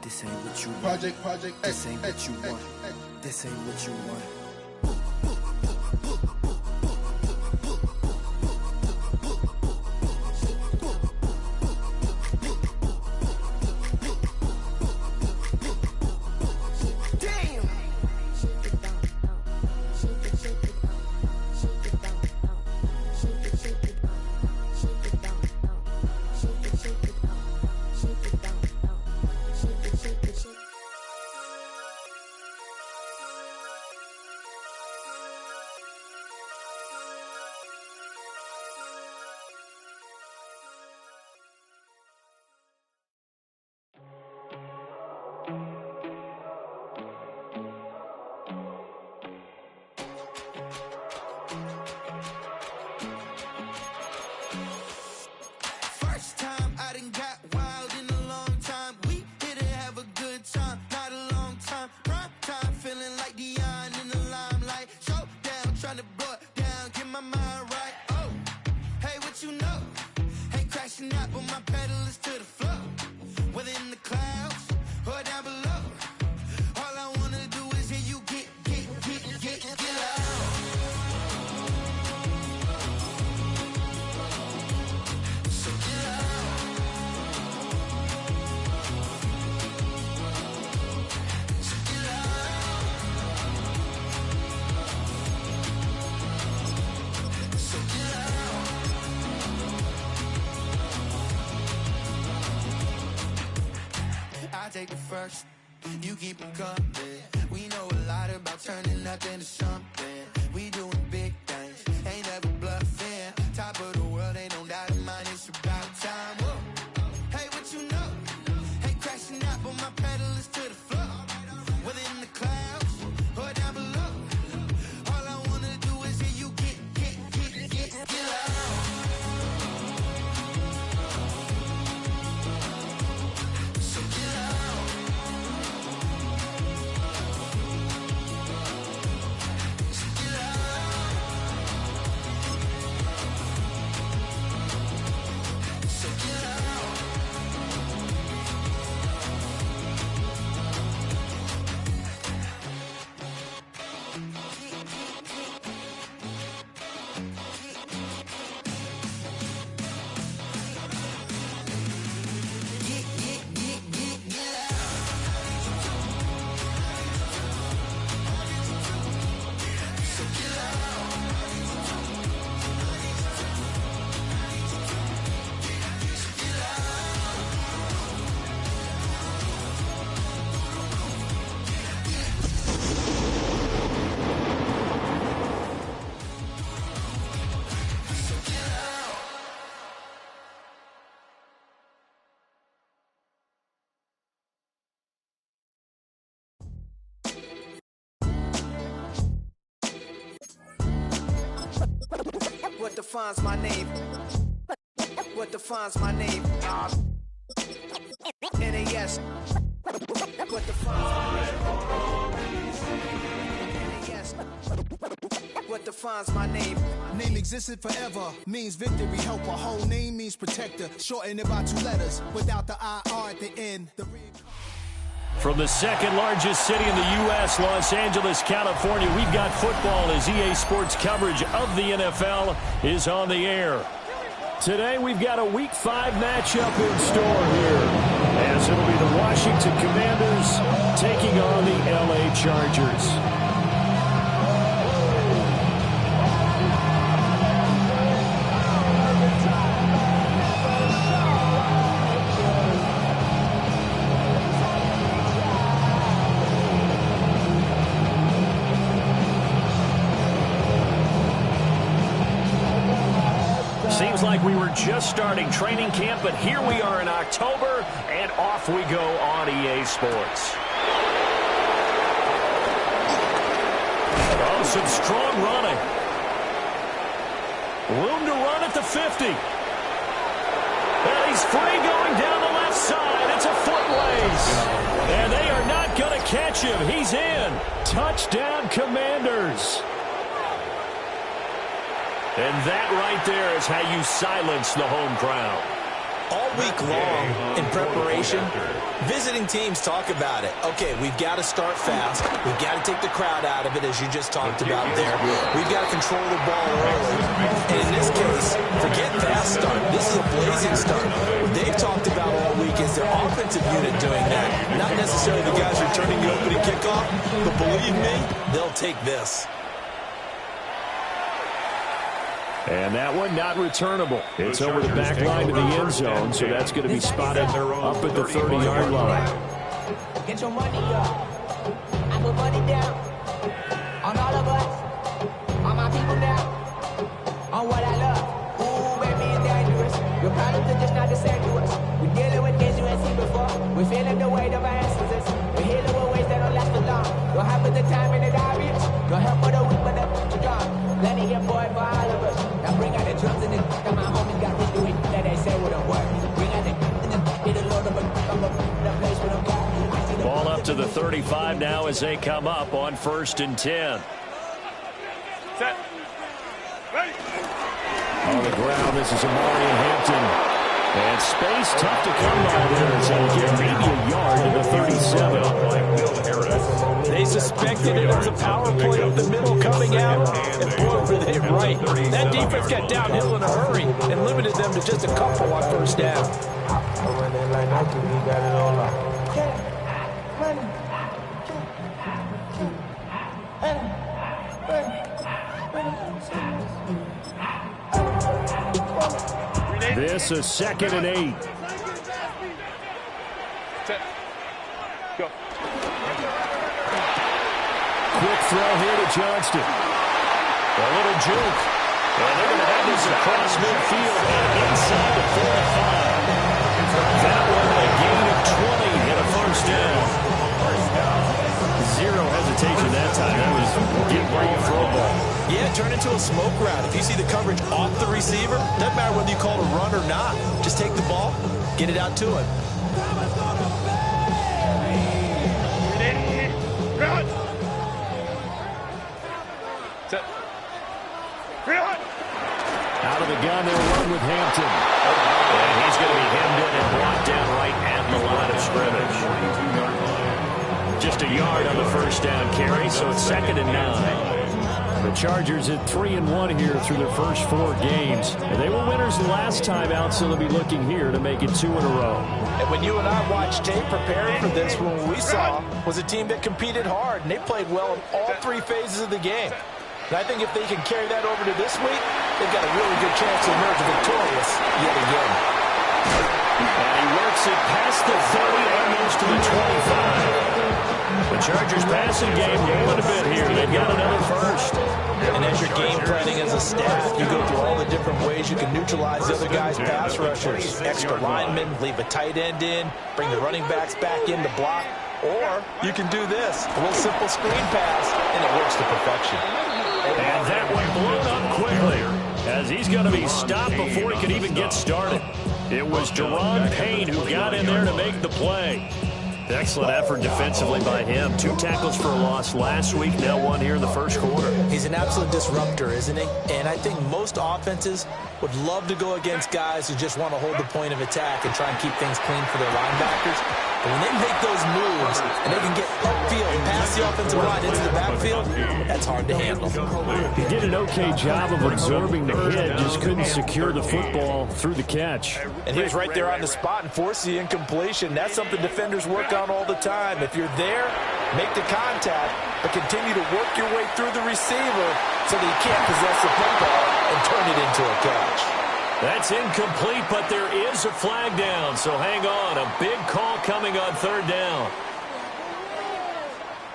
This ain't what you want. Project This ain't what you want. This ain't what you want. Take the first, you keep them coming. We know a lot about turning nothing to something. We doing big things, ain't never bluffing. Top of the world, ain't no doubt in mine, it's about time. Whoa. Hey, what you know? Hey, crashing out, but my pedal is to the floor. Within the clouds, or down below. All I wanna do is hear you get loud. So get loud. What defines my name? What defines my name? NAS. What defines my name? NAS. What defines my name? Name existed forever, means victory, helper. Whole name means protector. Shorten it by 2 letters, without the IR at the end. From the second largest city in the U.S., Los Angeles, California, we've got football as EA Sports coverage of the NFL is on the air. Today, we've got a Week 5 matchup in store here, as it'll be the Washington Commanders taking on the L.A. Chargers. Seems like we were just starting training camp, but here we are in October, and off we go on EA Sports. Oh, some strong running. Room to run at the 50. And he's free going down the left side. It's a foot race. And they are not going to catch him. He's in. Touchdown, Commanders. And that right there is how you silence the home crowd. All week long in preparation, visiting teams talk about it. Okay, we've got to start fast. We've got to take the crowd out of it, as you just talked about there. We've got to control the ball early. And in this case, forget fast start. This is a blazing start. What they've talked about all week is their offensive unit doing that. Not necessarily the guys returning the opening kickoff, but believe me, they'll take this. And that one not returnable. It's over the back line to the end zone, so that's going to be spotted up at the 30-yard line. Get your money up. I put money down on all of us, on my people now, on what I love. Ooh, baby, it's dangerous. Your problems are just not the same to us. We're dealing with things you ain't seen before. We're feeling the weight of our ancestors. We're healing with ways that don't last for long. Don't have the time and the obvious. Don't help for the weak, but the strong. Plenty here, boy, for all of us. Now bring out the drums and the my homies got me doing that they say wouldn't work. Bring out the get a load of the place with them got. Ball up to the 35 now as they come up on 1st and 10. Set. Ready. On the ground, this is Amari and Hampton. And space tough to come by there as they get maybe a yard to the 37. They suspected it was a power play up the middle coming out, and boy, were they right. That defense got downhill in a hurry and limited them to just a couple on 1st down. This is 2nd and 8. Set. Go. Quick throw here to Johnston. A little juke. And they're going to have this across midfield and inside the 45. That one a gain of 20 and a 1st down. Zero hesitation that time. That was get where you throw a ball. Yeah, turn into a smoke route. If you see the coverage off the receiver, doesn't matter whether you call it a run or not. Just take the ball, get it out to him. Run. Set. Run. Out of the gun, they'll run with Hampton. And he's going to be hemmed in and brought down right at the line of scrimmage. Just a yard on the 1st down carry, so it's 2nd and 9. The Chargers at 3-1 here through their first 4 games. And they were winners the last time out, so they'll be looking here to make it 2 in a row. And when you and I watched tape preparing for this, what we saw was a team that competed hard, and they played well in all 3 phases of the game. And I think if they can carry that over to this week, they've got a really good chance to emerge victorious yet again. And he works it past the 30, almost to the 25. The Chargers passing game rolling a bit here. They've got another 1st. And as you're game planning as a staff, you go through all the different ways you can neutralize the other guy's pass rushers. Extra linemen, leave a tight end in, bring the running backs back in to block. Or you can do this, a little simple screen pass, and it works to perfection. And that one blown up quickly as he's going to be stopped before he could even get started. It was Deron Payne who got in there to make the play. Excellent effort defensively by him. 2 tackles for a loss last week, now 1 here in the 1st quarter. He's an absolute disruptor, isn't he? And I think most offenses would love to go against guys who just want to hold the point of attack and try and keep things clean for their linebackers. But when they make those moves and they can get upfield past the offensive line into the backfield, that's hard to handle. He did an okay job of absorbing the hit, just couldn't secure the football through the catch. And he was right there on the spot and forced the incompletion. That's something defenders work on all the time. If you're there, make the contact, but continue to work your way through the receiver so that you can't possess the football and turn it into a catch. That's incomplete, but there is a flag down, so hang on. A big call coming on 3rd down.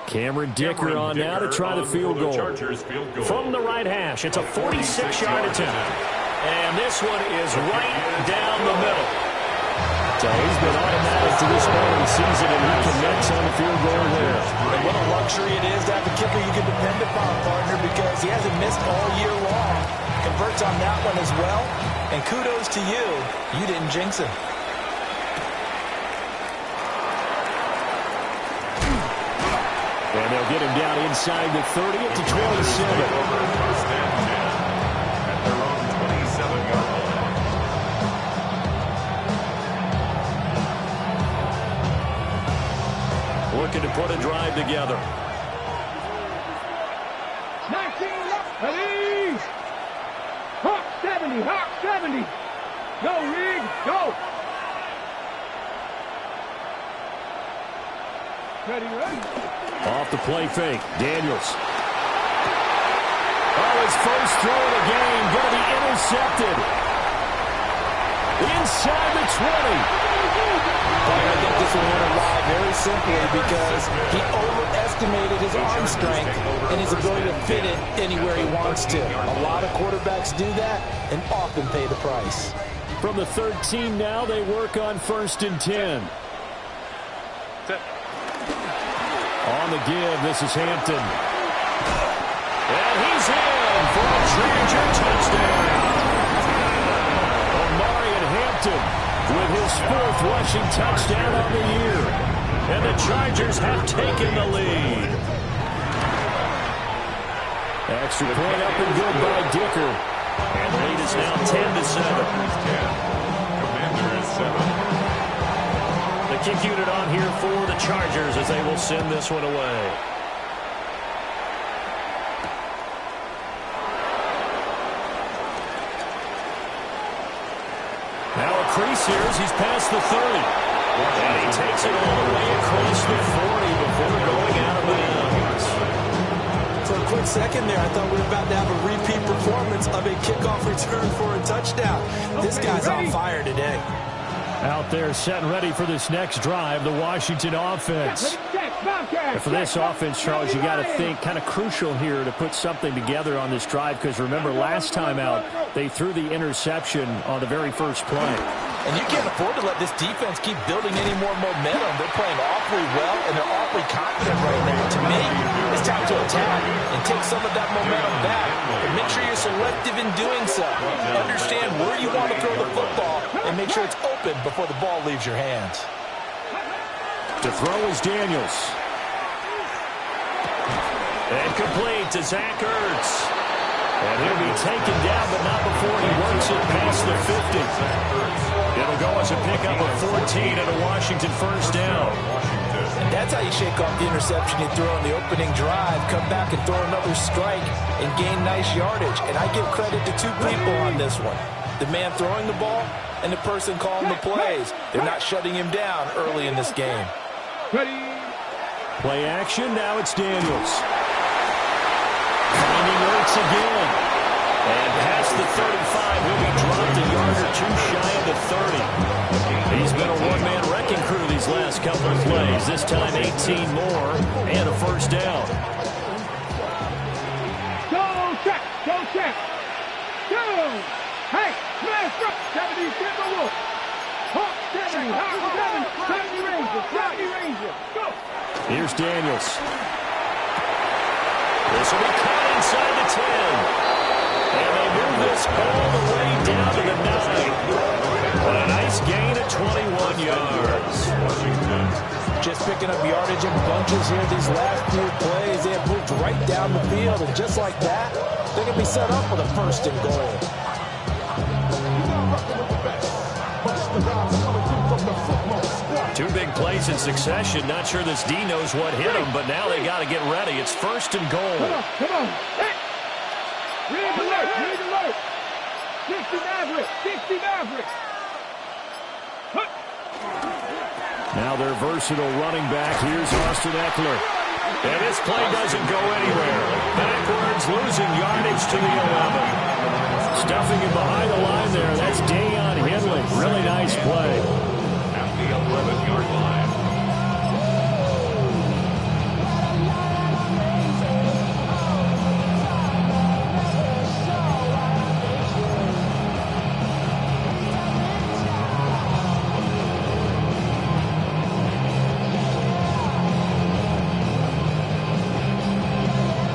Cameron Dicker on now to try the field goal. From the right hash, it's a 46-yard attempt. And this one is right down the middle. So he's been automatic to this point of the season, and he connects on the field goal there. And what a luxury it is to have a kicker you can depend upon, partner, because he hasn't missed all year long. Converts on that one as well. And kudos to you. You didn't jinx him. And they'll get him down inside the 30 up to 27. looking to put a drive together. 19, ready! Hawk 70, Hawk 70. Go, Rig, go! Ready, ready. Off the play fake, Daniels. Oh, his first throw of the game, going to be intercepted. Inside the 20. I think this will win a lot very simply because he overestimated his arm strength and his ability to fit it anywhere he wants to. A lot of quarterbacks do that and often pay the price. From the 13 now, they work on 1st and 10. On the give, this is Hampton. And he's in for a Charger touchdown. Omarion Hampton with his 4th rushing touchdown on the year. And the Chargers have taken the lead. Extra point up and good by Dicker. And the lead is now 10-7. Commander is 7. The kick unit on here for the Chargers as they will send this one away. Now a crease here as he's past the 30. And he takes it all the way across the 40 before going out of bounds. For a quick second there, I thought we were about to have a repeat performance of a kickoff return for a touchdown. This guy's on fire today. Out there set and ready for this next drive, the Washington offense. And for this offense, Charles, you got to think kind of crucial here to put something together on this drive because remember last time out, they threw the interception on the very first play. And you can't afford to let this defense keep building any more momentum. They're playing awfully well, and they're awfully confident right now. To me, it's time to attack and take some of that momentum back. But make sure you're selective in doing so. Understand where you want to throw the football, and make sure it's open before the ball leaves your hands. To throw is Daniels. And complete to Zach Ertz. And he'll be taken down, but not before he works it past the 50. It'll go as a pickup of 14 and a Washington first down. And that's how you shake off the interception you throw on the opening drive, come back and throw another strike and gain nice yardage. And I give credit to 2 people on this one. The man throwing the ball and the person calling the plays. They're not shutting him down early in this game. Play action, now it's Daniels. Finding Ertz again. And past the 35, he'll be dropped a yard or 2 shy of the 30. He's been a one-man wrecking crew these last couple of plays. This time 18 more and a first down. Go check, go check. Go. Hey, smash up. 70 Timberwolf. Hawk 70, Hawk 70, 70 Rangers, 70 Rangers. Go. Here's Daniels. This will be caught inside the 10. And they move this all the way down to the 9. What a nice gain of 21 yards. Just picking up yardage in bunches here these last few plays. They have moved right down the field, and just like that, they're going to be set up with a 1st and goal. Two big plays in succession. Not sure this D knows what hit him, but now they got to get ready. It's 1st and goal. Come on. Hey. Rig alert, rig alert. 60 Maverick, 60 Maverick. Now their versatile running back. Here's Austin Eckler. And this play doesn't go anywhere. Backwards, losing yardage to the 11. Stuffing him behind the line there. That's Dayon Henley. Really nice play. At the 11-yard line.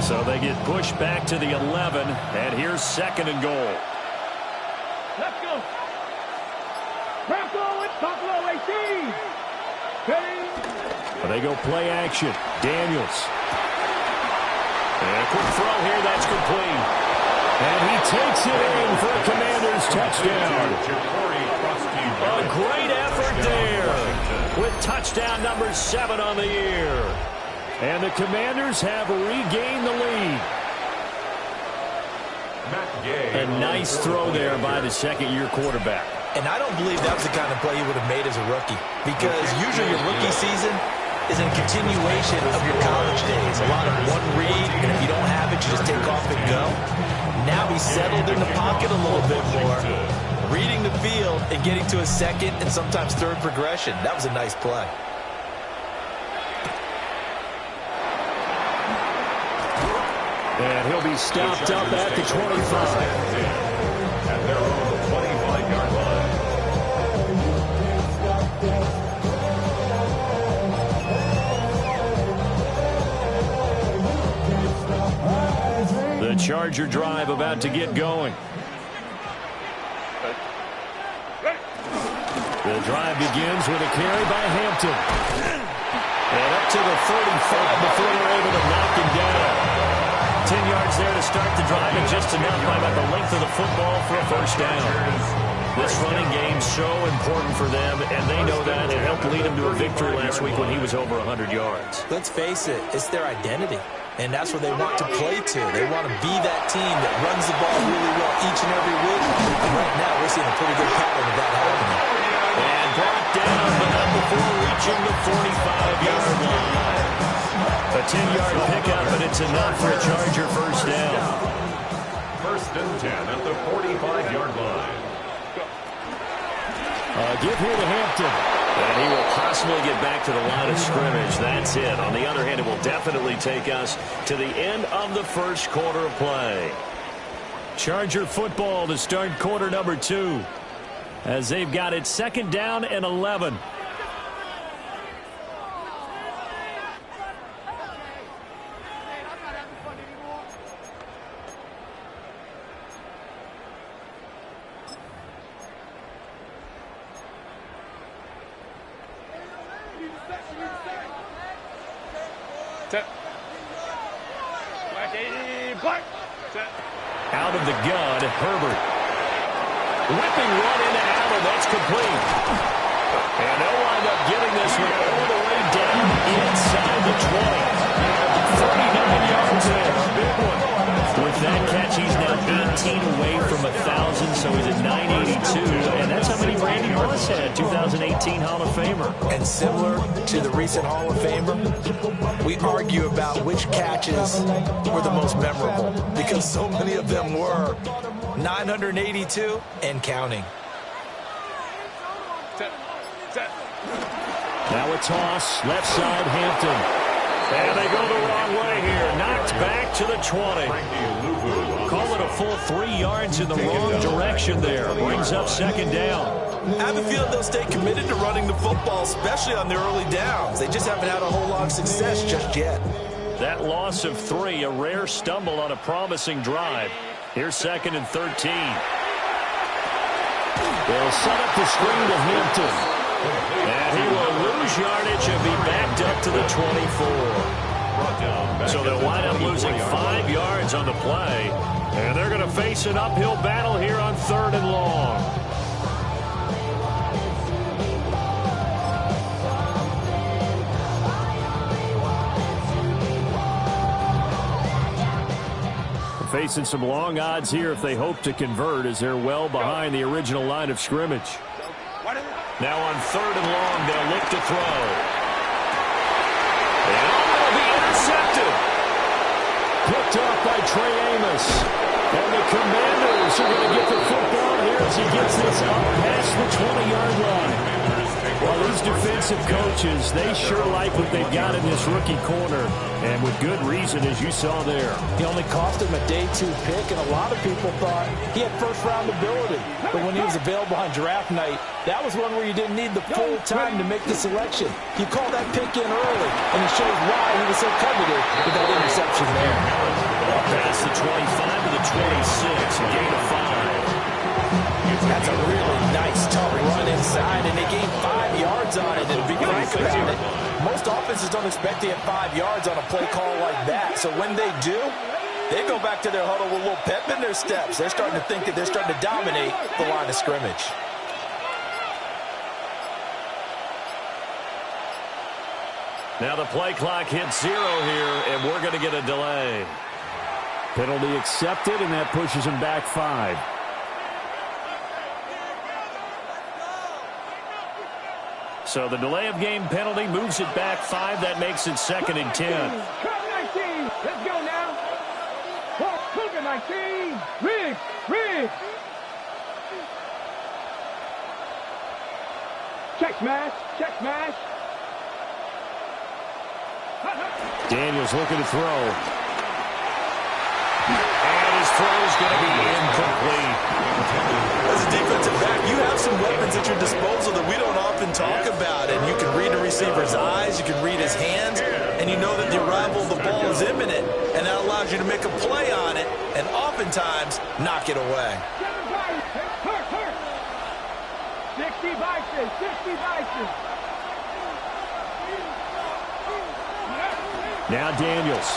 So they get pushed back to the 11, and here's 2nd and goal. Let's go. Bronco with Buffalo 18. They go play action. Daniels. And a quick throw here, that's complete. And he takes it in for a Commander's touchdown. A great effort there. with touchdown number 7 on the year. And the Commanders have regained the lead. A nice throw there by the second-year quarterback. And I don't believe that was the kind of play he would have made as a rookie, because usually your rookie season is a continuation of your college days. A lot of one read, and if you don't have it, you just take off and go. Now he's settled in the pocket a little bit more, reading the field and getting to a second and sometimes third progression. That was a nice play. And he'll be stopped up at the 25. And they're on the 25-yard line. The Charger drive about to get going. The drive begins with a carry by Hampton. And up to the 35 before they're able to knock him down. 10 yards there to start the drive, and just enough by about the length of the football for a first down. This running game's so important for them, and they know that. It helped lead them to a victory last week when he was over 100 yards. Let's face it, it's their identity, and that's what they want to play to. They want to be that team that runs the ball really well each and every week. And right now, we're seeing a pretty good pattern of that happening. And brought down, but not before reaching the 45-yard line. A 10-yard pickup, but it's enough for a Charger first down. First and 10 at the 45-yard line. Give here to Hampton. And he will possibly get back to the line of scrimmage. That's it. On the other hand, it will definitely take us to the end of the first quarter of play. Charger football to start quarter number 2. As they've got it second down and 11. Out of the gun, Herbert. Whipping run into Allen. That's complete. And they'll wind up getting this one all the way down inside the 20. 39 yards there. Big one. With that catch, he's now 18 away from 1,000, so he's at 982. And that's how many Randy Moss had, 2018 Hall of Famer. And similar to the recent Hall of Famer, we argue about which catches were the most memorable, because so many of them were. 982 and counting. Now a toss, left side, Hampton. And they go the wrong way here. Knocked back to the 20. Call it a full 3 yards in the wrong direction there. Brings up second down. I have a feeling they'll stay committed to running the football, especially on their early downs. They just haven't had a whole lot of success just yet. That loss of 3, a rare stumble on a promising drive. Here's second and 13. They'll set up the screen to Hampton. And he will lose yardage and be backed up to the 24. So they'll wind up losing 5 yards on the play. And they're going to face an uphill battle here on 3rd and long. Facing some long odds here if they hope to convert, as they're well behind the original line of scrimmage. Now on 3rd and long, they'll look to throw. And will be intercepted. Picked off by Trey Amos. And the Commanders are going to get the football here as he gets this up past the 20-yard line. Well, these defensive coaches, they sure like what they've got in this rookie corner, and with good reason, as you saw there. He only cost him a day 2 pick, and a lot of people thought he had first-round ability. But when he was available on draft night, that was one where you didn't need the full time to make the selection. He called that pick in early, and it shows why he was so coveted with that interception there. Past the 25 to the 26, a gain of 5. That's a really nice, tough run inside, and they gained 5 yards on it. And to be frank about it, most offenses don't expect to get 5 yards on a play call like that. So when they do, they go back to their huddle with a little pep in their steps. They're starting to think that they're starting to dominate the line of scrimmage. Now the play clock hits 0 here, and we're going to get a delay. Penalty accepted, and that pushes him back 5. So the delay of game penalty moves it back 5. That makes it 2nd and 10. 19. Let's go now. Cougar 19. Riggs. Check smash. Daniels looking to throw. And his throw is going to be incomplete. As a defensive back, you have some weapons at your disposal that we don't often talk about. And you can read the receiver's eyes, you can read his hands, and you know that the arrival of the ball is imminent. And that allows you to make a play on it and oftentimes knock it away. 60 Vikings. Now Daniels.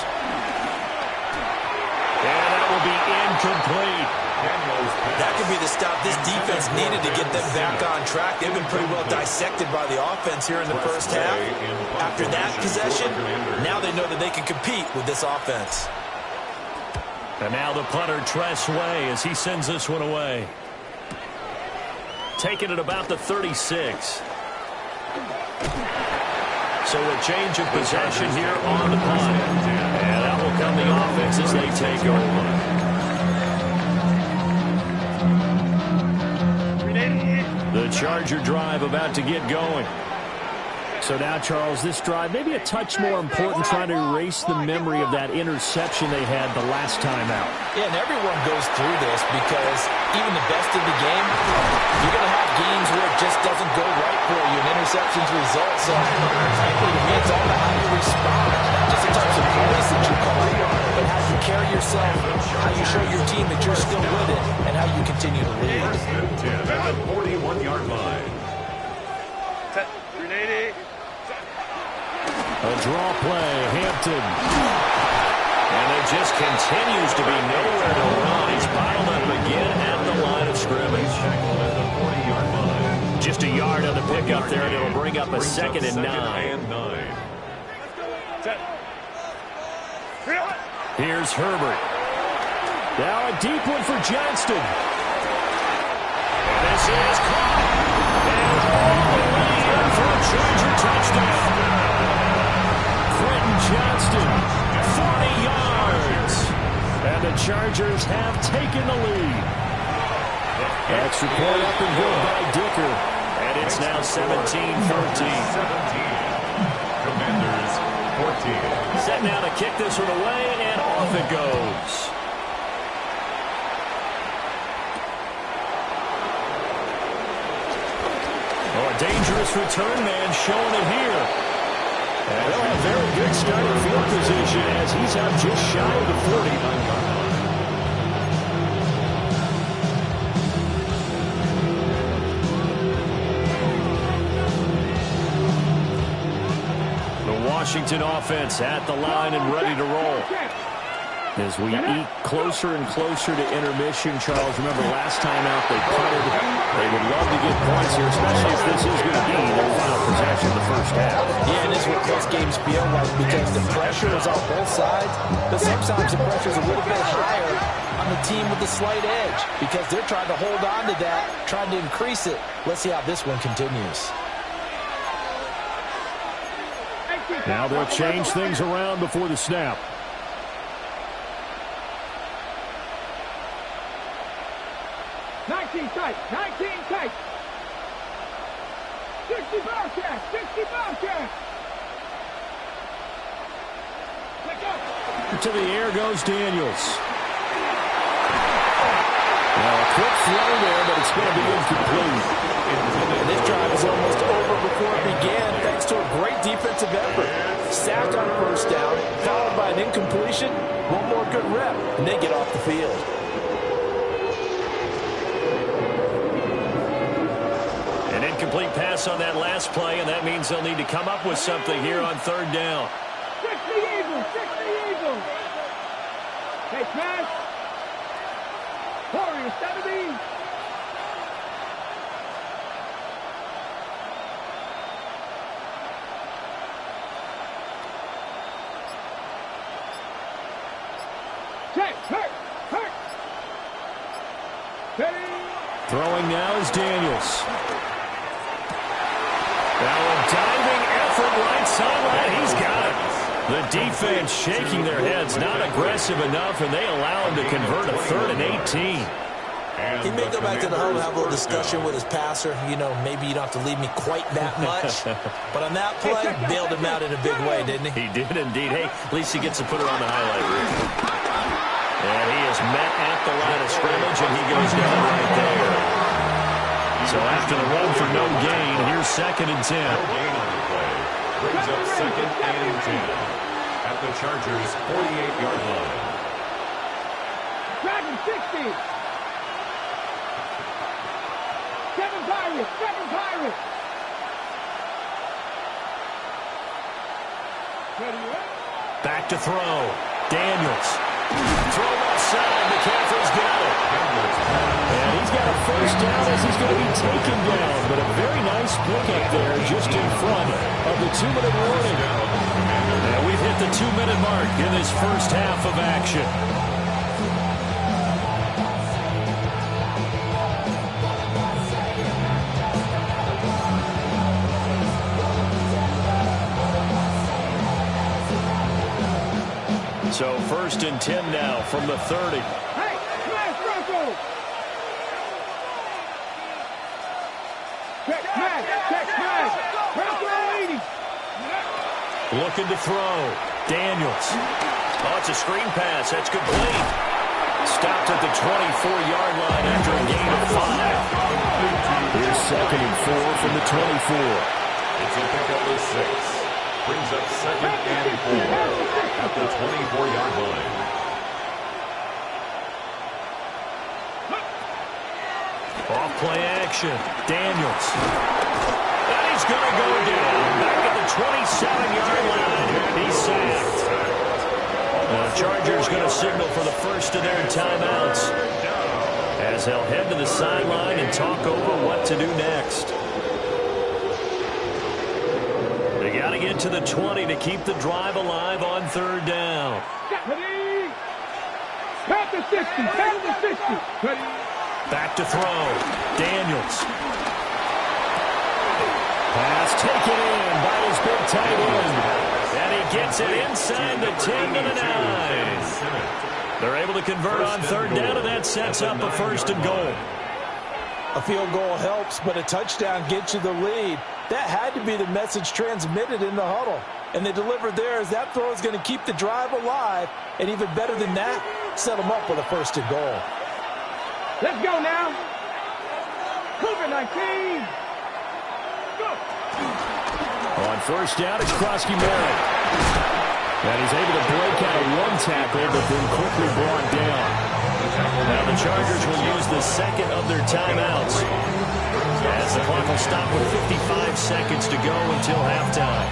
And that will be incomplete. That could be the stop this defense needed to get them back on track. They've been pretty well dissected by the offense here in the first half. After that possession, now they know that they can compete with this offense. And now the punter, Tress Way, as he sends this one away. Taking it about the 36. So a change of possession here on the punt. And that will come the offense as they take over. The Charger drive about to get going. So now, Charles, this drive maybe a touch more important, trying to erase the memory of that interception they had the last time out. Yeah, and everyone goes through this because even the best of the game, you're going to have games where it just doesn't go right for you, and interceptions result. So, frankly, to me, it's all about how you respond, not just the types of plays that you call, but how you carry yourself, how you show your team that you're still with it, and how you continue to lead. First and 10 at the 41-yard line. Set. 380. A draw play, Hampton. And it just continues to be nowhere to run. He's bottled up again at the line of scrimmage. Just a yard on the pickup there, and it'll bring up a 2nd and 9. Set. Here's Herbert. Now a deep one for Johnston. This is caught. And all the way in for a Charger touchdown. Johnston, 40 yards. And the Chargers have taken the lead. Extra point up and good by Dicker. And it's now 17-14. Commanders, 14. Set now to kick this one away, and off it goes. Oh, a dangerous return man showing it here. And they'll have very good starting field position as he's out just shy of the 40. The Washington offense at the line and ready to roll. As we eke closer and closer to intermission, Charles, remember last time out they punted. They would love to get points here, especially if this is going to be their final possession of the first half. Yeah, and this is what close games feel like because the pressure is on both sides, but sometimes the pressure is a little bit higher on the team with the slight edge because they're trying to hold on to that, trying to increase it. Let's see how this one continues. Now they'll change things around before the snap. 19 tight. 60 Bobcats. To the air goes Daniels. Now a quick throw there, but it's going to be incomplete. And this drive is almost over before it began thanks to a great defensive effort. Sacked on first down, followed by an incompletion. One more good rep, and they get off the field. An incomplete pass on that last play, and that means they'll need to come up with something here on third down. 60 Eagles. Hey, smash. Warriors, 70. Check. Hurt. Ready. Throwing now is Daniels. Now a diving effort right sideline. He's got it. The defense shaking their heads, not aggressive enough, and they allow him to convert a 3rd and 18. He may go back to the huddle and have a little discussion with his passer. You know, maybe you don't have to leave me quite that much. But on that play, bailed him out in a big way, didn't he? He did indeed. Hey, at least he gets to put it on the highlight reel. And he is met at the line of scrimmage, and he goes down right there. So after the run for no gain, here's 2nd and 10. No gain on the play. Brings up 2nd and 10 at the Chargers' 48-yard line. Dragon 60. 7 Pirates. Back to throw. Daniels. Throw left side. McCaffrey's got it. And he's got a 1st down as he's going to be taken down. But a very nice pickup there just in front of the 2-minute warning. And we've hit the 2-minute mark in this first half of action. So 1st and 10 now from the 30. Hey, smash Bronco! Check smash! Bronco leading! Looking to throw. Daniels. Oh, it's a screen pass. That's complete. Stopped at the 24-yard line after a gain of 5. Here's 2nd and 4 from the 24. It's a pickup of 6. Brings up 2nd and 4 at the 24-yard line. Off play action. Daniels. And he's going to go down. Back at the 27-yard line. He's sacked. The Chargers going to signal for the first of their timeouts as they'll head to the sideline and talk over what to do next. They got to get to the 20 to keep the drive alive on 3rd down. Pat the 60. Back to throw. Daniels. Pass taken in by his big tight end. And he gets it inside the 10 to the 9. They're able to convert on 3rd down, and that sets up a 1st and goal. A field goal helps, but a touchdown gets you the lead. That had to be the message transmitted in the huddle. And they delivered there as that throw is going to keep the drive alive. And even better than that, set them up with a 1st and goal. Let's go now. COVID-19. Go. On 1st down, it's Krosky-Merritt. And he's able to break out of 1 tackle, but then quickly brought down. Now the Chargers will use the 2nd of their timeouts, as the clock will stop with 55 seconds to go until halftime.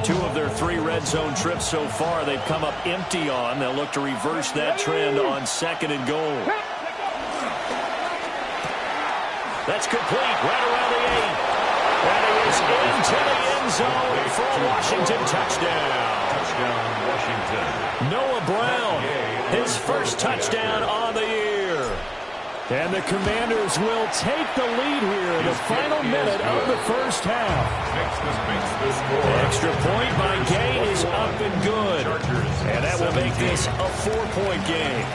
Two of their 3 red zone trips so far, they've come up empty on. They'll look to reverse that trend on 2nd and goal. That's complete right around the 8. And he is into the end zone for a Washington touchdown. Touchdown, Washington. Noah Brown, his 1st touchdown on the year. And the Commanders will take the lead here in the final minute of the first half. Extra point by Gay is up and good. And that will make this a 4-point game.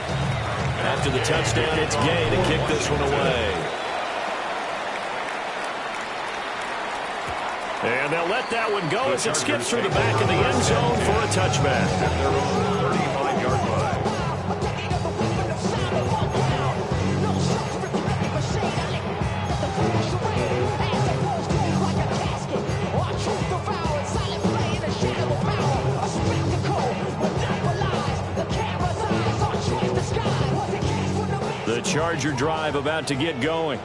After the touchdown, it's Gay to kick this one away. And they'll let that one go as it skips through the back of the end zone for a touchback. At their own 35-yard line. The Charger drive about to get going.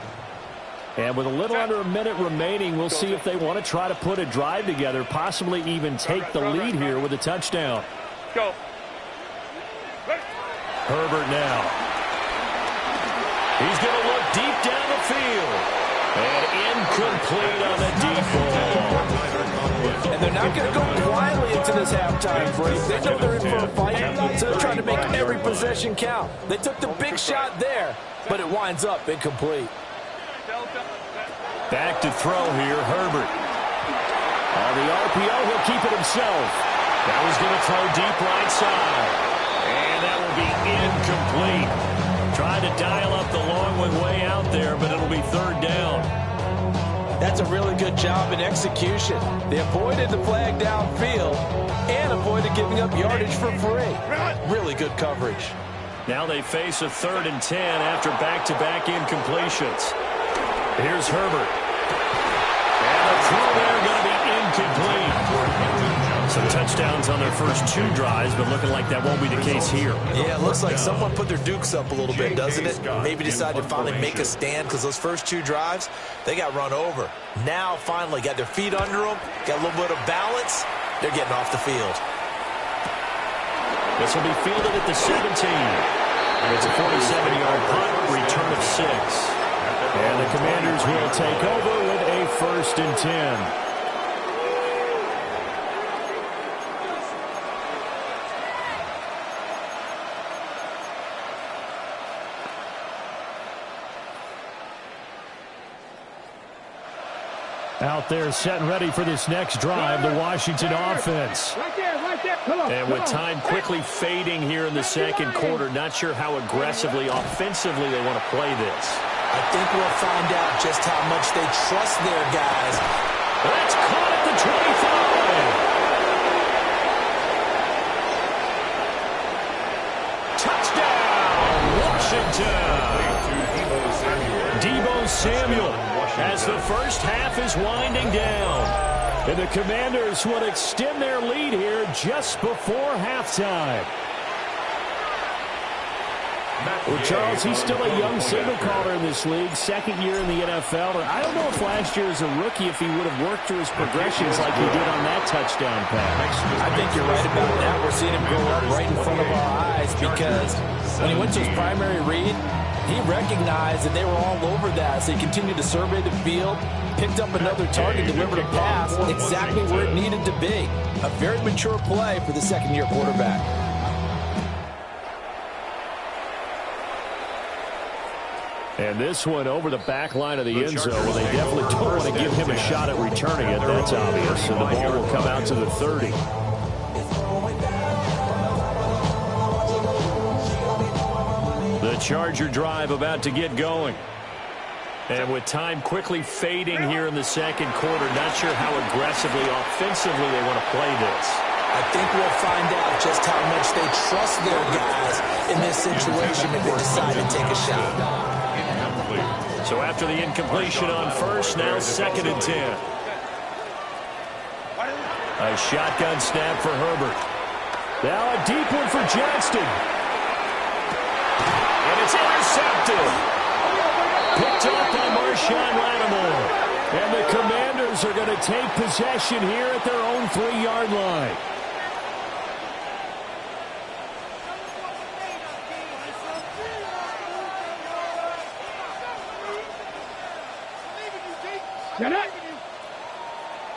And with a little under a minute remaining, we'll see if they want to try to put a drive together, possibly even take the lead here with a touchdown. Go. Herbert now. He's going to look deep down the field. And incomplete on the deep ball. And they're not going to go quietly into this halftime break. They know they're in for a fight, so they're trying to make every possession count. They took the big shot there, but it winds up incomplete. Back to throw here, Herbert. On the RPO, he'll keep it himself. That was going to throw deep right side. And that will be incomplete. Trying to dial up the long one way out there, but it'll be third down. That's a really good job in execution. They avoided the flag downfield and avoided giving up yardage for free. Really good coverage. Now they face a 3rd and 10 after back-to-back incompletions. Here's Herbert. And the throw there going to be incomplete. Some touchdowns on their first 2 drives, but looking like that won't be the case here. Yeah, it looks like someone put their dukes up a little bit, doesn't it? Maybe decided to finally make a stand because those first 2 drives, they got run over. Now, finally, got their feet under them, got a little bit of balance. They're getting off the field. This will be fielded at the 17. And it's a 47-yard punt, return of 6. And the Commanders will take over with a 1st and 10. Out there set and ready for this next drive, the Washington offense. Right there, right there. Come on, and with time quickly fading here in the second quarter, not sure how aggressively, offensively they want to play this. I think we'll find out just how much they trust their guys. That's caught at the 25. Touchdown, Washington. Deebo Samuel as the first half is winding down. And the Commanders will extend their lead here just before halftime. Well, Charles, he's still a young signal caller in this league, 2nd year in the NFL. And I don't know if last year as a rookie, if he would have worked through his progressions like he did on that touchdown pass. I think you're right about that. We're seeing him grow up right in front of our eyes because when he went to his primary read, he recognized that they were all over that, so he continued to survey the field, picked up another target, delivered a pass exactly where it needed to be. A very mature play for the 2nd-year quarterback. And this one over the back line of the end zone. Well, they definitely don't want to give him a shot at returning it. That's obvious. And the ball will come out to the 30. The Charger drive about to get going. And with time quickly fading here in the second quarter, not sure how aggressively, offensively they want to play this. I think we'll find out just how much they trust their guys in this situation if they decide to take a shot. So after the incompletion on first, now 2nd and 10. A shotgun snap for Herbert. Now a deep one for Johnston. And it's intercepted. Picked up by Marshawn Lattimore. And the Commanders are going to take possession here at their own 3-yard line. Get it.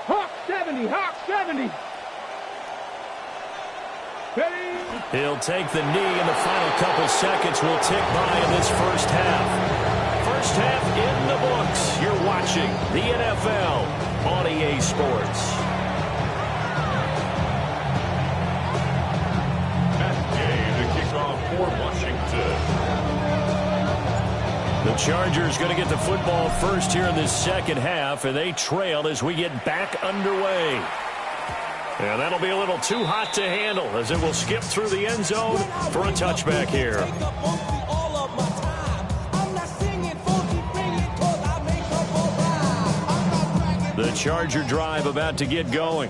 Hawk 70, Hawk 70. Ready. He'll take the knee, and the final couple seconds will tick by in this first half. First half in the books. You're watching the NFL on EA Sports. That game to kick off for Washington. The Chargers going to get the football first here in this second half, and they trail as we get back underway. And that'll be a little too hot to handle as it will skip through the end zone for a touchback here. The Charger drive about to get going.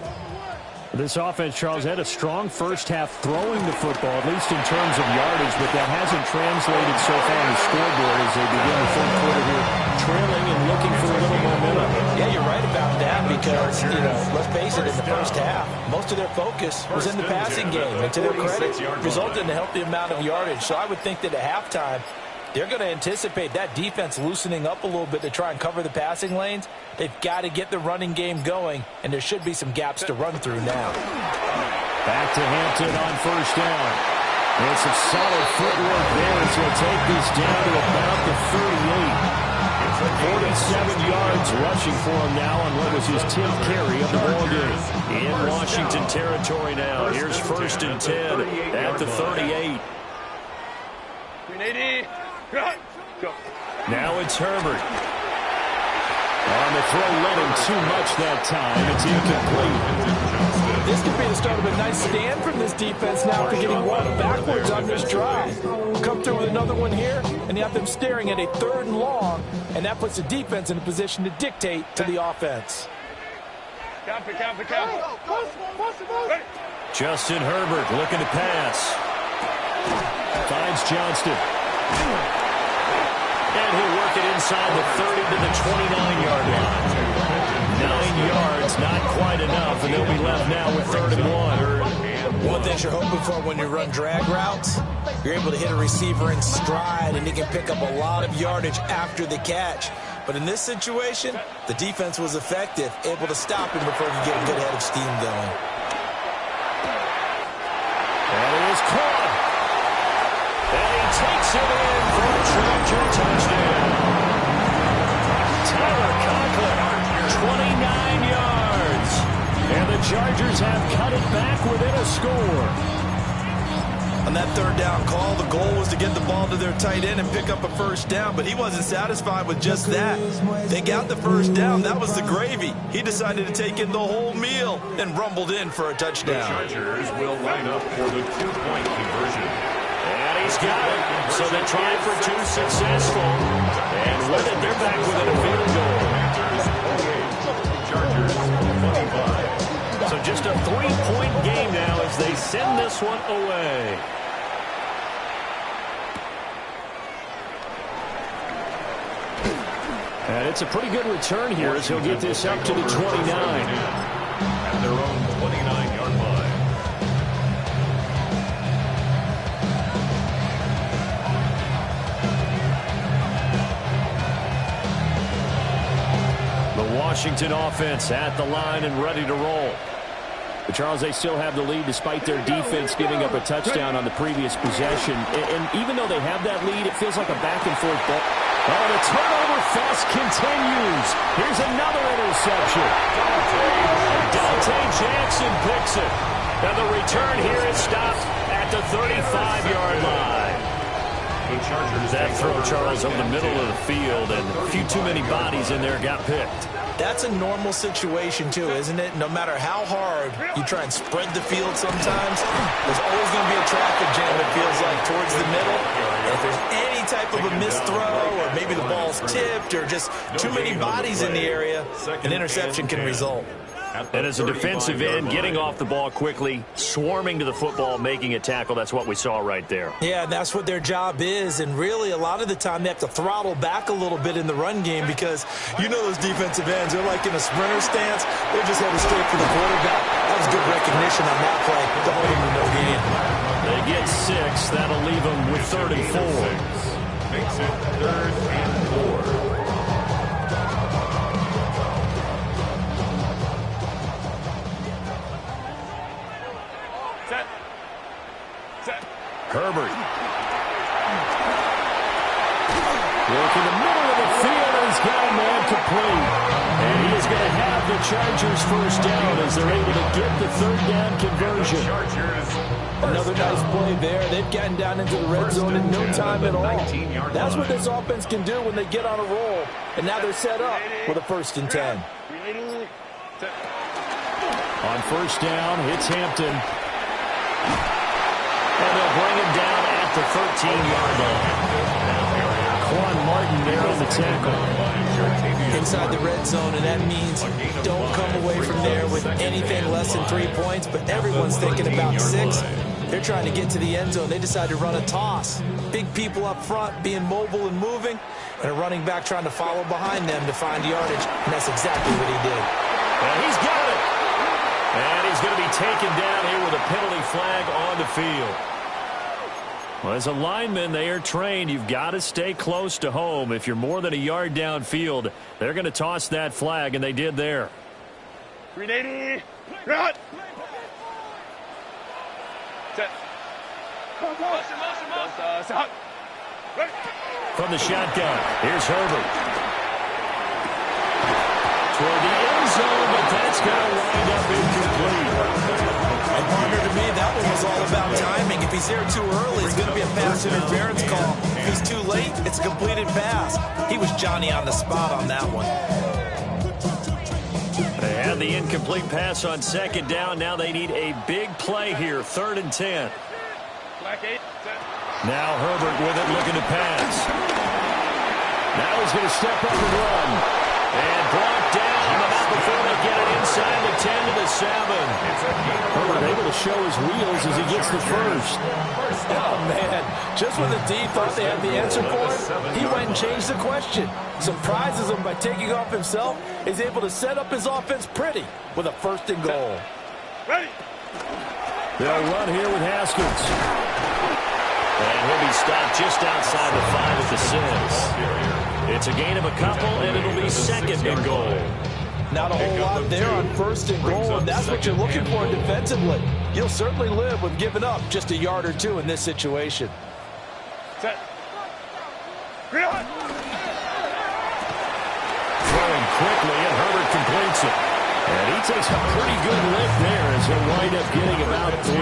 This offense, Charles, had a strong first half throwing the football, at least in terms of yardage, but that hasn't translated so far on the scoreboard as they begin the fourth quarter here, trailing and looking for a little momentum. Yeah, you're right about that because, let's face it, in the first half, most of their focus was in the passing game. And to their credit, resulted in a healthy amount of yardage. So I would think that at halftime, They're going to anticipate that defense loosening up a little bit to try and cover the passing lanes. They've got to get the running game going, and there should be some gaps to run through now. Back to Hampton on first down. And some solid footwork there as he'll take this down to about the 38. 47 yards rushing for him now on what was his 10th carry of the ball game. In Washington territory now. Here's 1st and 10 at the 38. 380. Go. Now it's Herbert. On the throw, let him too much that time. It's incomplete. This could be the start of a nice stand from this defense now after getting one backwards on this drive. Come through with another one here, and you have them staring at a 3rd and long, and that puts the defense in a position to dictate to the offense. Count. Justin Herbert looking to pass. Finds Johnston. And he'll work it inside the 30 to the 29-yard line. 9 yards, not quite enough, and they'll be left now with 3rd and 1. One thing you're hoping for when you run drag routes, you're able to hit a receiver in stride, and he can pick up a lot of yardage after the catch. But in this situation, the defense was effective, able to stop him before he could get a good head of steam going. And it is caught. And he takes it in for a Charger touchdown. Tyler Conklin, 29 yards. And the Chargers have cut it back within a score. On that 3rd down call, the goal was to get the ball to their tight end and pick up a 1st down, but he wasn't satisfied with just that. They got the 1st down. That was the gravy. He decided to take in the whole meal and rumbled in for a touchdown. The Chargers will line up for the 2-point conversion. And he's got it. So they tried for 2 successful. And with it, they're back within a field goal. Chargers 25. So just a 3-point game now as they send this one away. And it's a pretty good return here as he'll get this up to the 29. At their own 29-yard line. The Washington offense at the line and ready to roll. But Charles, they still have the lead despite their defense giving up a touchdown on the previous possession. And even though they have that lead, it feels like a back-and-forth ball. Oh, the turnover fest continues. Here's another interception. Dante Jackson picks it. And the return here is stopped at the 35-yard line. That throw, Charles, over the middle of the field, and a few too many bodies in there got picked. That's a normal situation, too, isn't it? No matter how hard you try and spread the field sometimes, there's always going to be a traffic jam, it feels like, towards the middle. And if there's any type of a missed throw, or maybe the ball's tipped, or just too many bodies in the area, an interception can result. And as a defensive end, getting off the ball quickly, swarming to the football, making a tackle, that's what we saw right there. Yeah, that's what their job is, and really a lot of the time they have to throttle back a little bit in the run game because you know those defensive ends, they're like in a sprinter stance, they're just headed straight for the quarterback. That was good recognition on that play to hold them to no gain. They get 6, that'll leave them with 34. Makes it 3rd and 4. Herbert. Look in the middle of the field, and he's got a man complete. And he is going to have the Chargers 1st down as they're able to get the 3rd down conversion. Another nice play there. They've gotten down into the red zone in no time at all. That's what this offense can do when they get on a roll. And now they're set up with a 1st and 10. On 1st down, it's Hampton. And they'll bring him down at the 13-yard line. Quan Martin there on the tackle. Inside the red zone, and that means don't come away from there with anything less than 3 points, but everyone's thinking about 6. They're trying to get to the end zone. They decide to run a toss. Big people up front being mobile and moving, and a running back trying to follow behind them to find yardage, and that's exactly what he did. And he's got it. And he's going to be taken down here with a penalty flag on the field. Well, as a lineman, they are trained. You've got to stay close to home. If you're more than a yard downfield, they're going to toss that flag, and they did there. 380. Run. Set. Motion. From the shotgun, here's Herbert. Toward the end zone, but that's going to wind up incomplete. And partner, to me, that one was all about timing. If he's there too early, it's going to be a pass interference call. If he's too late, it's a completed pass. He was Johnny on the spot on that one. They had the incomplete pass on second down. Now they need a big play here, 3rd and 10. Now Herbert with it, looking to pass. Now he's going to step up and run. And blocked down about before they get it inside the 10 to the 7. Herbert able to show his wheels as he gets the first. Oh, man. Just when the D thought they had the answer for it, he went and changed the question. Surprises him by taking off himself. He's able to set up his offense pretty with a 1st and goal. Ready. They'll run here with Haskins. And he'll be stopped just outside the 5 at the 6. It's a gain of a couple, and it'll be 2nd and goal. Not a whole lot there on 1st and goal, and that's what you're looking for defensively. You'll certainly live with giving up just a yard or 2 in this situation. Set. Throwing quickly, and Herbert completes it. And he takes a pretty good lift there as he'll wind up getting about 3.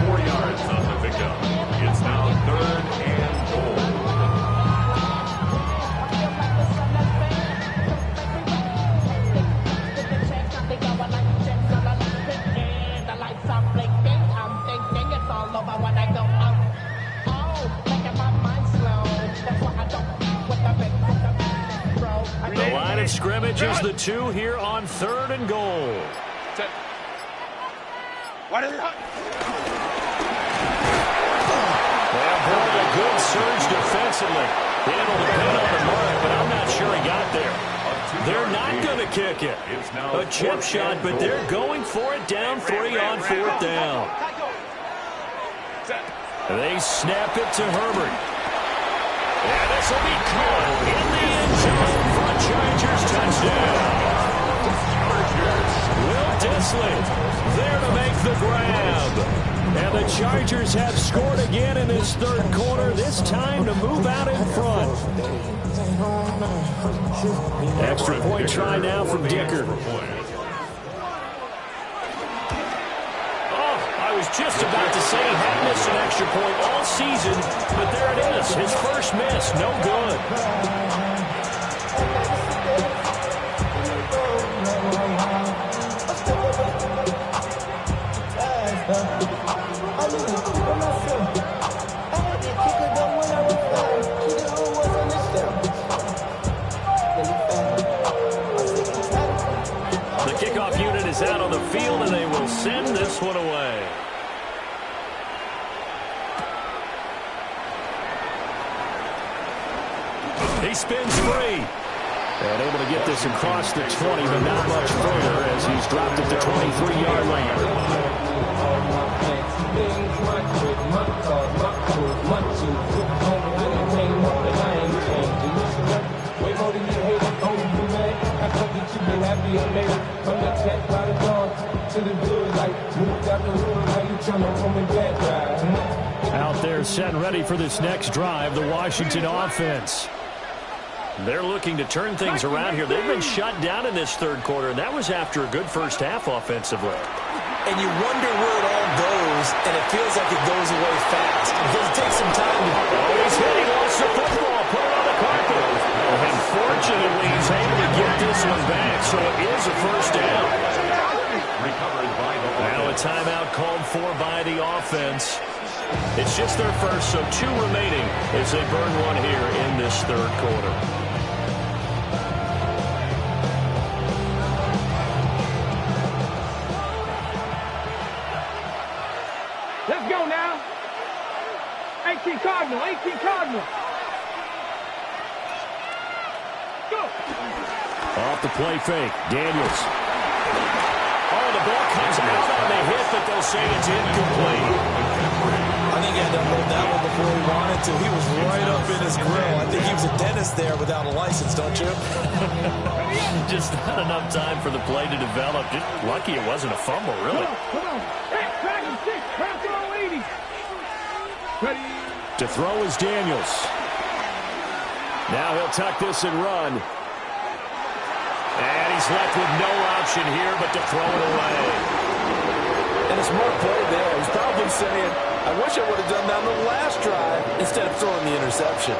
4 yards on the pickup. It's now 3rd and goal. The line of scrimmage is the 2 here on 3rd and goal. Set. What is it? A good surge defensively. He able to pin on the mark, but I'm not sure he got there. They're not going to kick it. A chip shot, but they're going for it down 3 on 4th down. They snap it to Herbert. And this will be caught in the end zone for a Chargers touchdown. Will Dissly there to make the grab. And the Chargers have scored again in this 3rd quarter, this time to move out in front. Extra point try now from Dicker. Oh, I was just about to say he hadn't missed an extra point all season, but there it is, his first miss, no good. The kickoff unit is out on the field, and they will send this one away. He spins free. And able to get this across the 20, but not much further as he's dropped at the 23-yard line. Out there set and ready for this next drive, the Washington offense. They're looking to turn things around here. They've been shut down in this 3rd quarter, and that was after a good first half offensively. And you wonder where it all goes, and it feels like it goes away fast. It does take some time to... Oh, he's hitting lost the football, put it on the carpet. And fortunately, he's able to get this one back, so it is a first down. Now a timeout called for by the offense. It's just their first, so 2 remaining as they burn one here in this 3rd quarter. Let's go now. 18 Cardinal, 18 Cardinal. Go. Off the play fake, Daniels. Oh, the ball comes out on the hit, but they'll will say it's incomplete. I think he had to unload that one before he wanted to. He was right up in his grill. I think he was a dentist there without a license, don't you? Just not enough time for the play to develop. Just lucky it wasn't a fumble, really. Come on. Back and six. Back throw 80. Ready. To throw is Daniels. Now he'll tuck this and run. And he's left with no option here but to throw it away. And a smart play there. He's probably saying, I wish I would have done that on the last drive instead of throwing the interception.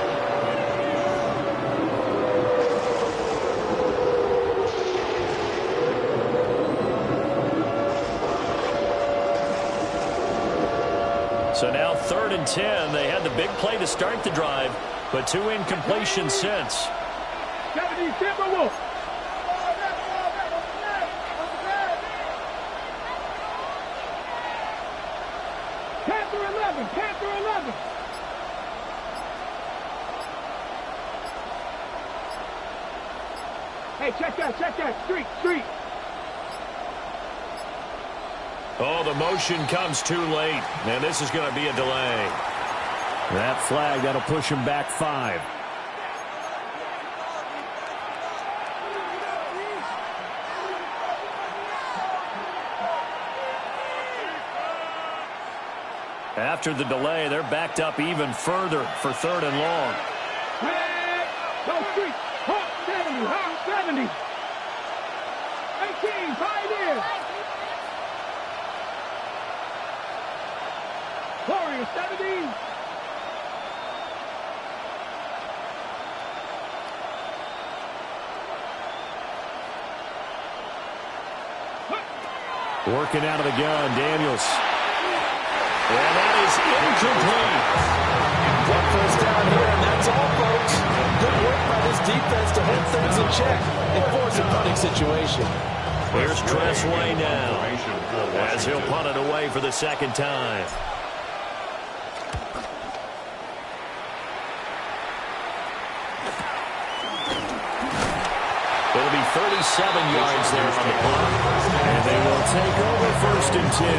So now 3rd and 10. They had the big play to start the drive, but 2 incompletions since. 70 Timberwolves. Panther 11. Hey, check that. Street. Oh, the motion comes too late, and this is going to be a delay. That flag, that'll push him back 5. After the delay, they're backed up even further for 3rd and long. Go Street. Hawk 70. 18, Pioneers. Warriors 70. Working out of the gun, Daniels. And that is incomplete. One first down here, and that's all, folks. Good work by this defense to hold things in check and force a punting situation. Here's Tressway now, as he'll punt it away for the 2nd time. It'll be 37 yards there on the punt. And they will take over 1st and 10.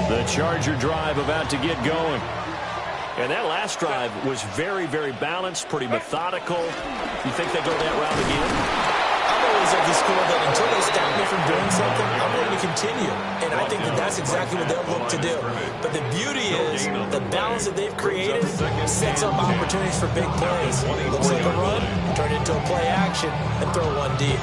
The Charger drive about to get going. And that last drive was very, very balanced, pretty methodical. You think they go that route again? I've always of the school that until they stop me from doing something, I'm going to continue. And I think that that's exactly what they'll look to do. But the beauty is the balance that they've created sets up opportunities for big plays. Looks like a run, turn it into a play action, and throw one deep.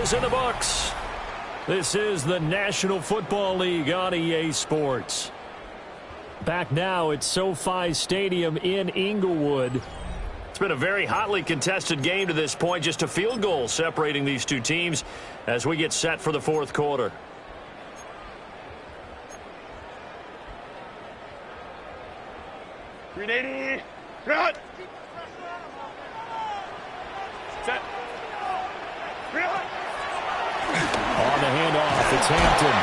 In the books. This is the National Football League on EA Sports. Back now at SoFi Stadium in Inglewood. It's been a very hotly contested game to this point. Just a field goal separating these two teams as we get set for the 4th quarter. Ready, run. Set. Run. On the handoff, it's Hampton.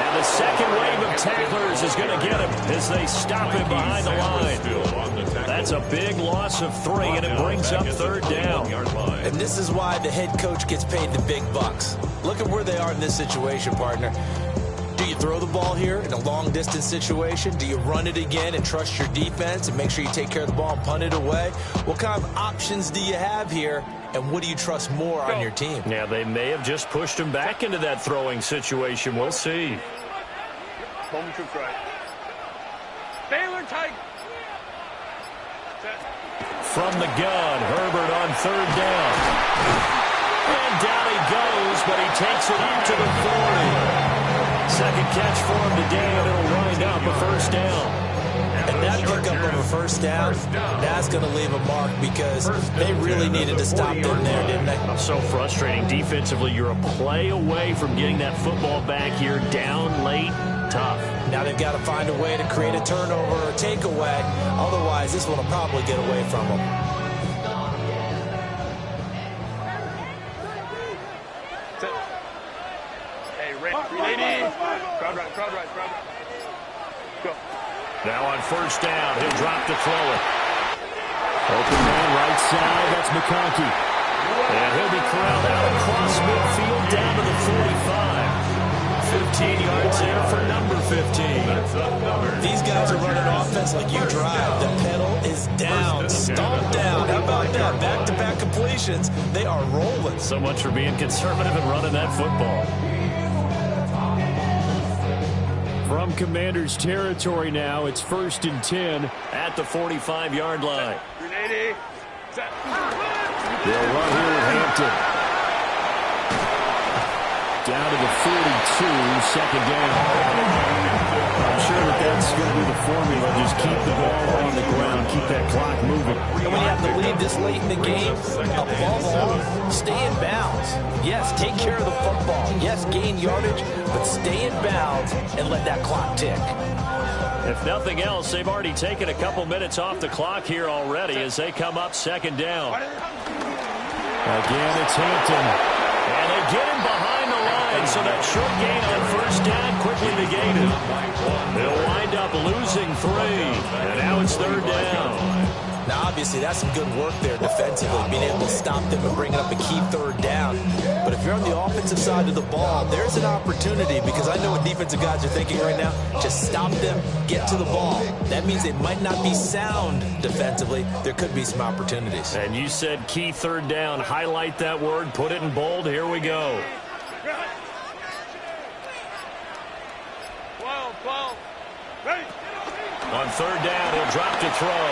And the second wave of tacklers is going to get him as they stop him behind the line. That's a big loss of 3, and it brings up 3rd down. And this is why the head coach gets paid the big bucks. Look at where they are in this situation, partner. Do you throw the ball here in a long-distance situation? Do you run it again and trust your defense and make sure you take care of the ball and punt it away? What kind of options do you have here, and what do you trust more on your team? Yeah, they may have just pushed him back into that throwing situation. We'll see. Home troops right. Baylor tight. From the gun, Herbert on 3rd down. And down he goes, but he takes it up to the 40. Second catch for him today, and it'll wind up a 1st down. And that pickup of a first down, that's going to leave a mark because they really needed to stop them there, didn't they? So frustrating. Defensively, you're a play away from getting that football back here. Down late, tough. Now they've got to find a way to create a turnover or a takeaway. Otherwise, this one will probably get away from them. Go. Now on first down, he'll drop to throw it. Open man right side, that's McConkey. And he'll be corralled out across midfield down to the 45. 15 yards there for number 15. These guys are running offense like you drive. The pedal is down, stomped down. How about that? Back-to-back completions. They are rolling. So much for being conservative and running that football. From Commander's territory now, it's 1st and 10 at the 45-yard line. They'll run here with Hampton. Down to the 42, second down. I'm sure that's going to be the formula. Just keep the ball on the ground, keep that clock moving. And when you have to lead this late in the game, above all, stay in bounds. Yes, take care of the football. Yes, gain yardage, but stay in bounds and let that clock tick. If nothing else, they've already taken a couple minutes off the clock here already as they come up second down. Again, it's Hampton. And they get him behind the line, so that short gain on first down quickly negated. They'll wind up losing 3, and now it's third down. Now, obviously, that's some good work there defensively, being able to stop them and bring up a key third down. But if you're on the offensive side of the ball, there's an opportunity because I know what defensive guys are thinking right now. Just stop them, get to the ball. That means they might not be sound defensively. There could be some opportunities. And you said key third down. Highlight that word. Put it in bold. Here we go. 12. Ready. On third down, he'll drop to throw.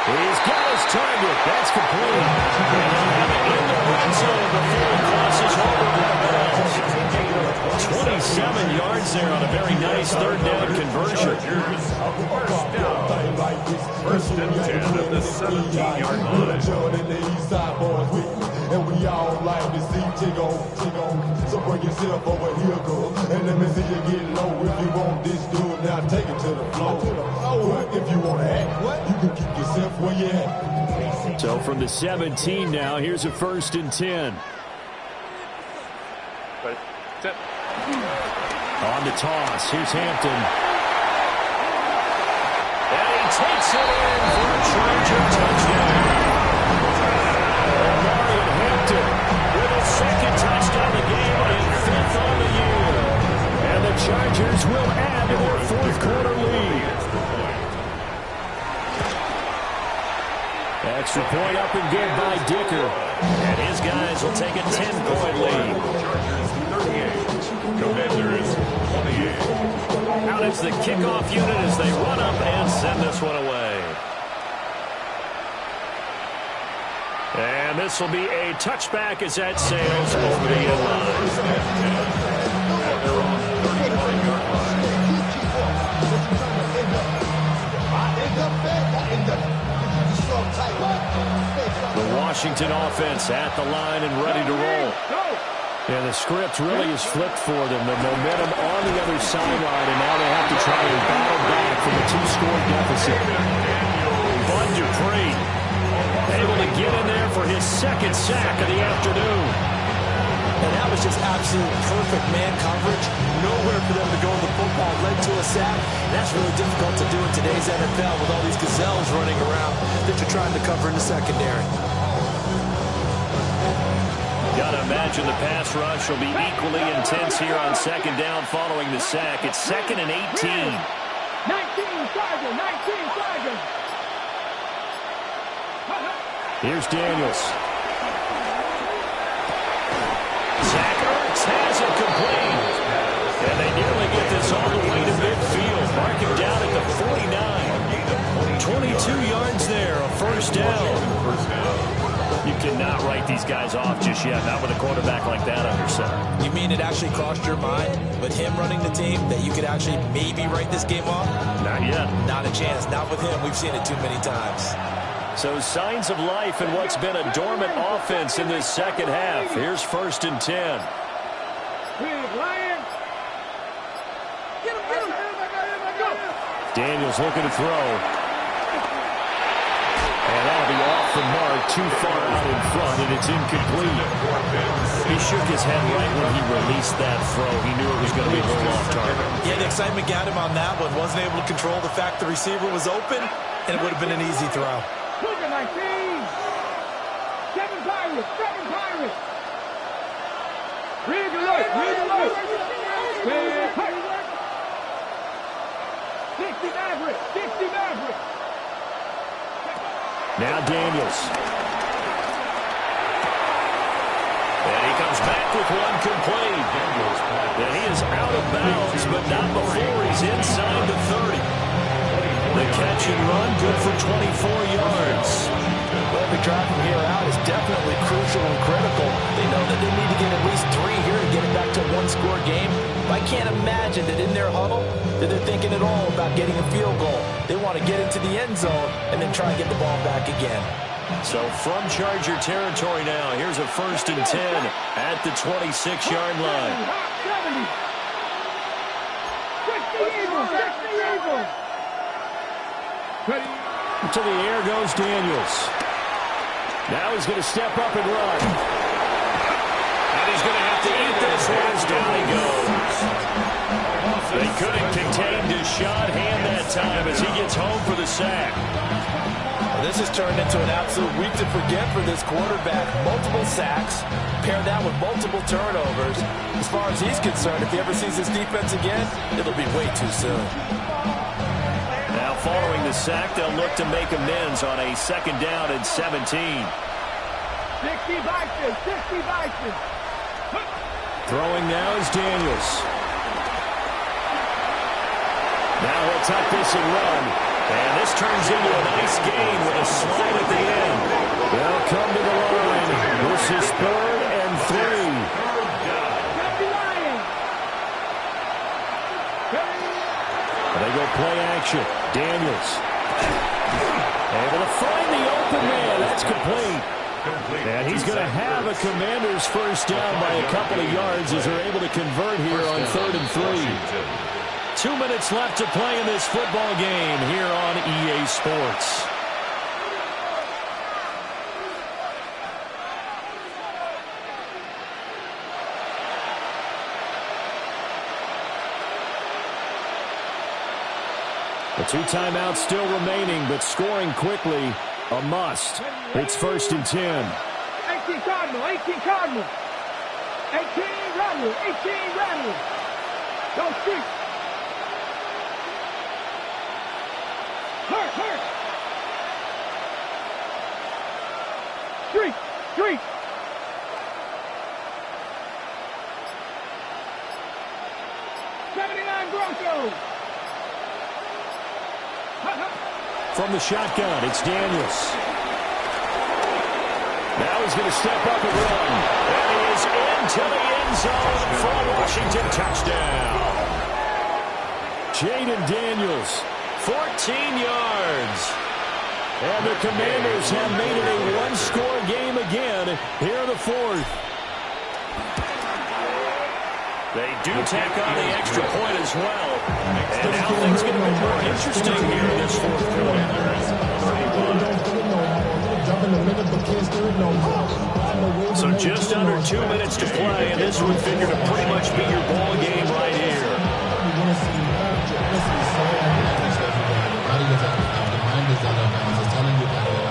He's got his target. That's complete. And they'll have it in the red zone before it crosses over the balls. 27 yards there on a very nice third down conversion. First and 10 at the 17-yard line. And we all like to see Chigo. So bring yourself over here, girl. And let me see you get low. If you want this dude, now take it to the floor. But if you want to act, you can keep yourself where you at. So from the 17 now, here's a 1st and 10. On the toss, here's Hampton. And he takes it in for a Charger touchdown. With a second touchdown of the game and 5th on the year. And the Chargers will add to their 4th quarter lead. Extra point up and good by Dicker. And his guys will take a 10-point lead. 38. Commanders 28. Out is the kickoff unit as they run up and send this one away. And this will be a touchback as that sails over the end line. At their own 35-yard line. The Washington offense at the line and ready to roll. And the script really is flipped for them. The momentum on the other sideline, and now they have to try and battle back from a 2-score deficit. Bud Dupree able to get in there for his 2nd sack of the afternoon. And that was just absolute perfect man coverage. Nowhere for them to go with the football. Led to a sack. That's really difficult to do in today's NFL with all these gazelles running around that you're trying to cover in the secondary. Got to imagine the pass rush will be equally intense here on second down following the sack. It's 2nd and 18. 19 Chargers. Here's Daniels. Zach Ertz has it complete. And they nearly get this all the way to midfield. Mark him down at the 49. 22 yards there, a 1st down. You cannot write these guys off just yet, not with a quarterback like that under center. You mean it actually crossed your mind with him running the team that you could actually maybe write this game off? Not yet. Not a chance. Not with him. We've seen it too many times. So signs of life in what's been a dormant offense in this second half. Here's 1st and 10. Daniels looking to throw. And that'll be off the mark, too far out in front, and it's incomplete. He shook his head right when he released that throw. He knew it was going to be a little off target. Yeah, the excitement got him on that one. Wasn't able to control the fact the receiver was open, and it would have been an easy throw. Look at my team. 7 Pirates. 7 Pirates. Read alert. Read alert. 60 Mavericks. 60 Mavericks. Now Daniels. And he comes back with one complete. And he is out of bounds, but not before he's inside the 30. The catch and run, good for 24 yards. Well, every drive from here out is definitely crucial and critical. They know that they need to get at least 3 here to get it back to a one-score game. I can't imagine that in their huddle that they're thinking at all about getting a field goal. They want to get into the end zone and then try and get the ball back again. So from Charger territory now, here's a 1st and 10 at the 26-yard line. 60 To the air goes Daniels. Now he's going to step up and run. And he's going to have to eat this one. Down he goes. They couldn't contain Deshaun Hand that time as he gets home for the sack. Well, this has turned into an absolute week to forget for this quarterback. Multiple sacks, paired that with multiple turnovers. As far as he's concerned, if he ever sees his defense again, it'll be way too soon. Now following the sack, they'll look to make amends on a 2nd down and 17. 60 Vikings. 60 Vikings. Throwing now is Daniels. Now he'll tuck this and run. And this turns into a nice gain with a slide at the end. They'll come to the line. This is 3rd and 3. They go play action. Daniels. Able to find the open man. That's complete. And he's going to have a Commanders 1st down by a couple of yards as they're able to convert here on 3rd and 3. 2 minutes left to play in this football game here on EA Sports. The 2 timeouts still remaining, but scoring quickly, a must. It's 1st and 10. 18 Cardinal, 18 Cardinal. 18 Randall, 18 Randall. Go street. Hurt. Street. 79 Broncos. From the shotgun, it's Daniels. Now he's going to step up and run. And he is into the end zone for a Washington touchdown. Jaden Daniels, 14 yards. And the Commanders have made it a one-score game again here in the 4th. They do tack on the extra point as well. And now things get a bit more interesting here in this 4th quarter. So just under 2 minutes to play, and this would figure to pretty much be your ball game right here.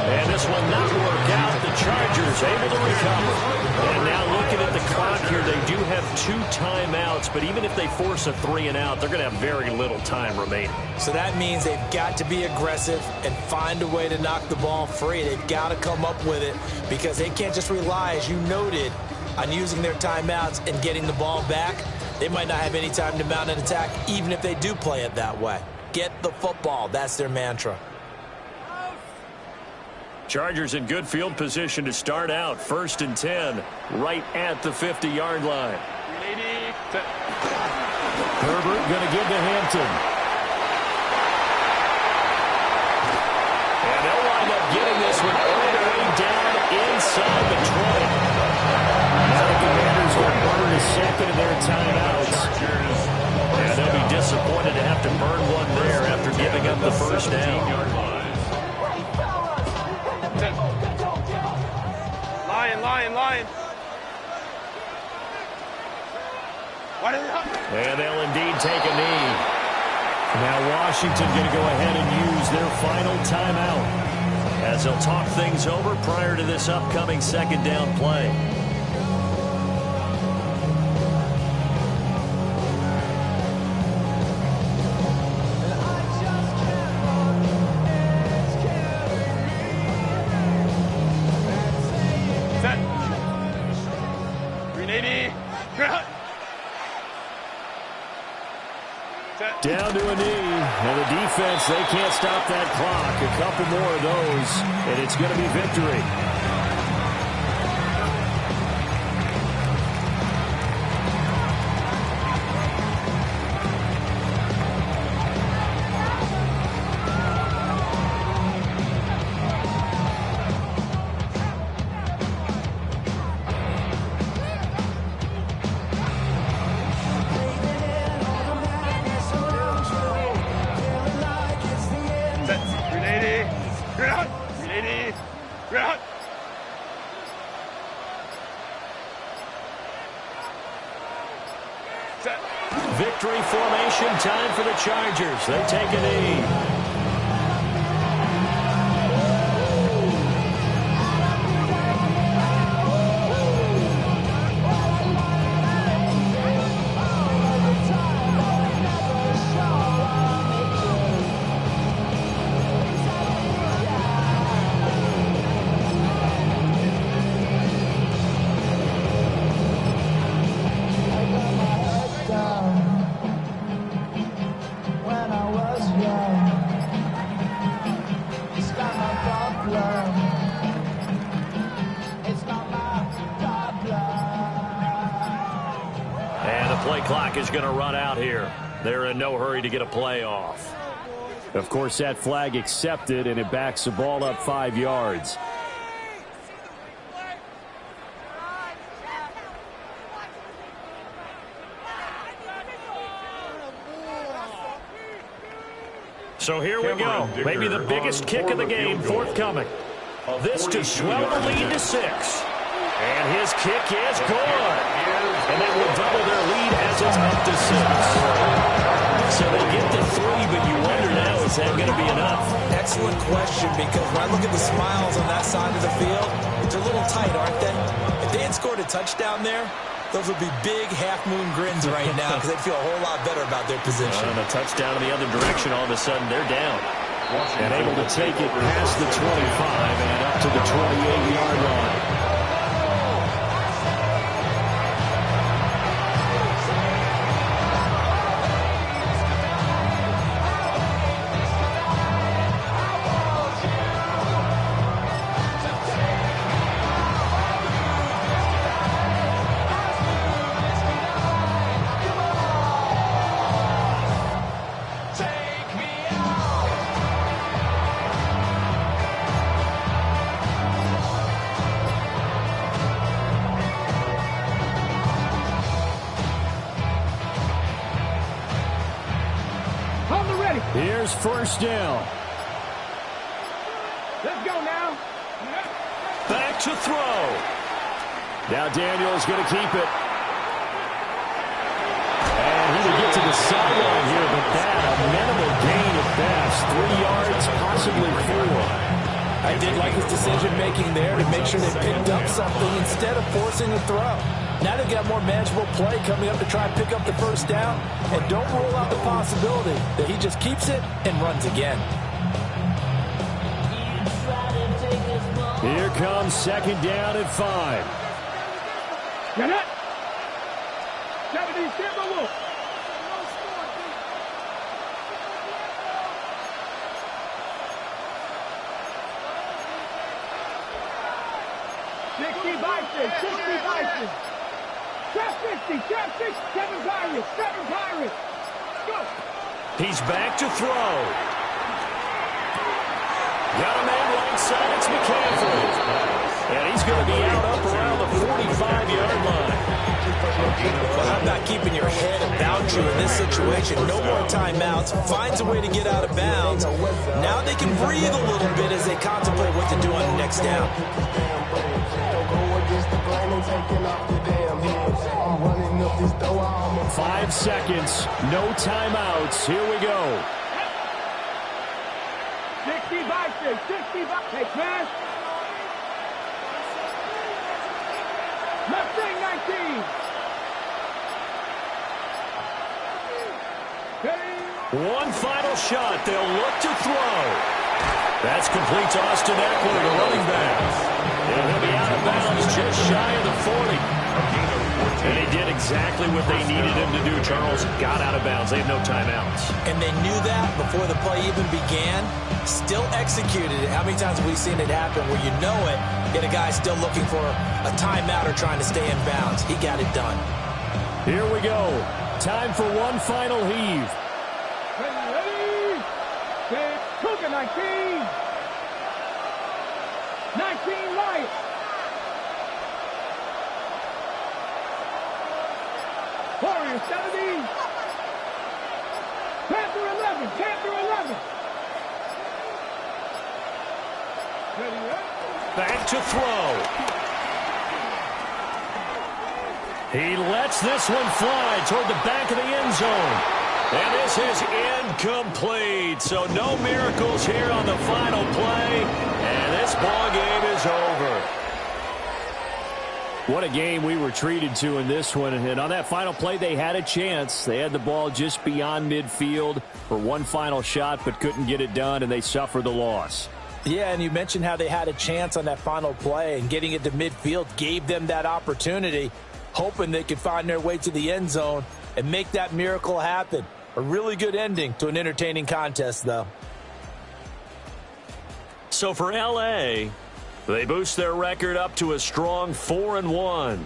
And this one not work out. The Chargers able to recover. And now looking at the clock here, they do have 2 timeouts, but even if they force a 3 and out, they're going to have very little time remaining. So that means they've got to be aggressive and find a way to knock the ball free. They've got to come up with it because they can't just rely, as you noted, on using their timeouts and getting the ball back. They might not have any time to mount an attack, even if they do play it that way. Get the football. That's their mantra. Chargers in good field position to start out. 1st and 10, right at the 50-yard line. Herbert going to give to Hampton. And they'll wind up getting this one all the way down inside the 20. Now the Commanders will burn a second of their timeouts. And they'll be disappointed to have to burn one there after giving up the first down. Lion. And they'll indeed take a knee. Now Washington going to go ahead and use their final timeout as they'll talk things over prior to this upcoming 2nd down play. Down to a knee, and the defense, they can't stop that clock. A couple more of those, and it's going to be victory. Victory formation, time for the Chargers. They take a knee. Clock is going to run out here. They're in no hurry to get a play off. Of course, that flag accepted, and it backs the ball up 5 yards. So here we go. Maybe the biggest kick of the game forthcoming. This to swell the lead to 6. And his kick is good. And they will double their lead as it's up to 6. So they get to 3, but you wonder now, is that going to be enough? Excellent question, because when I look at the smiles on that side of the field, they're a little tight, aren't they? If they had scored a touchdown there, those would be big half-moon grins right now because they'd feel a whole lot better about their position. And a touchdown in the other direction, all of a sudden they're down. And able to take it past the 25 and up to the 28-yard line. Here's first down. Let's go now. Back to throw. Now Daniel's going to keep it. And he will get to the sideline here, but that a minimal gain at best. 3 yards, possibly 4. I did like his decision-making there to make sure they picked up something instead of forcing a throw. Now they've got more manageable play coming up to try and pick up the first down. And don't rule out the possibility that he just keeps it and runs again. Here comes second down at 5. Get it. 70 Timberwolves. Vices, 60 Vices. Trap 60, trap 60, 7 Pirates, 7 Pirates. Go. He's back to throw. Got a man right side. It's McCaffrey. And he's going to be out up around the 45-yard line. Well, how about keeping your head about you in this situation? No more timeouts. Finds a way to get out of bounds. Now they can breathe a little bit as they contemplate what to do on the next down. 5 seconds. No timeouts. Here we go. 60 Vices, 60 Vices. Hey, smash. Mustang 19. One final shot. They'll look to throw. That's complete to Austin Eckler, the running back. And he'll be out of bounds just shy of the 40. And he did exactly what they needed him to do, Charles. Got out of bounds. They had no timeouts. And they knew that before the play even began. Still executed it. How many times have we seen it happen where you know it, yet a guy's still looking for a timeout or trying to stay in bounds? He got it done. Here we go. Time for one final heave. Ready? Cougar 19. 19 Lions. Warriors 70. Panther 11. Panther 11. Ready? Back to throw. He lets this one fly toward the back of the end zone. And this is incomplete. So no miracles here on the final play. And this ball game is over. What a game we were treated to in this one. And on that final play, they had a chance. They had the ball just beyond midfield for one final shot, but couldn't get it done, and they suffered the loss. Yeah, and you mentioned how they had a chance on that final play, and getting it to midfield gave them that opportunity, hoping they could find their way to the end zone and make that miracle happen. A really good ending to an entertaining contest, though. So for L.A., they boost their record up to a strong 4-1.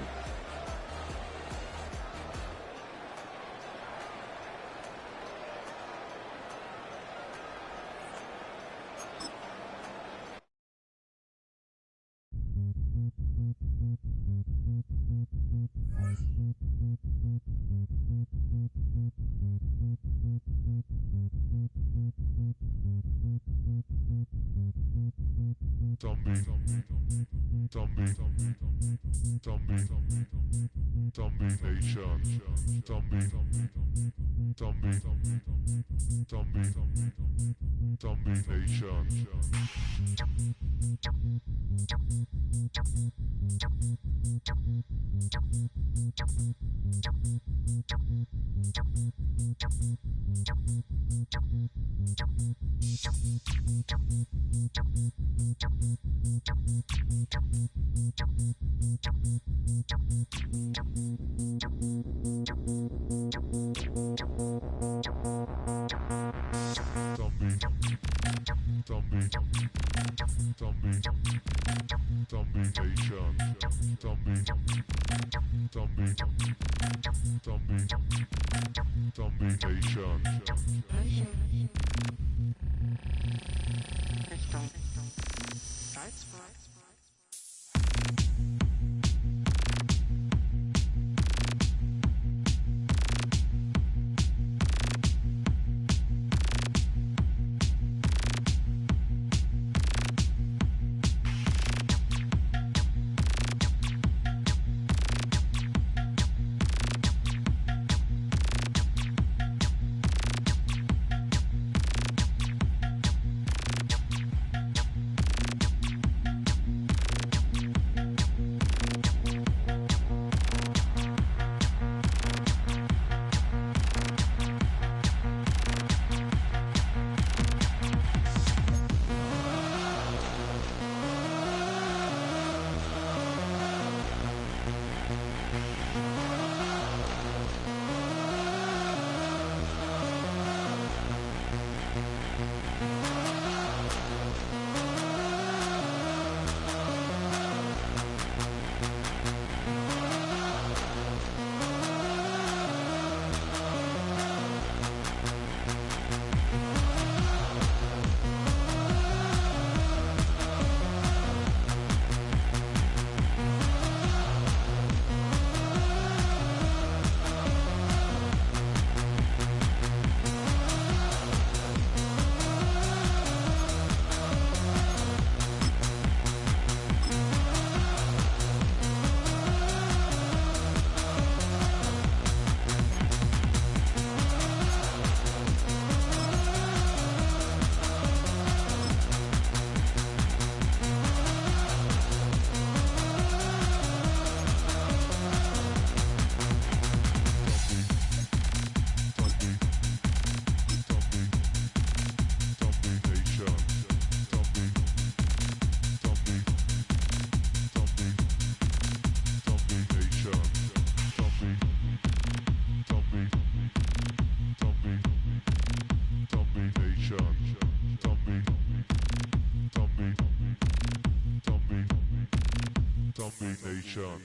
SB Nation.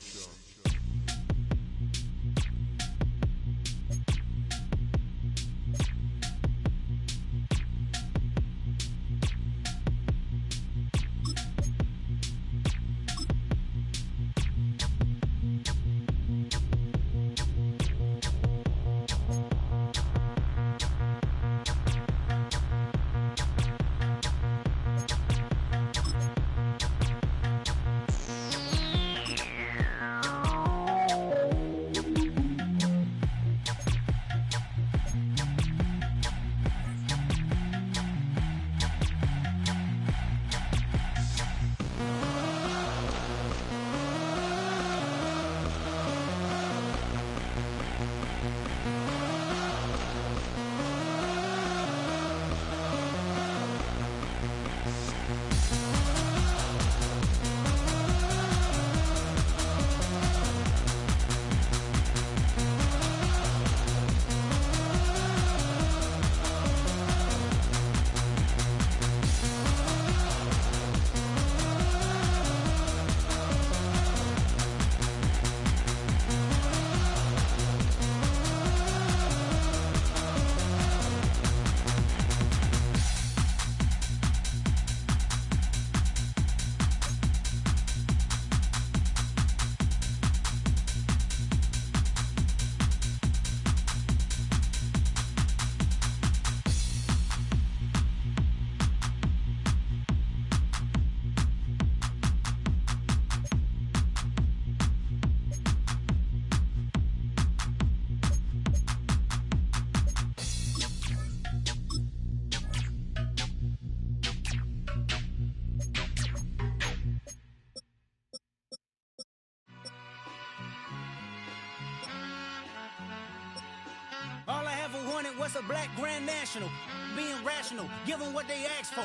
All I ever wanted was a black grand national. Being rational, give them what they ask for.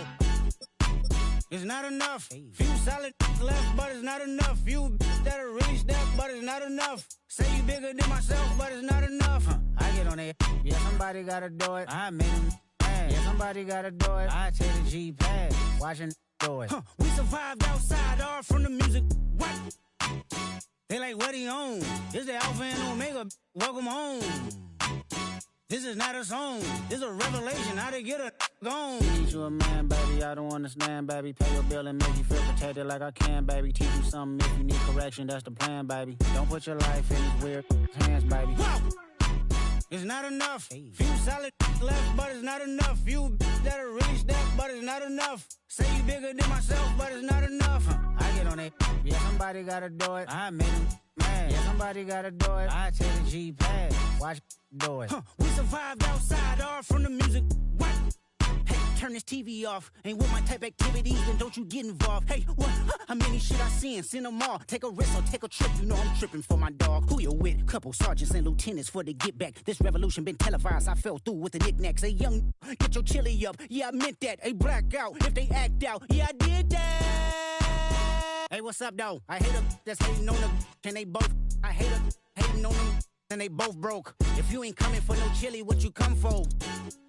It's not enough. Few solid left, but it's not enough. Few that'll really step, but it's not enough. Say you bigger than myself, but it's not enough. I get on it. Yeah, somebody gotta do it. I made him mad. Yeah, somebody gotta do it. I take the G-pad. Watching do it. We survived outside, all from the music. What? They like, what he on? This the Alpha and Omega. Welcome home. This is not a song. This is a revelation. How to get a gone. Teach you a man, baby. I don't understand, baby. Pay your bill and make you feel protected like I can, baby. Teach you something if you need correction. That's the plan, baby. Don't put your life in these weird hands, baby. Whoa! It's not enough. Few solid left, but it's not enough. Few that'll really step, but it's not enough. Say you bigger than myself, but it's not enough. I get on it. Yeah, somebody gotta do it. I made him mad. Yeah, somebody gotta do it. I take the G-pad. Watch do it. We survived outside, all from the music. What? Hey, turn this TV off. Ain't with my type activities, then don't you get involved. Hey, what? How many shit I seen? Send them all. Take a risk or take a trip. You know I'm tripping for my dog. Who you with? Couple sergeants and lieutenants for the get back. This revolution been televised. I fell through with the knickknacks. Hey, young, get your chili up. Yeah, I meant that. Hey, black out if they act out. Yeah, I did that. Hey, what's up, though? I hate them that's hating on them, and they both. I hate them hating on them, and they both broke. If you ain't coming for no chili, what you come for?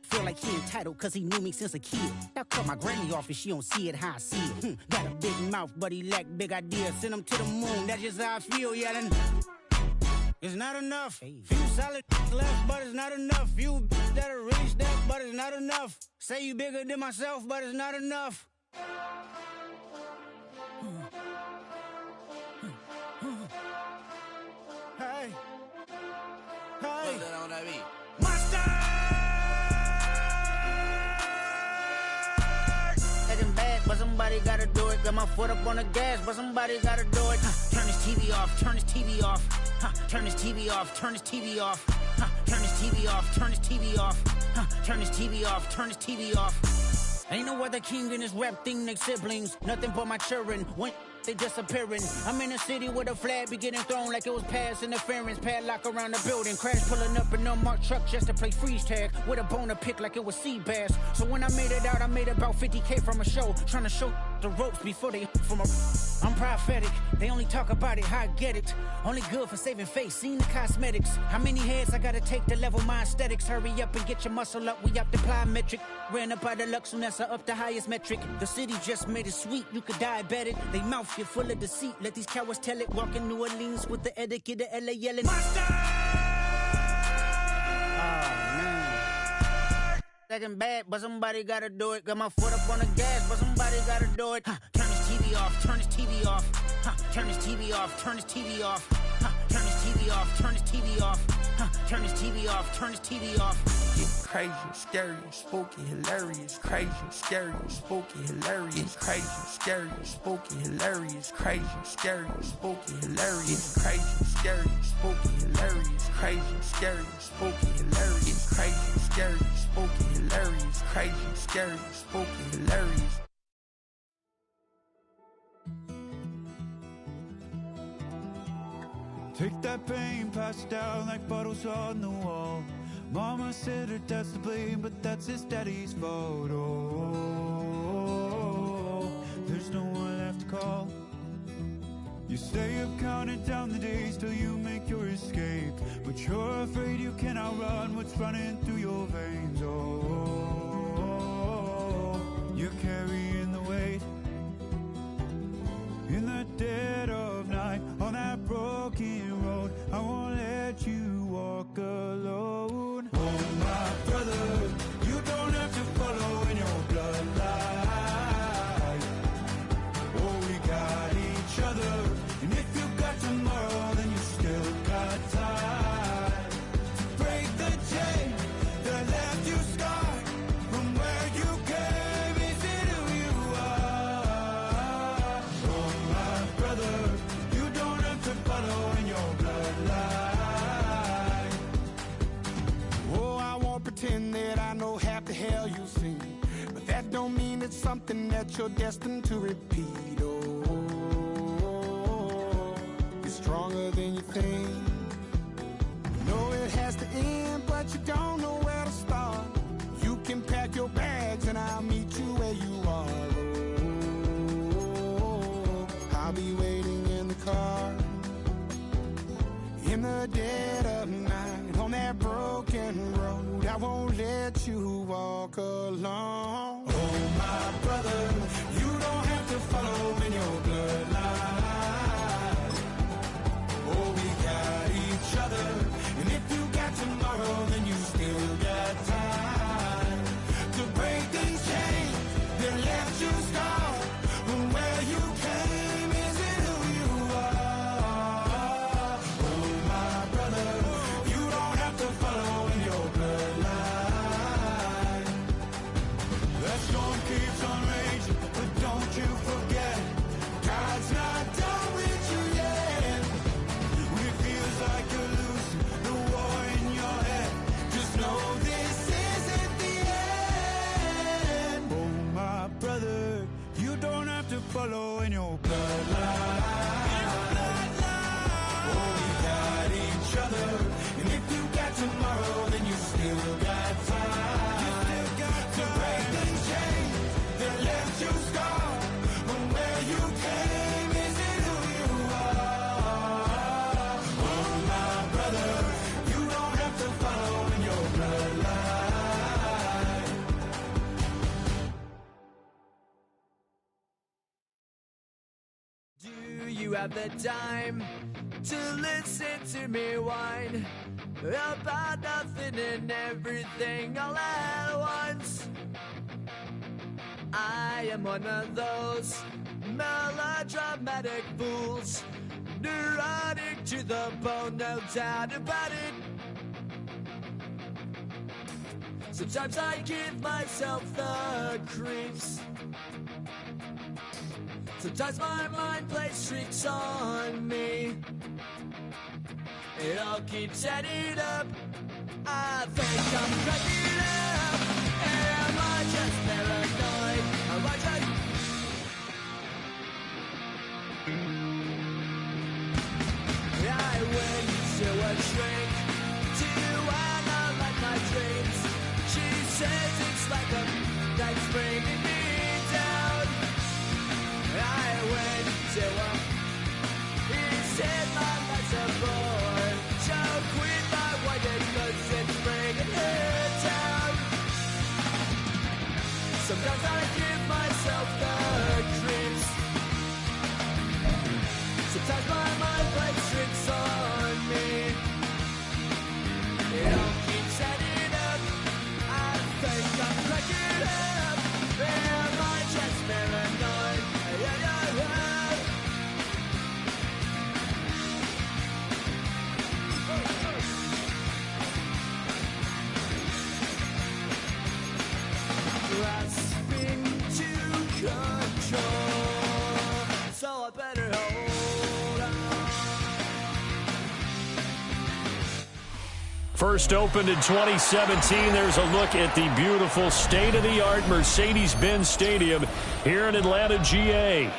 Feel like he entitled cause he knew me since a kid. I cut my granny off if she don't see it how I see it. Got a big mouth, but he lack big ideas. Send him to the moon, that's just how I feel, yeah. Then it's not enough. Few solid left, but it's not enough. Few that'll really step, but it's not enough. Say you bigger than myself, but it's not enough. Hey. Hey. Monster! Taking bad, but somebody gotta do it. Got my foot up on the gas, but somebody gotta do it. Turn this TV off, turn this TV off. Turn this TV off, turn this TV off. Turn this TV off, turn this TV off. Turn this TV off, turn this TV off. Ain't no other king in this rap thing, they siblings. Nothing but my children. When they disappearing. I'm in a city where the flag be getting thrown like it was pass interference. Padlock around the building. Crash pulling up an unmarked truck just to play freeze tag. With a bone to pick like it was sea bass. So when I made it out, I made about 50K from a show. Trying to show the ropes before they from a. I'm prophetic. They only talk about it, how I get it. Only good for saving face, seen the cosmetics. How many heads I gotta take to level my aesthetics? Hurry up and get your muscle up, we up the plyometric. Ran up out of luck, soon as I up the highest metric. The city just made it sweet, you could diabetic. They mouth get full of deceit, let these cowards tell it. Walk in New Orleans with the etiquette of LA yelling. Second bad, but somebody gotta do it. Got my foot up on the gas, but somebody gotta do it. Turn this TV off, turn this TV off. Turn this TV off, turn this TV off. Turn this TV off, turn this TV off. Turn this TV off, turn this TV off. It's crazy, scary, spooky, hilarious. Crazy, scary, spooky, hilarious. Crazy, scary, spooky, hilarious. Crazy, scary, spooky, hilarious. Crazy, scary, spooky, hilarious. Crazy, scary, spooky, hilarious. Crazy, scary, spooky, hilarious. Crazy, scary, spooky, hilarious. Take that pain, pass it down like bottles on the wall. Mama said her dad's to blame, but that's his daddy's fault. Oh, there's no one left to call. You stay up counting down the days till you make your escape, but you're afraid you can outrun what's running through your veins. Oh, you're carrying the weight in the dead of night on that broken road. I won't let you walk alone. Oh, my brother, you don't have to follow in your bloodline. Oh, we got each other, and if you got tomorrow, then you still got time to break the chain that left you scarred from where you came. Is it who you are? Oh, my brother, you don't have to follow in your bloodline. Oh, I won't pretend that I know half the hell you've seen, but that don't mean it's something that you're destined to repeat. Oh, you're stronger than you think. You know it has to end, but you don't know where to start. You can pack your bags and I'll meet you where you are. Oh, I'll be waiting in the car in the dead of night on that broken road. I won't let you walk alone. Oh, my brother, you don't have to follow in your bloodline. Oh, we got each other, and if you got tomorrow, then you still got time to break these chains that left you scarred from where you came. Is it who you are? Oh, my brother, you don't have to follow in your bloodline. That storm keeps on raging, but don't you forget, God's not done with you yet. When it feels like you're losing the war in your head, just know this isn't the end. Oh, my brother, you don't have to follow in your bloodline. Oh, we got each other, and if you got tomorrow, then you still got time to break the chain that left you scarred from where you came. Is it who you are? Oh, my brother, you don't have to follow in your bloodline. Do you have the time to listen to me whine about nothing and everything all at once? I am one of those melodramatic fools, neurotic to the bone, no doubt about it. Sometimes I give myself the creeps. Sometimes my mind plays tricks on me. It all keeps adding up. I think I'm cracking up. Am I just paranoid? Am I just... I went to a shrink to analyze my dreams. She says it's like a that's bringing me down. when say what? He said my life's a bore. So quit my whining cause it's bringing her down. Sometimes I give myself the creeps. Sometimes my mind plays tricks on me. It all keeps adding up. I think I'm cracking up. Am I just paranoid? Grasping to control, so I better hold on. First opened in 2017. There's a look at the beautiful state-of-the-art Mercedes-Benz Stadium here in Atlanta, GA.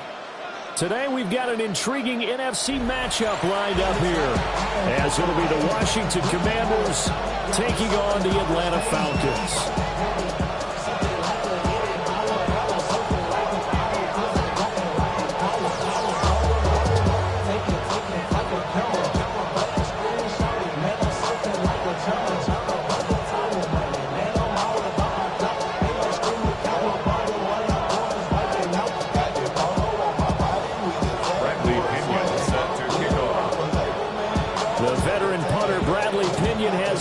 Today we've got an intriguing NFC matchup lined up here, as it'll be the Washington Commanders taking on the Atlanta Falcons.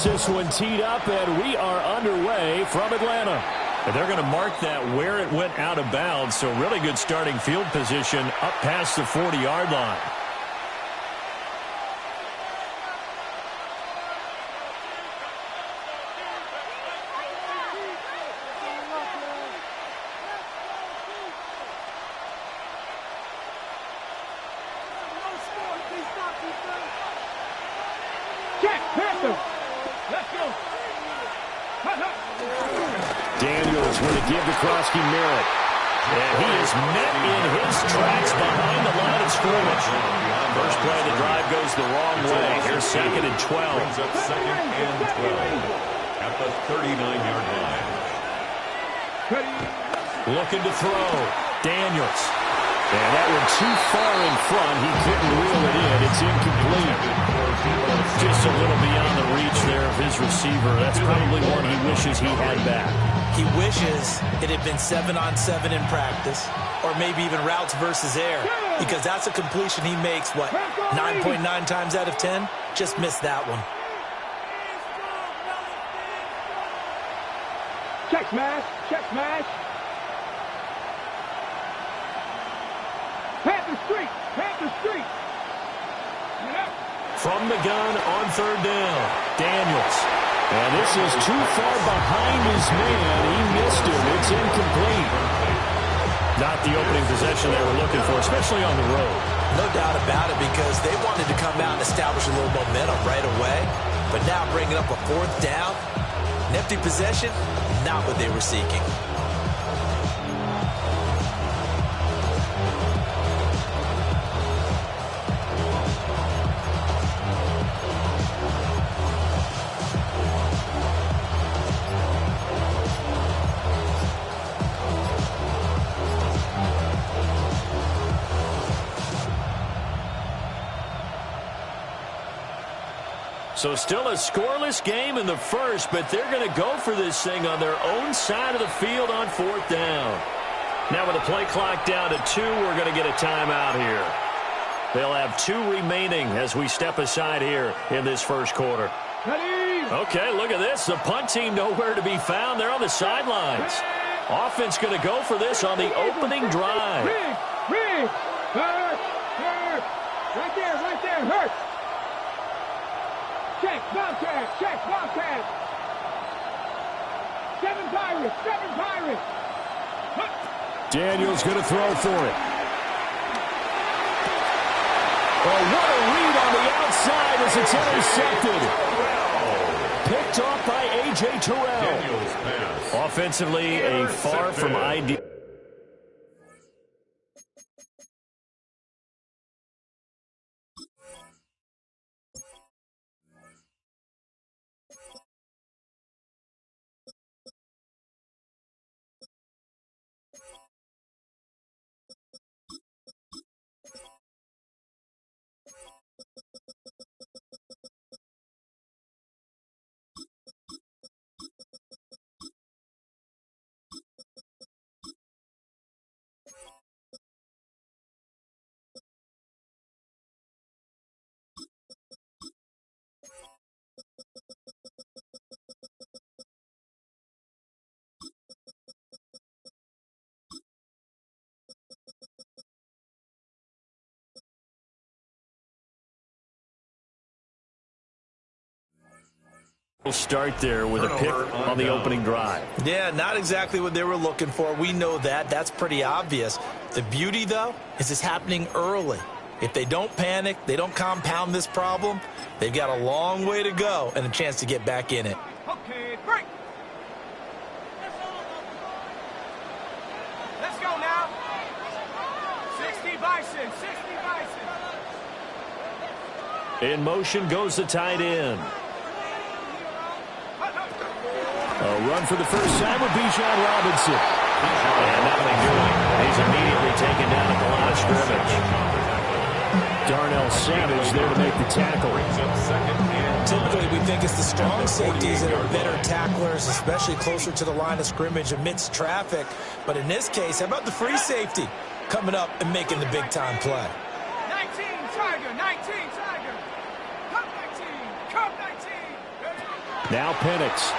This one teed up, and we are underway from Atlanta. And they're going to mark that where it went out of bounds, so really good starting field position up past the 40-yard line. Daniels with a give to Krosky Merritt. And he is met in his tracks behind the line of scrimmage. First play of the drive goes the wrong way. Here's 2nd and 12. Brings up 2nd and 12 at the 39-yard line. Looking to throw. Daniels. And that one too far in front. He couldn't reel it in. It's incomplete. Just a little beyond the reach there of his receiver. That's probably one he wishes he had back. He wishes it had been 7-on-7 in practice, or maybe even routes versus air, because that's a completion he makes, 9.9 times out of 10? Just missed that one. Check smash, check smash. Panther Street, Panther Street. From the gun on 3rd down, Daniels. And this is too far behind his man. He missed him. It's incomplete. Not the opening possession they were looking for, especially on the road. No doubt about it, because they wanted to come out and establish a little momentum right away. But now bringing up a 4th down, an empty possession, not what they were seeking. So still a scoreless game in the first, but they're going to go for this thing on their own side of the field on 4th down. Now with the play clock down to 2, we're going to get a timeout here. They'll have 2 remaining as we step aside here in this first quarter. Okay, look at this. The punt team nowhere to be found. They're on the sidelines. Offense going to go for this on the opening drive. Hurt. Right there, hurt. Check, Bobcat. 7 Pirates. Daniels going to throw for it. Oh, what a read on the outside as it's intercepted. Picked off by A.J. Terrell. Offensively, a far from ideal. We'll start there with a pick on the opening drive. Yeah, not exactly what they were looking for. We know that. That's pretty obvious. The beauty, though, is it's happening early. If they don't panic, they don't compound this problem, they've got a long way to go and a chance to get back in it. Okay, break. Let's go now. 60 Bison, 60 Bison. In motion goes the tight end. A run for the first time with Bijan Robinson. And nothing doing. He's immediately taken down at the line of scrimmage. Darnell Savage there to make the tackle. Typically, we think it's the strong safeties that are better tacklers, especially closer to the line of scrimmage amidst traffic. But in this case, how about the free safety coming up and making the big-time play? 19 Tiger, 19 Tiger. Cup 19, Cup 19. Now Penix.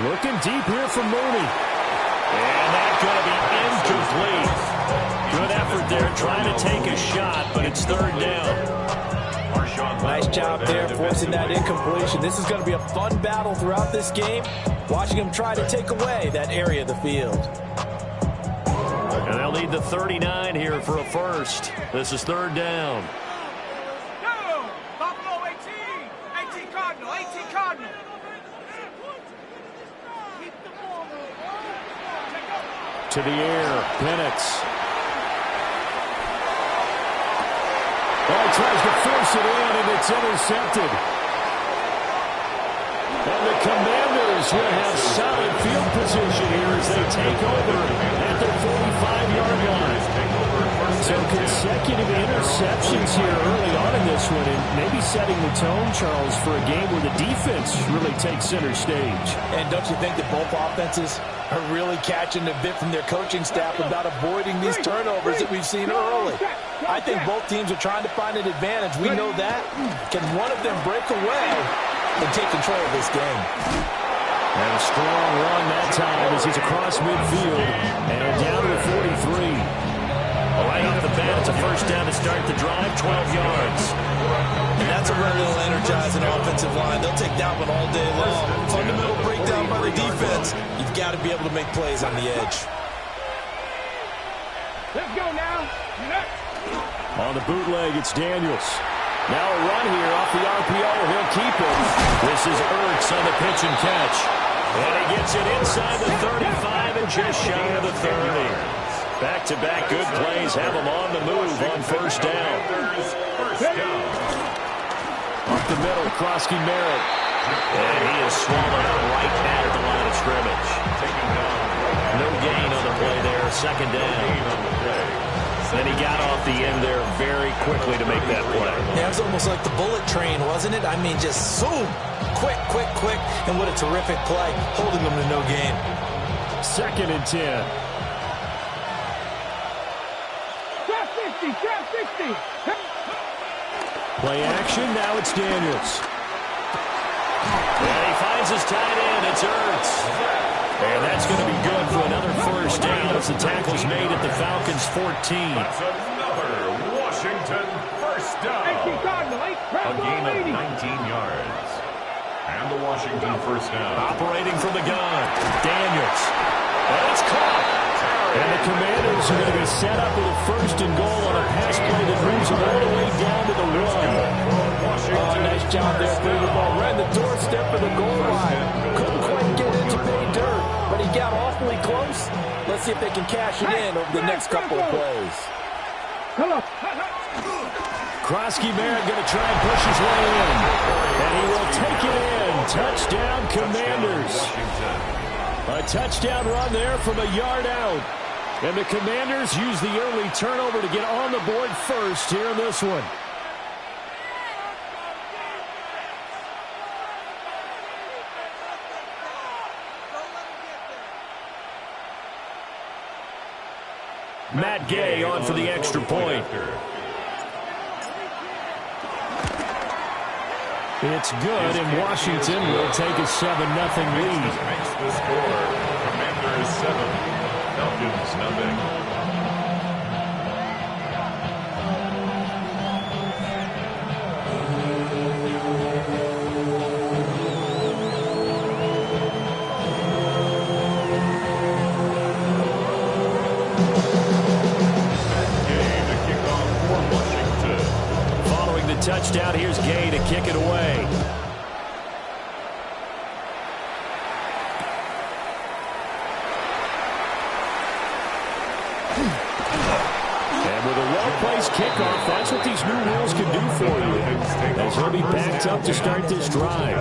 Looking deep here for Mooney. And that's going to be incomplete. Good effort there, trying to take a shot, but it's third down. Nice job there, forcing that incompletion. This is going to be a fun battle throughout this game, watching him try to take away that area of the field. And they'll need the 39 here for a first. This is third down. Go! Buffalo 18, 18 Cardinal, 18 Cardinal. To the air, Penix. Oh, tries to force it in, and it's intercepted. And the Commanders will have solid field position here as they take over at their 45-yard line. So consecutive interceptions here early on in this one, and maybe setting the tone, Charles, for a game where the defense really takes center stage. And don't you think that both offenses are really catching a bit from their coaching staff about avoiding these turnovers that we've seen early? I think both teams are trying to find an advantage. We know that. Can one of them break away and take control of this game? And a strong run that time as he's across midfield and down to the 43. Right off the bat, it's a first down to start the drive, 12 yards. And that's a run that'll energize an offensive line. They'll take that one all day long. Fundamental breakdown by the defense. You've got to be able to make plays on the edge. Let's go now. On the bootleg, it's Daniels. Now a run here off the RPO. He'll keep it. This is Ertz on the pitch and catch. And he gets it inside the 35 and just shy of the 30. Back-to-back good plays have him on the move on first down. Up the middle, Krosky Merritt. And he is swallowed up right at the line of scrimmage. No gain on the play there, second down. Then he got off the end there very quickly to make that play. Yeah, it was almost like the bullet train, wasn't it? I mean, just zoom. Quick, quick, quick. And what a terrific play, holding them to no gain. Second and 10. Trap 60. Play action, now it's Daniels. And he finds his tight end, it's Ertz. And that's going to be good for another first down as the tackle's made at the Falcons' 14. That's another Washington first down. A gain of 19 yards. And the Washington first down. Operating from the gun, Daniels. And it's caught. And the Commanders are going to be set up with a first and goal on a pass play that moves them all the way down to the run. Oh, nice job there, putting the ball right in the doorstep of the goal line. Couldn't quite get it to pay dirt, but he got awfully close. Let's see if they can cash it in over the next couple of plays. Krosky Merritt going to try and push his way in. And he will take it in. Touchdown, Commanders. A touchdown run there from a yard out. And the Commanders use the early turnover to get on the board first here in this one. Matt Gay on for the extra point. It's good, and Washington will take a 7-0 lead. Makes the score. Commanders 7, Falcons 0. kickoff, that's what these new rules can do for you. As he'll be backed up to start this drive.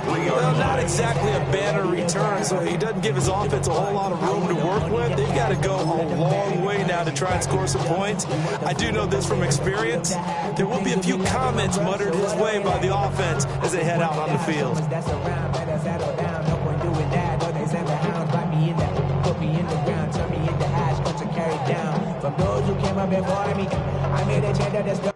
Well, not exactly a banner return, so he doesn't give his offense a whole lot of room to work with. They've got to go a long way now to try and score some points. I do know this from experience. There will be a few comments muttered his way by the offense as they head out on the field. From those who came up before me, I made a change of this.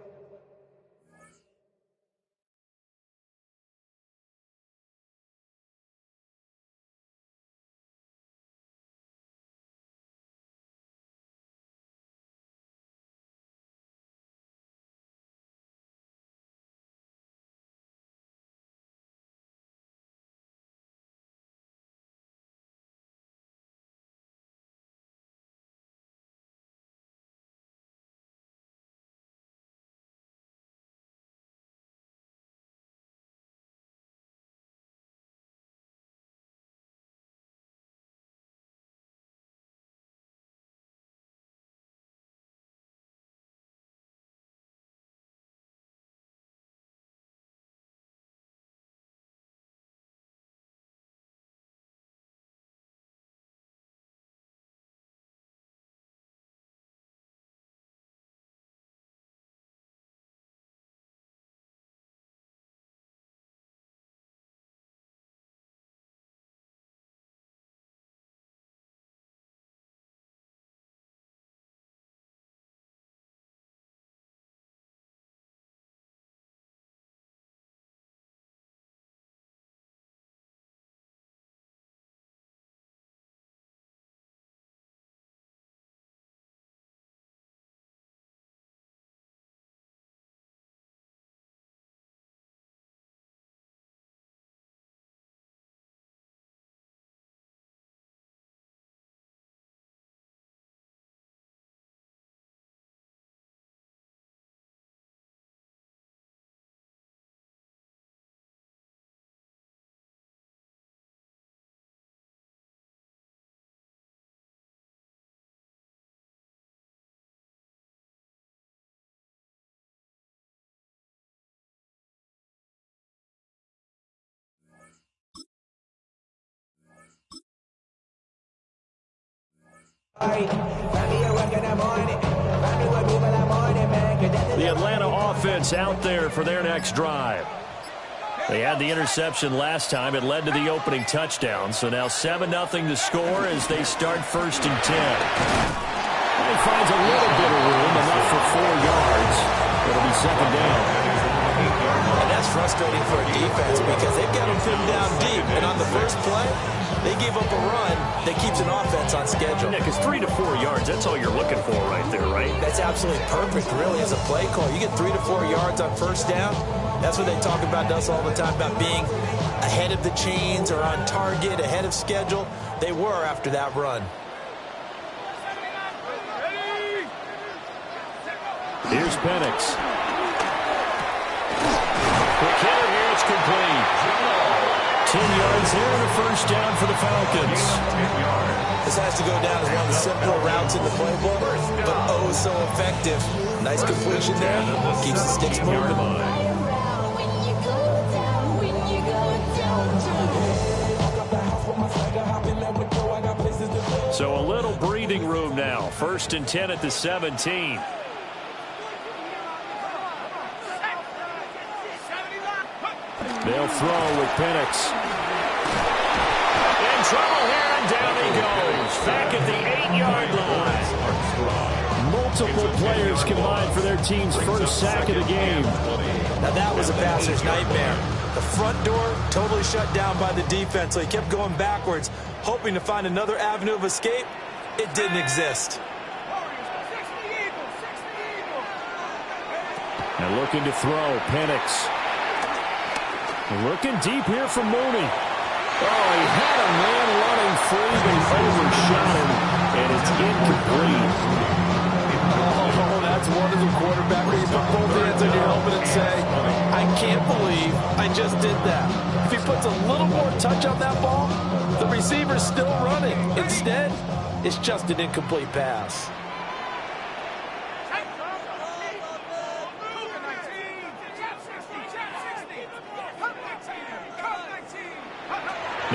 The Atlanta offense out there for their next drive. They had the interception last time. It led to the opening touchdown. So now 7-0 to score as they start 1st and 10. And he finds a little bit of room, enough for 4 yards. It'll be 2nd down. And that's frustrating for a defense because they've got them pinned down deep. And on the first play, they gave up a run that keeps an offense on schedule. Yeah, because 3 to 4 yards, that's all you're looking for right there, right? That's absolutely perfect, really, as a play call. You get 3 to 4 yards on 1st down. That's what they talk about to us all the time, about being ahead of the chains or on target, ahead of schedule. They were after that run. Here's Penix. The kicker here, it's complete. 10 yards there and a 1st down for the Falcons. This has to go down as one of the simpler routes in the playbook, but oh so effective. Nice completion there. Keeps the sticks moving. So a little breathing room now. 1st and 10 at the 17. They'll throw with Penix. In trouble here, and down he goes. Back at the 8-yard line. Multiple players combined for their team's 1st sack of the game. Now that was a passer's nightmare. The front door totally shut down by the defense, so he kept going backwards, hoping to find another avenue of escape. It didn't exist. And looking to throw, Penix. Looking deep here for Mooney. Oh, he had a man running free, but he overshot him, and it's incomplete. Oh, that's wonderful quarterback where you put both hands on your helmet and say, I can't believe I just did that. If he puts a little more touch on that ball, the receiver's still running. Instead, it's just an incomplete pass.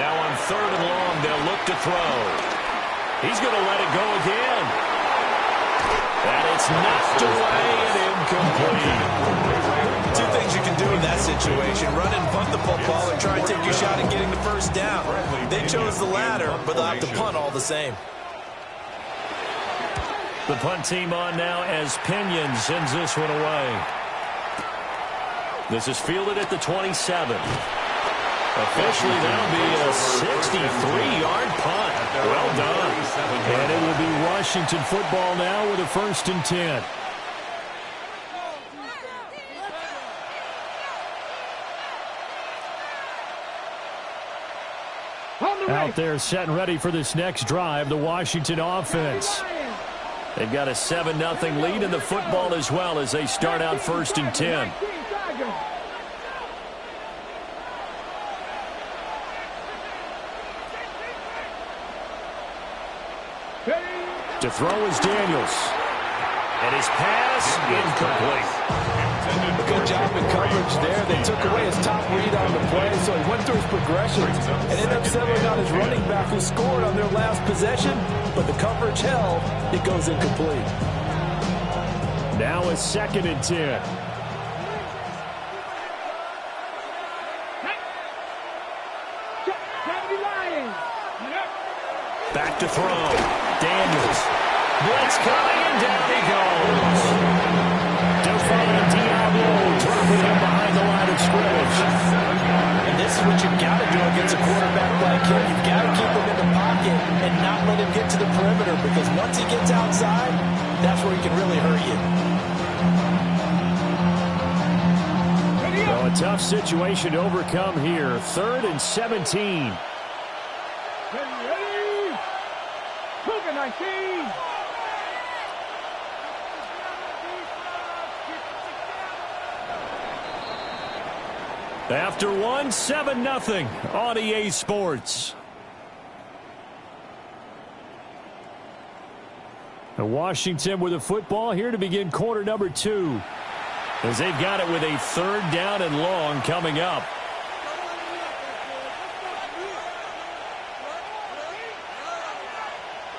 Now on 3rd and long, they'll look to throw. He's going to let it go again. And it's knocked away and incomplete. Two things you can do in that situation: run and punt the football, or try and take your shot at getting the first down. They chose the latter, but they'll have to punt all the same. The punt team on now as Pinion sends this one away. This is fielded at the 27. Officially, that'll be a 63-yard punt. Well done. And it will be Washington football now with a 1st and 10. Out there set and ready for this next drive, the Washington offense. They've got a 7-0 lead in the football as well as they start out 1st and 10. To throw is Daniels. And his pass incomplete. Good job in coverage there. They took away his top read on the play, so he went through his progressions and ended up settling on his running back who scored on their last possession, but the coverage held. It goes incomplete. Now a 2nd and 10. Back to throw. Daniels. Blitz coming, and down he goes. Define Diablo dropping him behind the line of scrimmage. And this is what you've got to do against a quarterback like him. You've got to keep him in the pocket and not let him get to the perimeter, because once he gets outside, that's where he can really hurt you. So a tough situation to overcome here. 3rd and 17. Ready? Cougar 19. After one, 7-0 on EA Sports. And Washington with the football here to begin quarter number 2. As they've got it with a 3rd down and long coming up.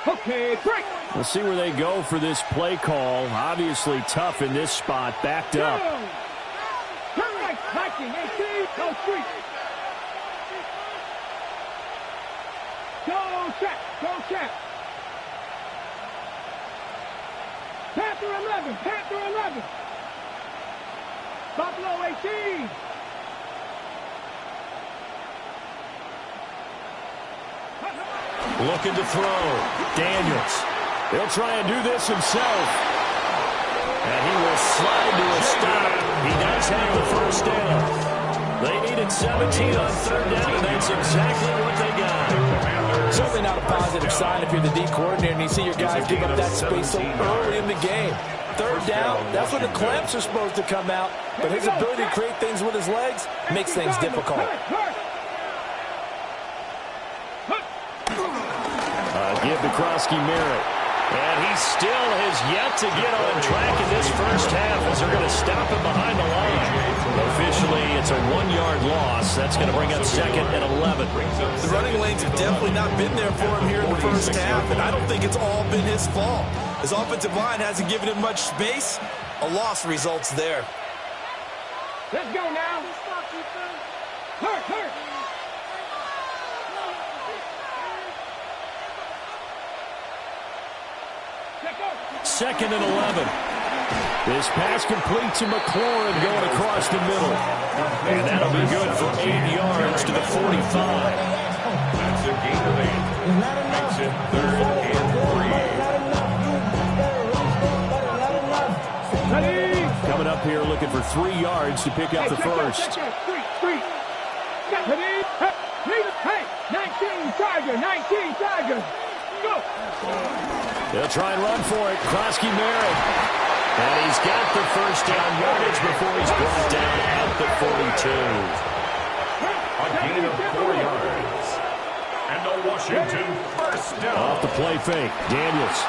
Okay, break. We'll see where they go for this play call. Obviously tough in this spot, backed up. Turn right, 19, 18, go street. Go check, go check. Panther 11, Panther 11. Buffalo 18. Looking to throw. Daniels. He'll try and do this himself. And he will slide to a stop. He does have the first down. They needed 17 on 3rd down, and that's exactly what they got. Certainly not a positive sign if you're the D coordinator and you see your guys give up that space so early in the game. 3rd down, that's when the clamps are supposed to come out. But his ability to create things with his legs makes things difficult. Give to Krosky Merritt. And he still has yet to get on track in this first half as they're going to stop him behind the line. Officially, it's a 1-yard loss. That's going to bring up 2nd and 11. The running lanes have definitely not been there for him here in the first half, and I don't think it's all been his fault. His offensive line hasn't given him much space. A loss results there. Let's go now. Hurt, hurt. 2nd and 11. This pass complete to McLaurin going across the middle. And that'll be good for 8 yards to the 45. That's a gain of 8. Makes it 3rd and 3. Coming up here looking for 3 yards to pick up the first. Street. Hey, 19 Tiger. Go. They'll try and run for it. Krosky Merritt. And he's got the first down yardage before he's brought down at the 42. A gain of 4 yards. And the Washington first down. Off the play fake. Daniels.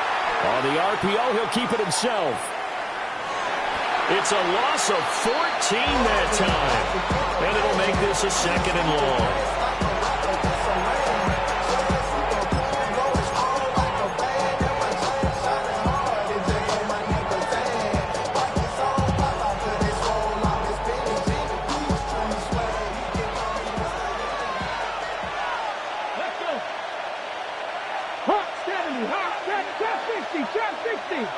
On the RPO, he'll keep it himself. It's a loss of 14 that time. And it'll make this a 2nd and long. trap 60.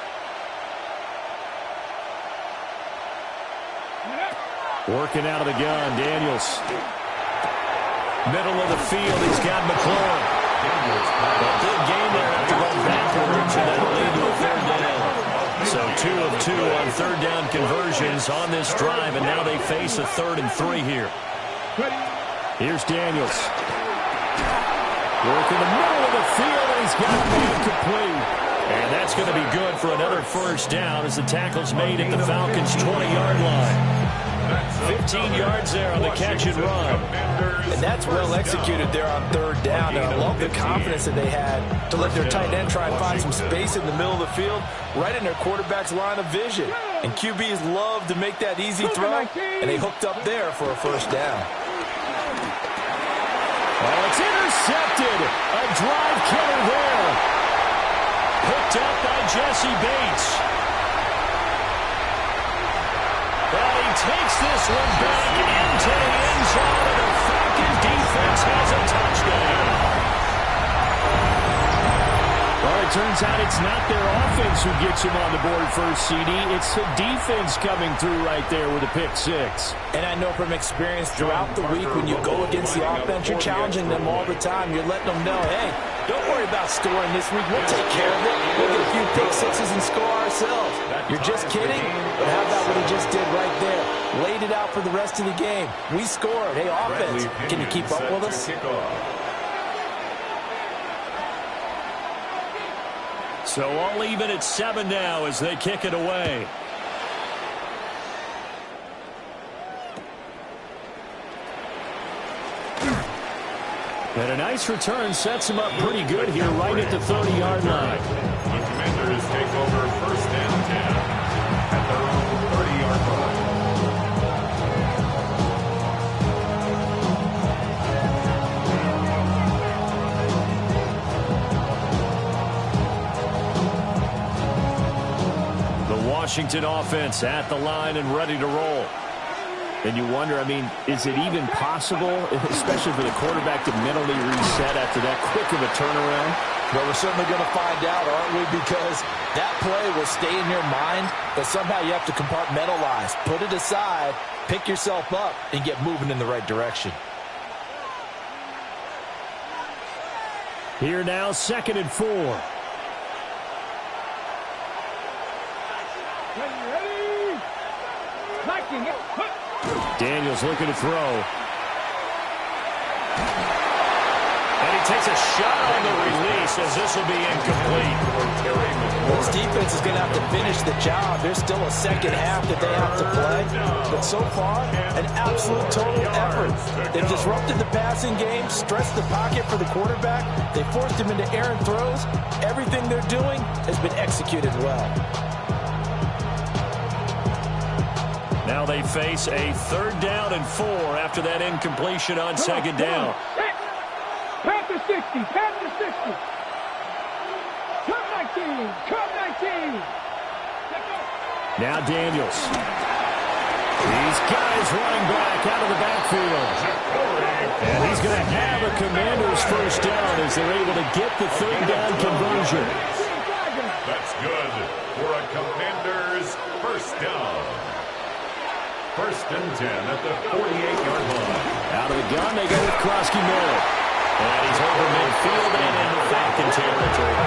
Working out of the gun, Daniels. Middle of the field, he's got McLaurin. A good game there after going backwards, and that'll lead to a third down. So 2 of 2 on third down conversions on this drive, and now they face a 3rd and 3 here. Here's Daniels. Working the middle of the field, and he's got a man complete. And that's going to be good for another first down as the tackle's made at the Falcons' 20-yard line. 15 yards there on the catch and run. And that's well executed there on third down. And I love the confidence that they had to let their tight end try and find some space in the middle of the field, right in their quarterback's line of vision. And QBs love to make that easy throw, and they hooked up there for a first down. Oh, it's intercepted. A drive killer there. Picked up by Jesse Bates. But he takes this one back into the end zone, and the Falcons defense has a touchdown. Well, it turns out it's not their offense who gets him on the board first, CD. It's the defense coming through right there with a pick six. And I know from experience throughout the week when you go against the offense, you're challenging them all the time. You're letting them know, hey, don't worry about scoring this week. We'll take care of it. We'll get a few pick sixes and score ourselves. You're just kidding? But how about what he just did right there? Laid it out for the rest of the game. We scored. Hey, offense, can you keep up with us? So all even at 7 now as they kick it away. And a nice return sets him up pretty good here right at the 30-yard line. The Commanders take over first and 10 at their own 30-yard line. The Washington offense at the line and ready to roll. And you wonder, I mean, is it even possible, especially for the quarterback, to mentally reset after that quick of a turnaround? Well, we're certainly going to find out, aren't we? Because that play will stay in your mind, but somehow you have to compartmentalize. Put it aside, pick yourself up, and get moving in the right direction. Here now, 2nd and 4. Ready? Knocking it. Daniels looking to throw. And he takes a shot on the release as this will be incomplete. This defense is going to have to finish the job. There's still a second half that they have to play. But so far, an absolute total effort. They've disrupted the passing game, stressed the pocket for the quarterback. They forced him into errant throws. Everything they're doing has been executed well. Now they face a 3rd down and 4 after that incompletion on 2nd down. Panther 60, Panther 60. Cut 19, cut 19. Now Daniels. These guys running back out of the backfield. And he's going to have a Commander's first down as they're able to get the 3rd down conversion. That's good for a Commander's first down. 1st and 10 at the 48-yard line. Out of the gun, they go with Krosky Miller. And he's over midfield and into Falcon territory.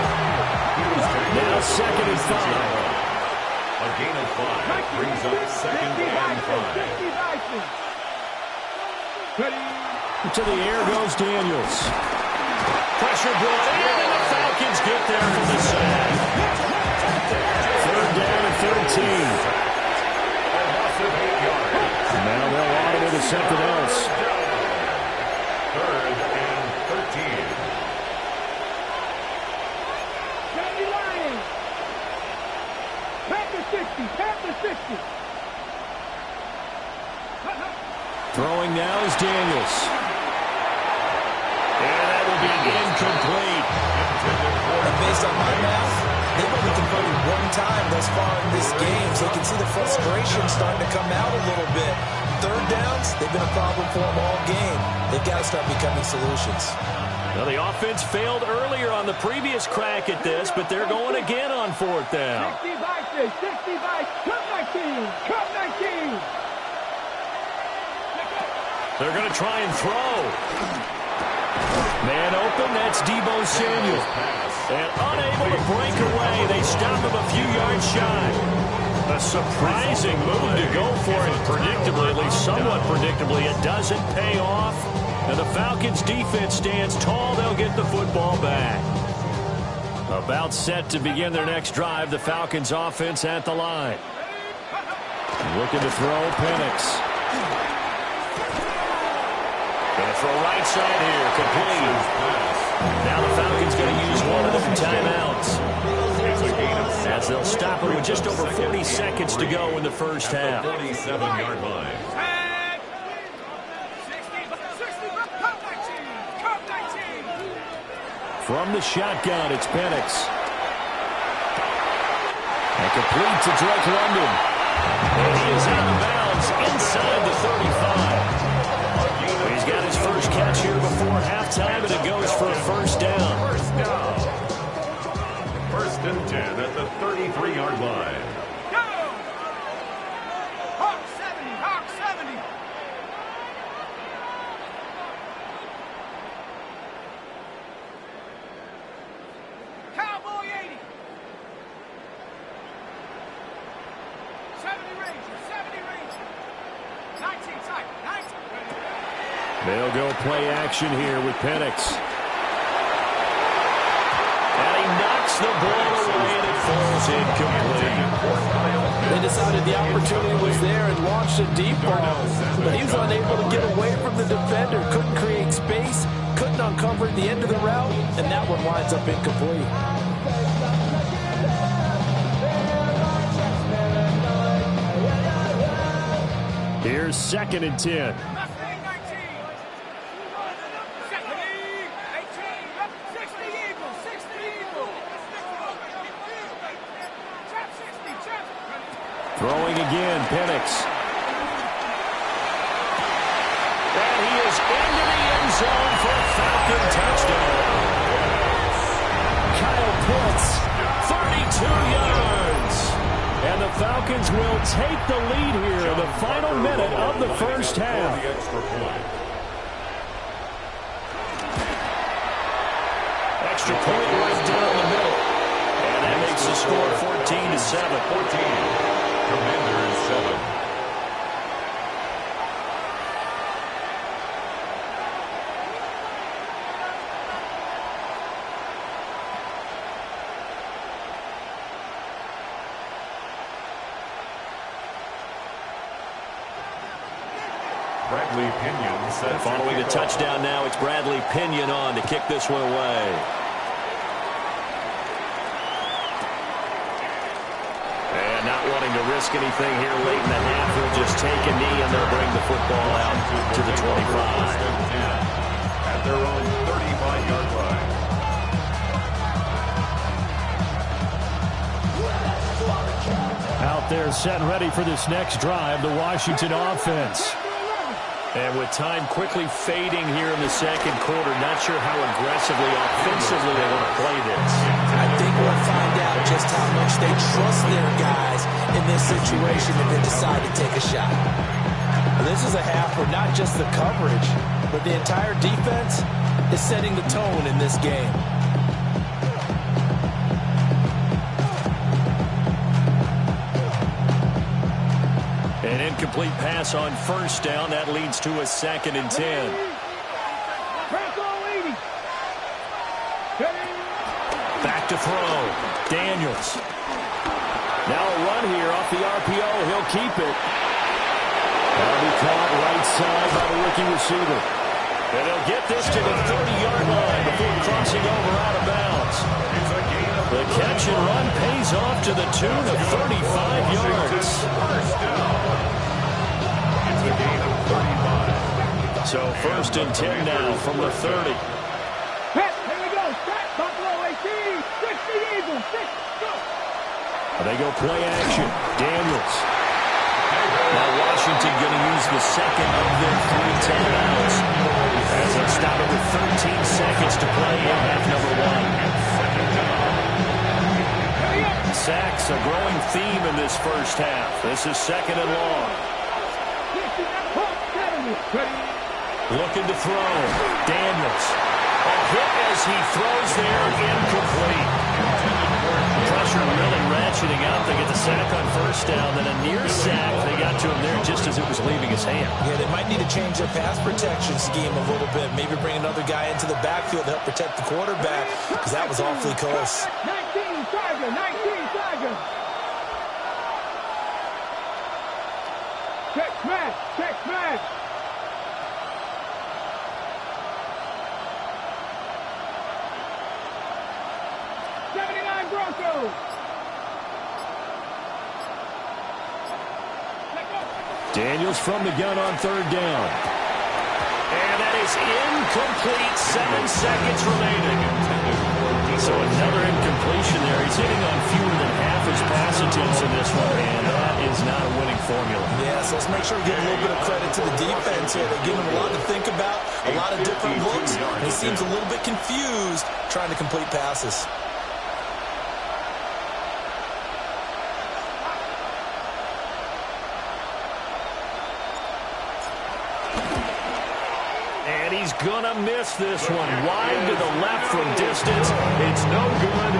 Now 2nd and 5. A gain of 5 brings up 2nd and 5. To the air goes Daniels. Pressure brought in, and the Falcons get there for the sack. 3rd down and 13. Now they'll audible to something else. 3rd and 13. Johnny Lyons. Panther 60, Panther 60. Throwing now is Daniels. And that will be incomplete. And based on my math, they've only converted one time thus far in this game, so you can see the frustration starting to come out a little bit. third downs, they've been a problem for them all game. They've got to start becoming solutions. Well, the offense failed earlier on the previous crack at this, but they're going again on fourth down. 65, 65, cut 19, cut 19. They're going to try and throw. Man open, that's Deebo Samuel. And unable to break away, they stop him a few yards shy. A surprising move to go for it. Predictably, at least somewhat predictably, it doesn't pay off. And the Falcons' defense stands tall. They'll get the football back. About set to begin their next drive. The Falcons' offense at the line. Looking to throw, Penix. Going to throw right side here, complete. Now the Falcons going to use one of their timeouts, as they'll stop it with just over 40 seconds to go in the first half. 47-yard line. From the shotgun, it's Penix. And complete to Drake London. And he is out of bounds inside the 35. He's got his first catch here before halftime, and it goes for a first down. First down. First and 10 at the 33-yard line. Go! Hawk 70, Hawk 70. Cowboy 80. 70 Ranger, 70 Ranger. 19 tight, 19. They'll go play action here with Penix. And he knocks the ball away, and it falls incomplete. They decided the opportunity was there and launched a deep ball, but he was unable to get away from the defender, couldn't create space, couldn't uncover the end of the route, and that one winds up incomplete. Here's 2nd and 10. Throwing again, Penix. And he is into the end zone for a Falcon touchdown. Kyle Pitts, 32 yards. And the Falcons will take the lead here in the final minute of the first half. Extra point right down the middle. And that makes the score 14-7. 14. Commanders 7. Bradley Pinion set. Following the touchdown now, it's Bradley Pinion on to kick this one away. Wanting to risk anything here late in the half, he'll just take a knee and they'll bring the football out to the 25. At their own 35-yard line. Out there set ready for this next drive, the Washington offense. And with time quickly fading here in the second quarter, not sure how aggressively, offensively they want to play this. I think we'll find out just how much they trust their guys in this situation if they decide to take a shot. This is a half where not just the coverage, but the entire defense is setting the tone in this game. An incomplete pass on first down. That leads to a 2nd and 10. Back to throw. Daniels. Now a run here off the RPO. He'll keep it. That'll be caught right side by the rookie receiver. And they'll get this to the 30-yard line before crossing over out of bounds. The catch and run pays off to the tune of 35 yards. So 1st and 10 now from the 30. Here we go. Start Buffalo 18. 60 Eagles. 6, go. They go play action. Daniels. Now Washington going to use the second of their 3 timeouts as they stop it with 13 seconds to play in half number 1. Sacks, a growing theme in this first half. This is second and long. Looking to throw. Daniels. A hit as he throws there, incomplete. Pressure really ratcheting out. They get the sack on first down, then a near sack. They got to him there just as it was leaving his hand. Yeah, they might need to change their pass protection scheme a little bit. Maybe bring another guy into the backfield to help protect the quarterback, because that was awfully close. 19 Tiger, 19 Tiger. Check smash, check smash. Broncos. Daniels from the gun on third down. And that is incomplete. 7 seconds remaining. So another incompletion there. He's hitting on fewer than half his pass attempts in this one, and that is not a winning formula. Yeah, so let's make sure we give a little bit of credit to the defense here. They're giving him a lot to think about, a lot of different looks, and he seems a little bit confused trying to complete passes. And he's going to miss this one. Wide to the left from distance. It's no good.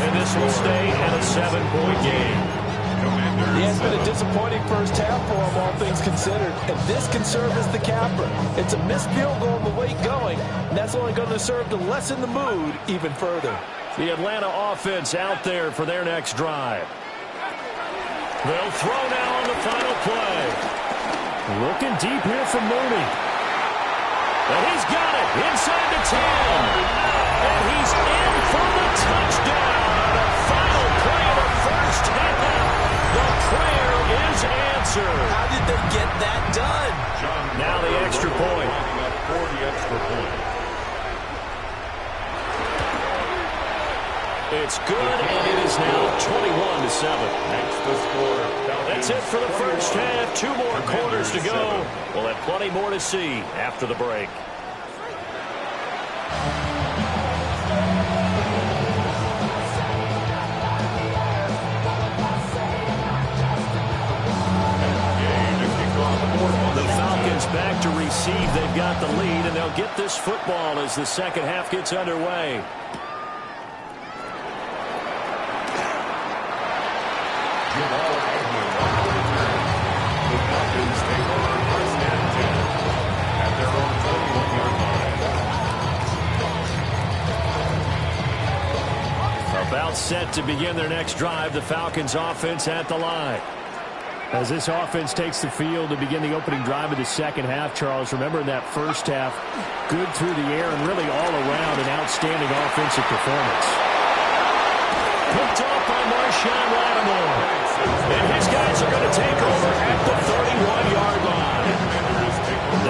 And this will stay at a 7-point game. Yeah, it's been a disappointing first half for him, all things considered. And this can serve as the capper. It's a missed field goal on the way going, and that's only going to serve to lessen the mood even further. The Atlanta offense out there for their next drive. They'll throw now on the final play. Looking deep here from Mooney. And he's got it inside the 10. And he's in for the touchdown. The final play of the first half. The prayer is answered. How did they get that done? Now the extra point. For the extra point. It's good, and it is now 21-7. Makes the score. That's it for the first half. 2 more quarters to go. We'll have plenty more to see after the break. The Falcons back to receive. They've got the lead, and they'll get this football as the second half gets underway. About set to begin their next drive, the Falcons offense at the line. As this offense takes the field to begin the opening drive of the second half, Charles, remember in that first half, good through the air and really all around an outstanding offensive performance. Picked off by Marshawn Lattimore. And his guys are going to take over at the 31-yard line.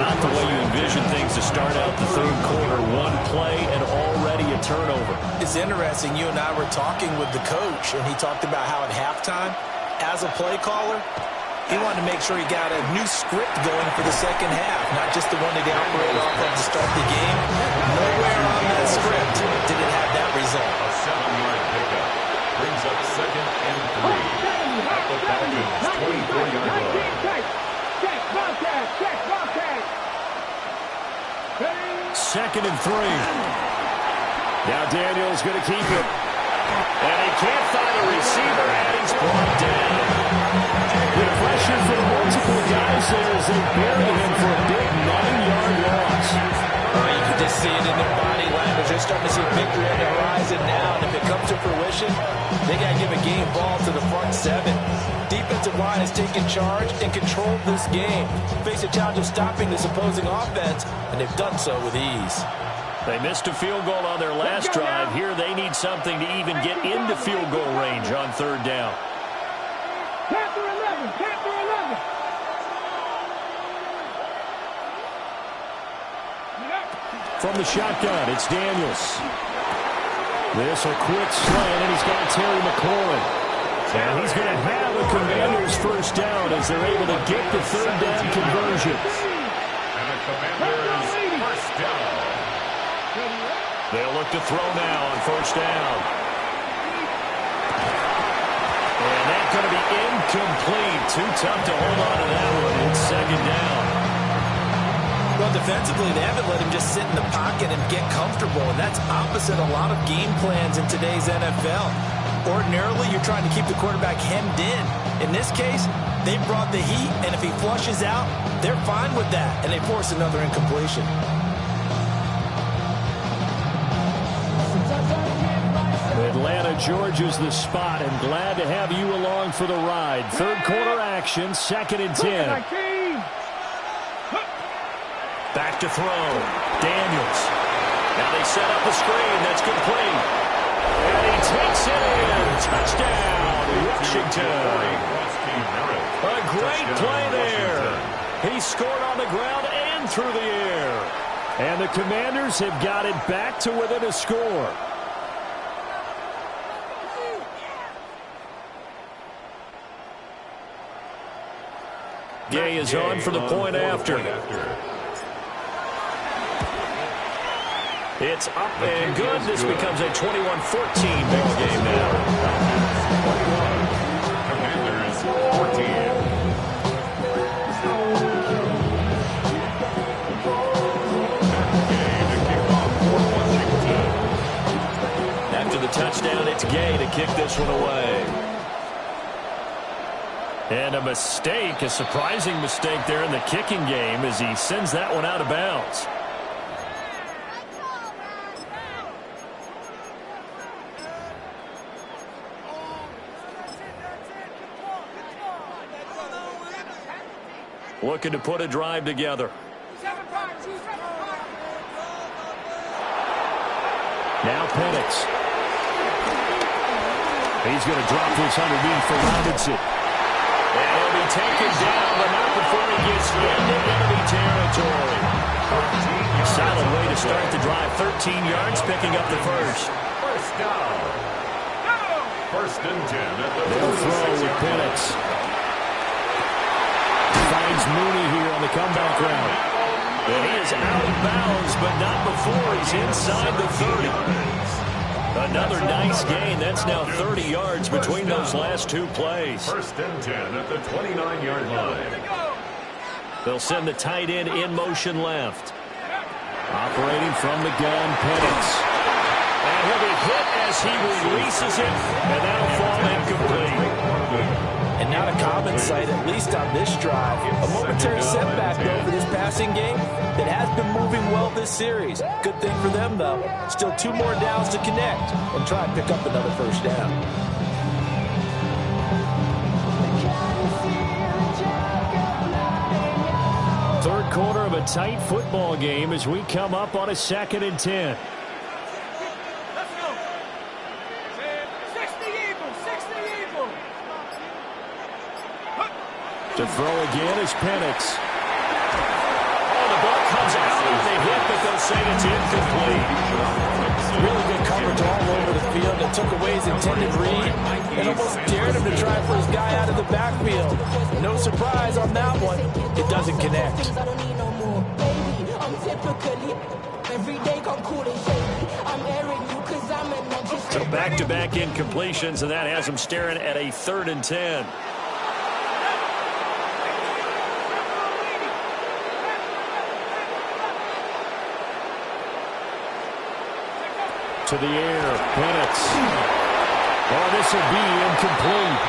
Not the way you envision things to start out the third quarter. One play and already a turnover. It's interesting. You and I were talking with the coach, and he talked about how at halftime, as a play caller, he wanted to make sure he got a new script going for the second half, not just the one that he operated off of to start the game. Nowhere on that script did it have that result. A 7-yard pickup brings up 2nd and 3 at the Falcons' 24-yard line. Second and 3. Now Daniels going to keep it. And he can't find a receiver, and he's brought down. The pressure from multiple guys there as they bury him for a big 9-yard loss. Oh, you can just see it in their body language. They're starting to see victory on the horizon now, and if it comes to fruition, they got to give a game ball to the front 7. Defensive line has taken charge and controlled this game. Face a challenge of stopping this opposing offense, and they've done so with ease. They missed a field goal on their last drive. Here they need something to even get into field goal range on third down. Panther 11, Panther 11. From the shotgun, it's Daniels. This a quick slant, and he's got Terry McLaurin. And he's going to have a Commanders first down as they're able to get the third down conversion. And the Commanders first down. They'll look to throw now on first down. And that's going to be incomplete. Too tough to hold on to that one. It's second down. Well, defensively, they haven't let him just sit in the pocket and get comfortable, and that's opposite a lot of game plans in today's NFL. Ordinarily, you're trying to keep the quarterback hemmed in. In this case, they brought the heat, and if he flushes out, they're fine with that, and they force another incompletion. Atlanta, Georgia's the spot, and glad to have you along for the ride. Third quarter action, 2nd and 10. Back to throw. Daniels. Now they set up a screen. That's complete. And he takes it in. Touchdown, Washington. A great play there. He scored on the ground and through the air. And the Commanders have got it back to within a score. Gay is on for the point after. It's up and good. This becomes a 21-14 ball game now. Commanders 14. After the touchdown, it's Gay to kick this one away. And a mistake, a surprising mistake there in the kicking game as he sends that one out of bounds. Looking to put a drive together. Now Penix. He's going to drop this underneath for Robinson. And he'll be taken down, but not before he gets into enemy territory. Solid way to start the drive. 13 yards, picking up the first. First down. First and 10 at the they'll throw with Penix. Finds Mooney here on the comeback route. And he is out of bounds, but not before he's inside the 30. Another nice gain. That's now 30 yards between those last two plays. First and 10 at the 29-yard line. They'll send the tight end in motion left. Operating from the gun, Penix. And he'll be hit as he releases it, and that'll fall incomplete. And not a common sight, at least on this drive. A momentary setback, though, for this passing game that has been moving well this series. Good thing for them, though. Still 2 more downs to connect and try and pick up another first down. Third quarter of a tight football game as we come up on a 2nd and 10. To throw again is Penix. Oh, the ball comes out and they hit, but they'll say it's incomplete. Really good coverage all over the field that took away his intended read and almost dared him to try for his guy out of the backfield. No surprise on that one. It doesn't connect. So back-to-back incompletions, and that has him staring at a 3rd and 10. To the air, Penix. Oh, this will be incomplete.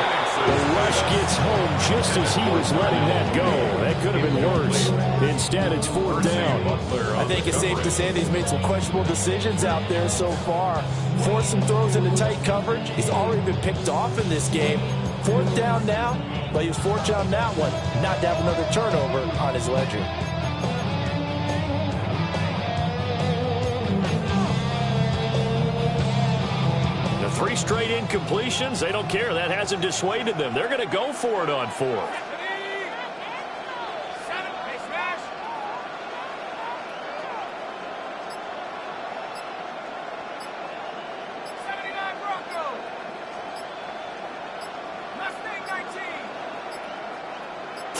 The rush gets home just as he was letting that go. That could have been worse. Instead, it's 4th down. I think it's safe to say that he's made some questionable decisions out there so far. Forced some throws into tight coverage. He's already been picked off in this game. 4th down now, but he was fortunate on that one not to have another turnover on his ledger. The 3 straight incompletions, they don't care. That hasn't dissuaded them. They're going to go for it on 4th.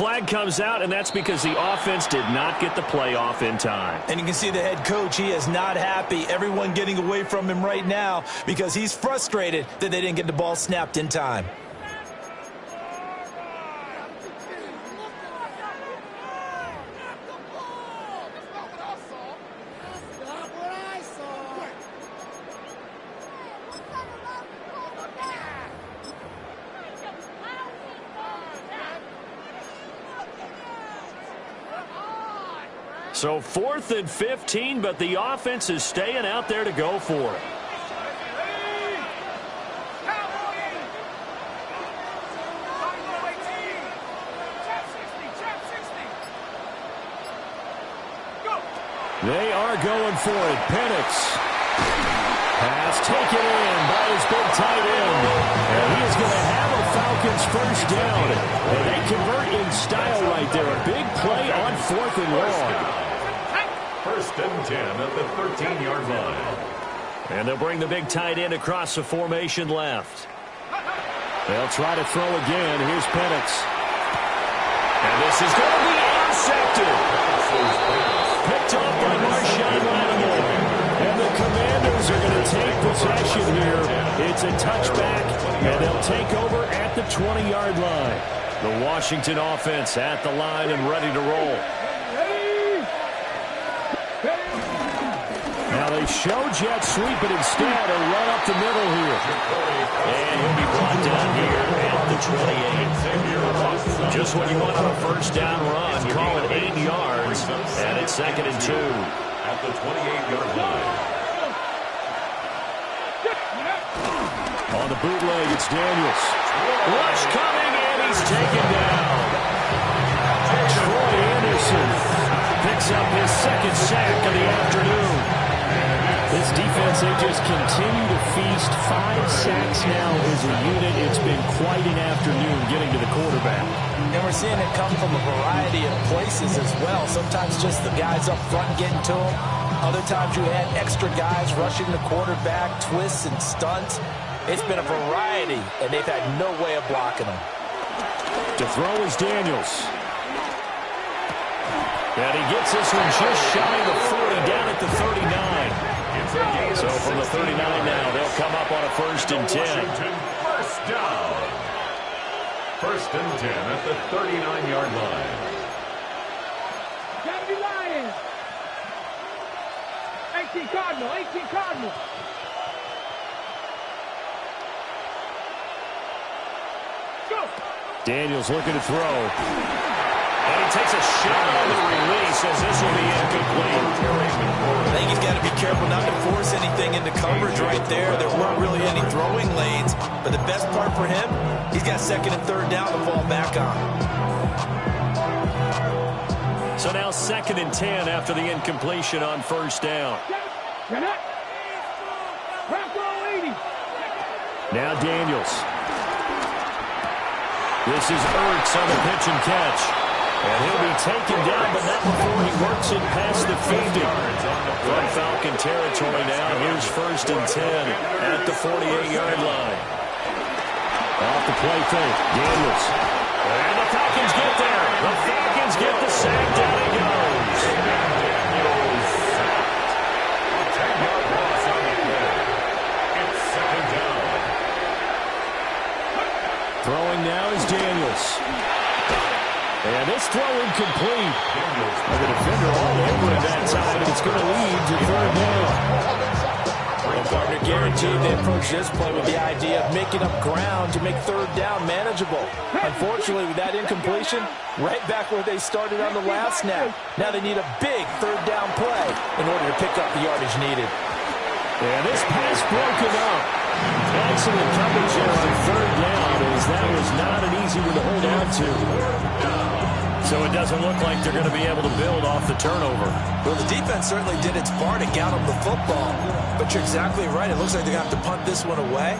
flag comes out, and that's because the offense did not get the play off in time. And you can see the head coach, he is not happy. Everyone getting away from him right now because he's frustrated that they didn't get the ball snapped in time. So 4th and 15, but the offense is staying out there to go for it. They are going for it. Penix has taken in by his big tight end. And he is going to have a Falcons first down. And they convert in style right there. A big play on 4th and long. First and 10 at the 13-yard line. And they'll bring the big tight end across the formation left. They'll try to throw again. Here's Penix. And this is going to be intercepted. Picked off by Marshawn Lattimore. And the Commanders are going to take possession here. It's a touchback, and they'll take over at the 20-yard line. The Washington offense at the line and ready to roll. Now they show jet sweep, but instead a run up the middle here. And he'll be brought down here at the 28. Just what you want on a first down run. Call it 8 yards, and it's 2nd and 2. At the 28-yard line. On the bootleg, it's Daniels. Rush coming, and he's taken down. Troy Anderson picks up his 2nd sack of the afternoon. This defense, they just continue to feast. 5 sacks now as a unit. It's been quite an afternoon getting to the quarterback. And we're seeing it come from a variety of places as well. Sometimes just the guys up front getting to him. Other times you had extra guys rushing the quarterback, twists and stunts. It's been a variety, and they've had no way of blocking them. To throw is Daniels. And he gets this one just shy of the 40, down at the 39. So from the 39 now, they'll come up on a 1st and 10. Washington first down. 1st and 10 at the 39-yard line. Gotta be Lions. 18 Cardinal, 18 Cardinal. Go. Daniels looking to throw. And he takes a shot on the release as this will be incomplete. I think he's got to be careful not to force anything into coverage right there. There weren't really any throwing lanes, but the best part for him, he's got 2nd and 3rd down to fall back on. So now 2nd and 10 after the incompletion on 1st down. Now Daniels. This is Ertz on the pitch and catch. And he'll be taken down, but not before he works it past the 50. From Falcon territory now, here's 1st and 10 at the 48-yard line. Off the play fake, Daniels. And the Falcons get there. The Falcons get the sack. Down he goes. It's 2nd down. Throwing now is Daniels. And this throw incomplete. The defender all over it that time, and it's going to lead to 3rd down. Well, partner, guaranteed they approach this play with the idea of making up ground to make 3rd down manageable. Unfortunately, with that incompletion, right back where they started on the last snap. Now they need a big 3rd down play in order to pick up the yardage needed. And this pass broken up. Excellent coverage there on 3rd down, as that was not an easy one to hold on to. So it doesn't look like they're going to be able to build off the turnover. Well, the defense certainly did its part to get them the football. But you're exactly right. It looks like they're going to have to punt this one away.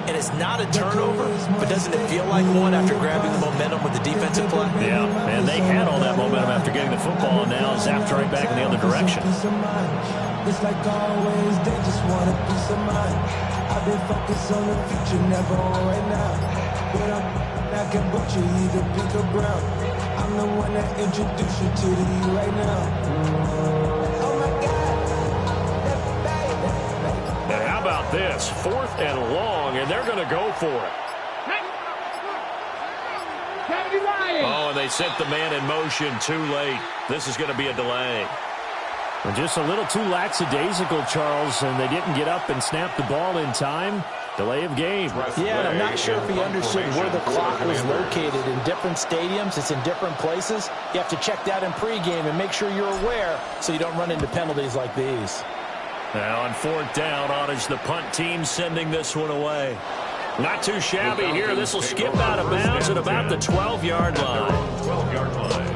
And it's not a turnover, but doesn't it feel like one after grabbing the momentum with the defensive play? Yeah, and they had all that momentum after getting the football, and now zapped right back in the other direction. It's like always, they just want a piece of mind. I've been focused on the future, never on right now. But I can butcher either pink or brown. I'm the one that introduced you to the you right now. Oh my God. Now how about this? 4th and long, and they're going to go for it. Oh, and they sent the man in motion too late. This is going to be a delay. And just a little too lackadaisical, Charles, and they didn't get up and snap the ball in time. Delay of game. Yeah, and I'm not sure if he understood where the clock was located. In different stadiums, it's in different places. You have to check that in pregame and make sure you're aware so you don't run into penalties like these. Now on 4th down, Ottage, the punt team sending this one away. Not too shabby here. This will skip out of bounds at about the 12-yard line. 12-yard line.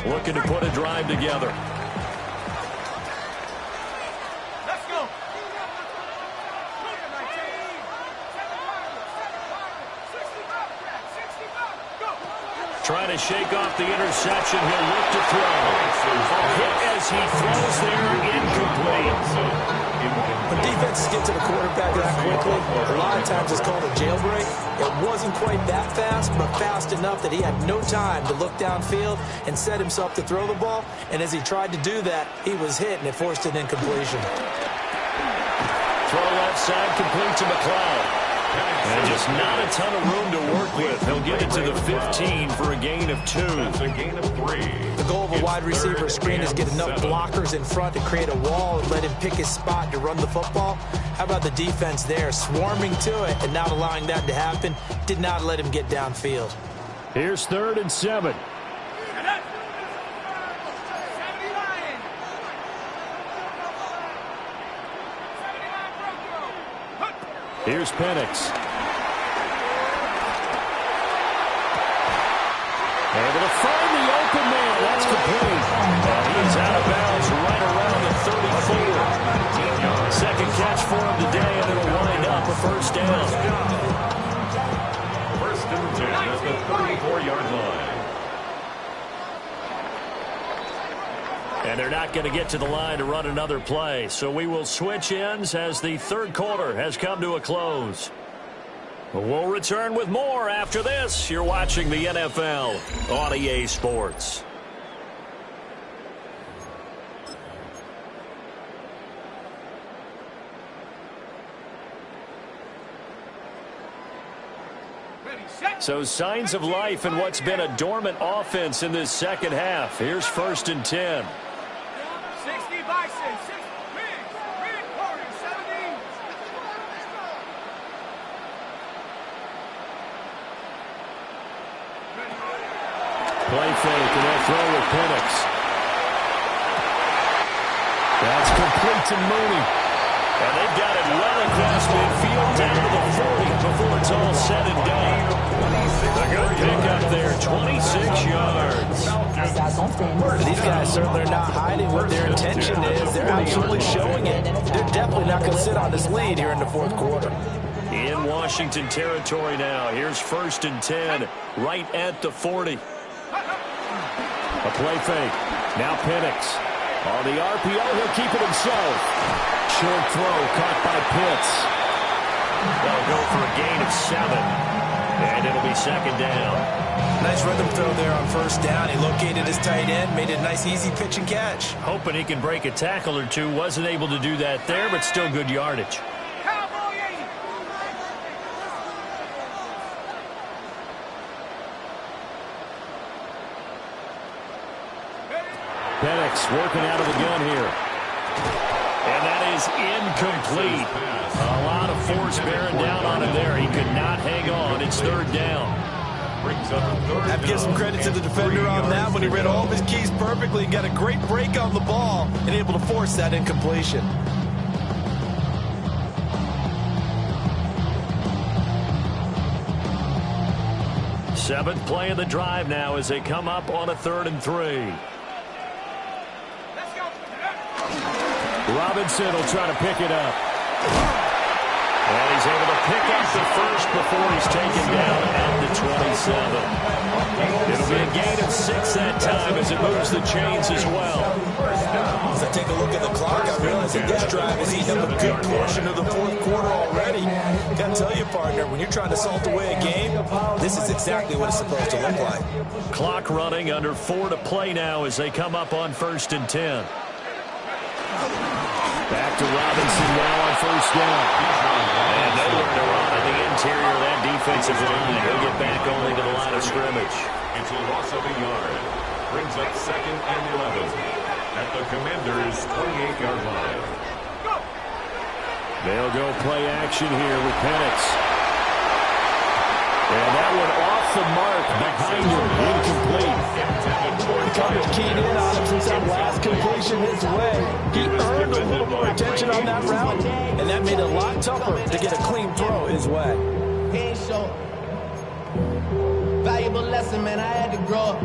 Looking to put a drive together. Let's go. Trying to shake off the interception. He'll look to throw. A hit as he throws there, incomplete. When defenses get to the quarterback that quickly, a lot of times it's called a jailbreak. It wasn't quite that fast, but fast enough that he had no time to look downfield and set himself to throw the ball. And as he tried to do that, he was hit, and it forced an incompletion. Throw left side, complete to McLeod. And just not a ton of room to work with. He'll get it to the 15 for a gain of 2. That's a gain of 3. The goal of a wide receiver screen is get enough blockers in front to create a wall and let him pick his spot to run the football. How about the defense there, swarming to it and not allowing that to happen? Did not let him get downfield. Here's 3rd and 7. Here's Penix. Able to find the open man. That's complete. And he's out of bounds right around the 34. Second catch for him today, and it'll wind up a first down. First and 10 at the 34-yard line. And they're not going to get to the line to run another play. So we will switch ends as the 3rd quarter has come to a close. We'll return with more after this. You're watching the NFL on EA Sports. So signs of life in what's been a dormant offense in this second half. Here's 1st and 10. 60 Bison, 6 Rig, Corey, 17. Play fake, and they'll throw with Penix. That's complete to Mooney. And they've got it well across midfield down to the 40 before it's all said and done. A good pickup there, 26 yards. These guys certainly are not hiding what their intention is. They're absolutely showing it. They're definitely not going to sit on this lead here in the 4th quarter. In Washington territory now. Here's 1st and 10 right at the 40. A play fake. Now Penix. On the RPO, he'll keep it himself. Short throw caught by Pitts. They'll go for a gain of 7. And it'll be 2nd down. Nice rhythm throw there on 1st down. He located his tight end, made it a nice easy pitch and catch. Hoping he can break a tackle or two. Wasn't able to do that there, but still good yardage. Penix working out of the gun here. And that is incomplete. A lot of force bearing down on him there. He could not hang on. It's 3rd down. I have to give some credit to the defender on that when he read all of his keys perfectly and got a great break on the ball and able to force that incompletion. Seventh play of the drive now as they come up on a 3rd and 3. Robinson will try to pick it up. And he's able to pick up the first before he's taken down at the 27. It'll be a gain of 6 that time as it moves the chains as well. It's a I take a look at the clock, I realize that this drive has eaten up a good portion of the fourth quarter already. Got to tell you, partner, when you're trying to salt away a game, this is exactly what it's supposed to look like. Clock running, under 4 to play now as they come up on 1st and 10. Back to Robinson now on 1st down. And nowhere to run in the interior of that defensive line. He'll get back only to the line of scrimmage. It's a loss of a yard. Brings up 2nd and 11 at the Commanders' 28-yard line. They'll go play action here with Penix. And that one off the mark behind him, incomplete. The coverage keyed in on him since that last completion his way. He earned a little more attention on that route, and that made it a lot tougher to get a clean throw his way. He ain't short. Valuable lesson, man, I had to grow up.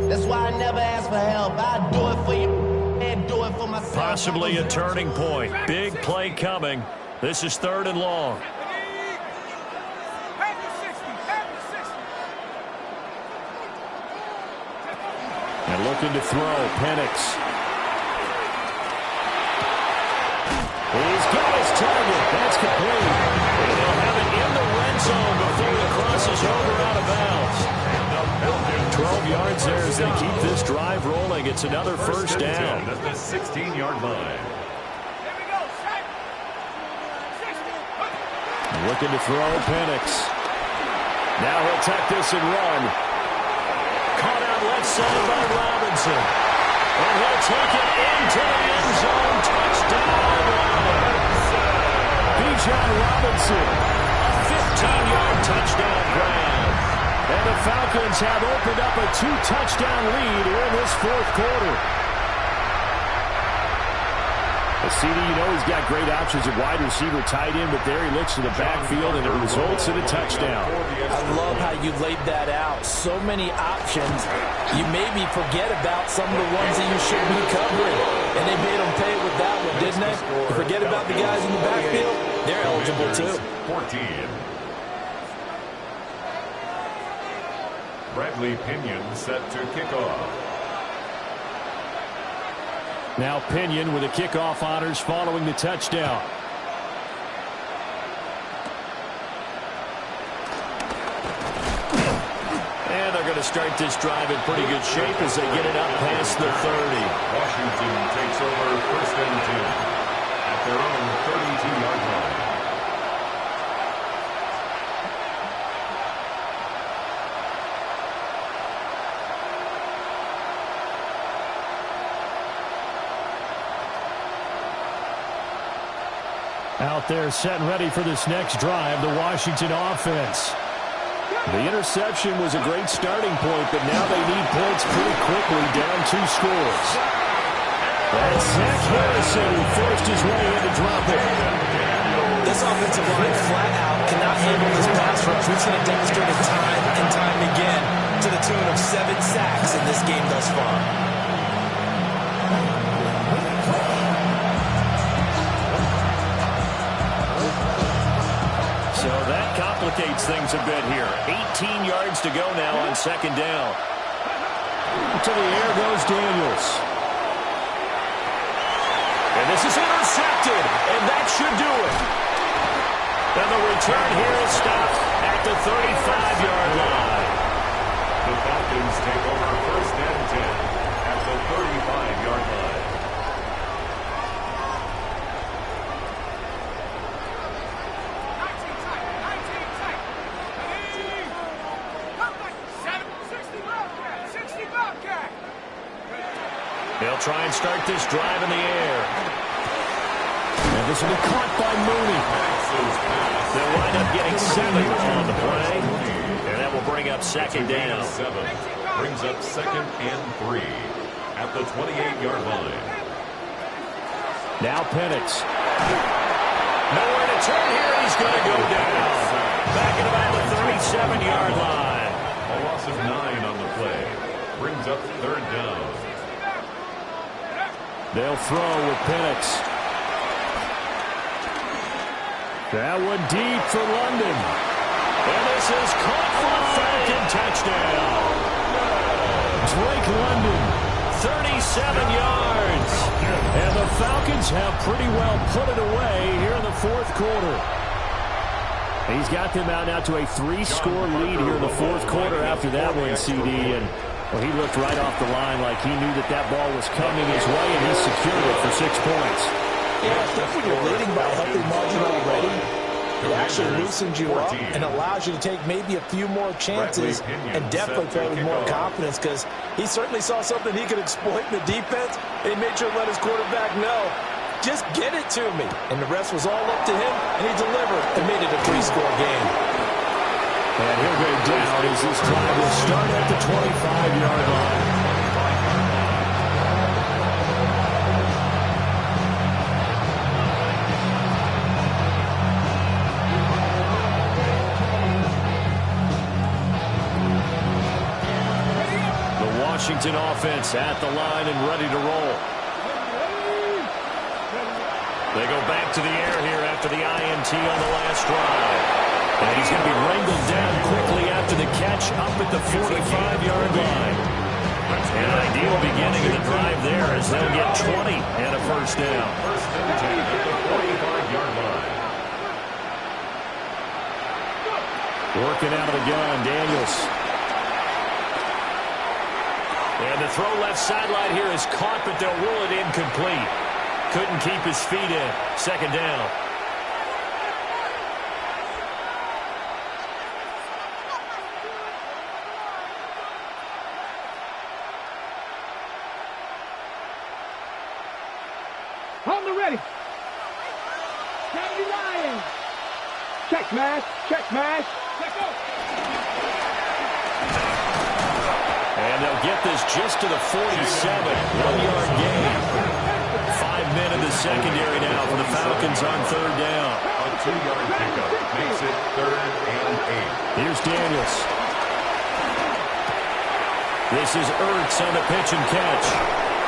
That's why I never ask for help. I do it for you and do it for myself. Possibly a turning point. Big play coming. This is 3rd and long. And looking to throw, Penix. He's got his target. That's complete. And they'll have it in the red zone before it crosses over out of bounds. 12 yards there as they keep this drive rolling. It's another first down. At the 16-yard line. Looking to throw, Penix. Now he'll tuck this and run. Caught out left side by Robinson. And he'll take it into the end zone. Touchdown, Robinson. Bijan Robinson. A 15-yard touchdown grab. And the Falcons have opened up a 2-touchdown lead here in this fourth quarter. CD, you know he's got great options at wide receiver, tight end, but there he looks to the backfield, and it results in a touchdown. I love how you laid that out. So many options. You maybe forget about some of the ones that you should be covering. And they made them pay with that one, didn't they? You forget about the guys in the backfield, they're eligible too. 14. Bradley Pinion set to kick off. Now Pinion with the kickoff honors following the touchdown. And they're going to start this drive in pretty good shape as they get it up past the 30. Washington takes over 1st and 10 at their own 32-yard line. Out there set and ready for this next drive, the Washington offense. The interception was a great starting point, but now they need points pretty quickly, down 2 scores. That's Zach Harrison who forced his way in to drop it. This offensive line flat out cannot handle this pass rush. We've seen it demonstrated time and time again to the tune of 7 sacks in this game thus far. So that complicates things a bit here. 18 yards to go now on 2nd down. To the air goes Daniels. And this is intercepted, and that should do it. And the return here is stopped at the 35-yard line. The Falcons take over 1st and 10 at the 35-yard line. They'll try and start this drive in the air. And this will be caught by Mooney. They'll wind up getting 7 on the play. And that will bring up 2nd down. 7 brings up 2nd and 3 at the 28-yard line. Now Penix. Nowhere to turn here. He's going to go down. Back at about the 37-yard line. A loss of 9 on the play. Brings up 3rd down. They'll throw with Penix. That one deep for London. And this is caught for a Falcon touchdown. Drake London, 37 yards. And the Falcons have pretty well put it away here in the fourth quarter. He's got them out now to a 3-score lead here in the fourth quarter after that one, CD. And well, he looked right off the line like he knew that that ball was coming his way, and he secured it for 6 points. Yeah, I think when you're leading by a healthy margin already, it actually loosens you up and allows you to take maybe a few more chances and definitely play with more confidence, because he certainly saw something he could exploit in the defense. He made sure to let his quarterback know, just get it to me. And the rest was all up to him, and he delivered and made it a 3-score game. And he'll go down as this drive will start at the 25-yard line. Washington offense at the line and ready to roll. They go back to the air here after the INT on the last drive. And he's going to be wrangled down quickly after the catch up at the 45-yard line. An ideal beginning of the drive there as they'll get 20 and a first down. First and 10 at the 45-yard line. Working out of the gun, Daniels. And the throw left sideline here is caught, but they'll rule it incomplete. Couldn't keep his feet in. Second down. On the ready. Sandy Ryan. Check smash. Check smash. Let's go. And they'll get this just to the 47. 1-yard gain. 5 men in the secondary now for the Falcons on third down. A 2-yard pickup makes it 3rd and 8. Here's Daniels. This is Ertz on the pitch and catch.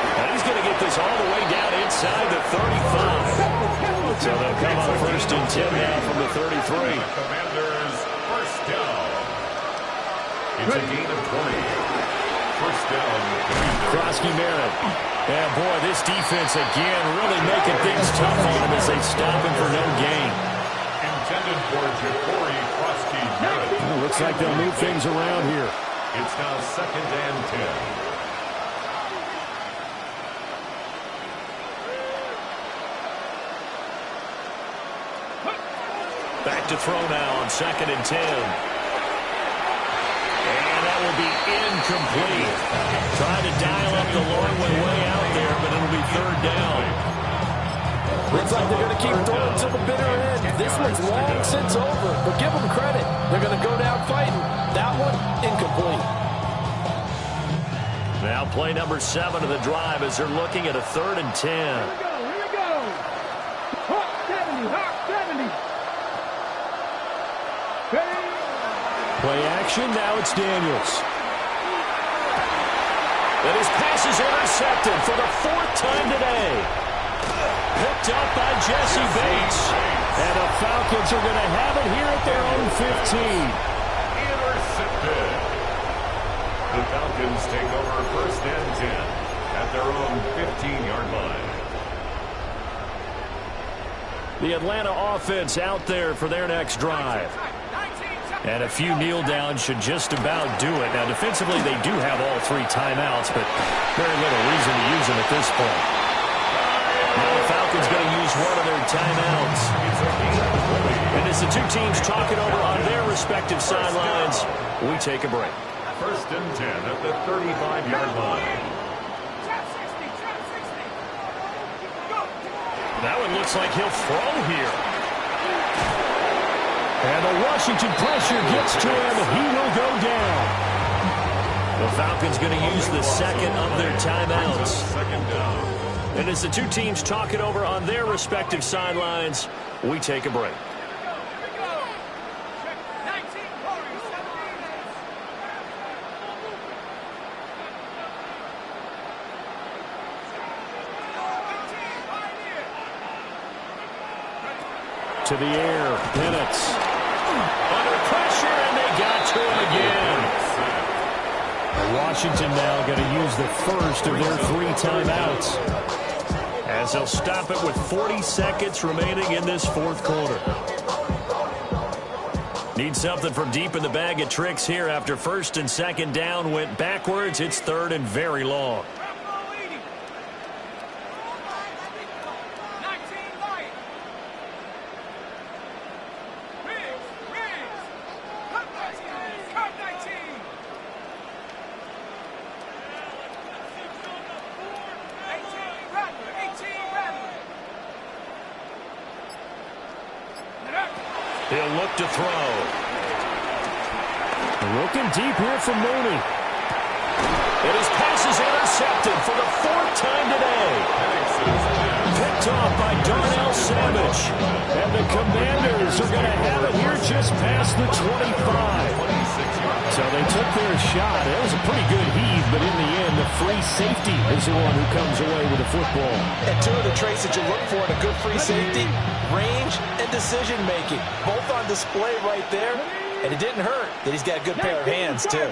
And he's going to get this all the way down inside the 35. So they'll come on first and 10 now from the 33. Commanders first down. It's a gain of 20. First down. Krosky Merritt. And boy, this defense again really making things tough on him as they stop him for no gain. Intended for Ja'Cory Krosky Merritt. Looks like they'll move things around here. It's now 2nd and 10. Back to throw now on 2nd and 10. And that will be incomplete. Trying to dial up the long one way out there, but it'll be 3rd down. Looks like they're going to keep throwing to the bitter end. This one's long since over, but give them credit. They're going to go down fighting. That one, incomplete. Now play number 7 of the drive as they're looking at a 3rd and 10. Here we go. Hawk 70. Hawk 70. Play action, now it's Daniels. And his pass is intercepted for the 4th time today. Picked up by Jesse Bates. And the Falcons are going to have it here at their own 15. Intercepted. The Falcons take over 1st and 10 at their own 15-yard line. The Atlanta offense out there for their next drive. And a few kneel downs should just about do it. Now, defensively, they do have all 3 timeouts, but very little reason to use them at this point. Now the Falcons going to use one of their timeouts. And as the 2 teams talk it over on their respective sidelines, we take a break. 1st and 10 at the 35-yard line. That one looks like he'll throw here. And the Washington pressure gets to him. He will go down. The Falcons going to use the 2nd of their timeouts. 2nd down. And as the 2 teams talk it over on their respective sidelines, we take a break. To the air, Penix. Under pressure, and they got to him again. Washington now going to use the first of their 3 timeouts, as they'll stop it with 40 seconds remaining in this fourth quarter. Need something from deep in the bag of tricks here after first and second down went backwards. It's third and very long. He'll look to throw. Looking deep here from Mooney. And his pass is intercepted for the 4th time today. Picked off by Darnell Savage. And the Commanders are going to have it here just past the 25. So they took their shot. It was a pretty good heave, but in the end, the free safety is the one who comes away with the football. And 2 of the traits that you look for in a good free safety, range and decision-making. Both on display right there. And it didn't hurt that he's got a good pair of hands, too.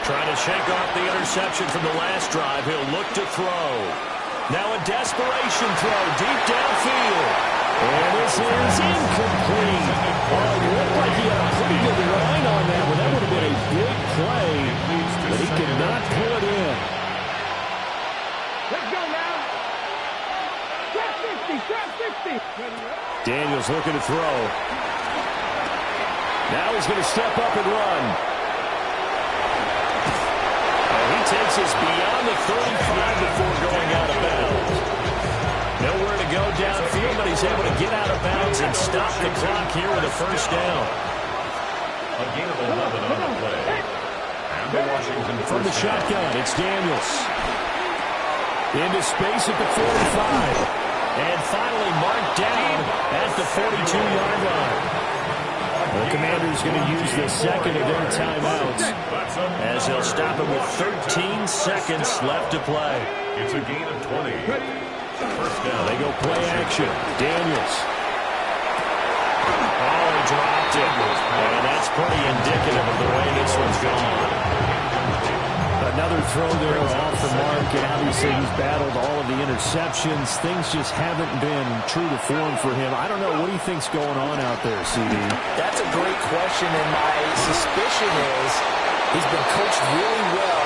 Trying to shake off the interception from the last drive. He'll look to throw. Now a desperation throw deep downfield. And this is incomplete. Oh, it looked like he had a pretty good line on that one. That would have been a big play, but he could not pull it in. Let's go now. Trap 50, trap 50. Daniels looking to throw. Now he's going to step up and run. And he takes us beyond the 35 before going out of bounds. Nowhere to go downfield, but he's able to get out of bounds and stop the clock here with a first down. A gain of 11 on the play. And the Washington from the shotgun, it's Daniels. Into space at the 45. And finally marked down at the 42-yard line. The Commanders going to use the second of their timeouts, as they'll stop it with 13 seconds left to play. It's a gain of 20. First down. They go play action. Daniels. Oh, he dropped it. And that's pretty indicative of the way this one's gone. Another throw there off the mark, and obviously he's battled all of the interceptions. Things just haven't been true to form for him. I don't know. What do you think's going on out there, CD? That's a great question, and my suspicion is he's been coached really well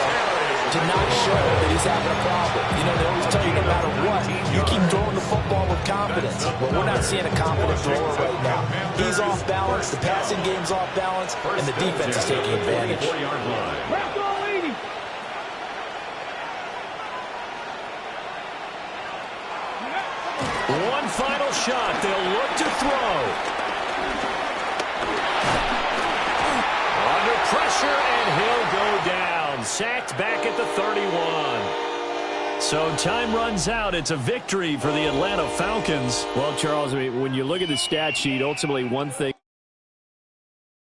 to not show that he's having a problem. You know, they always tell you no matter what, you keep throwing the football with confidence. Well, we're not seeing a confident thrower right now. He's off balance, the passing game's off balance, and the defense is taking advantage. One final shot. They'll look to throw. Under pressure, and he'll go down. Sacked back at the 31. So time runs out. It's a victory for the Atlanta Falcons. Well, Charles, I mean, when you look at the stat sheet, ultimately one thing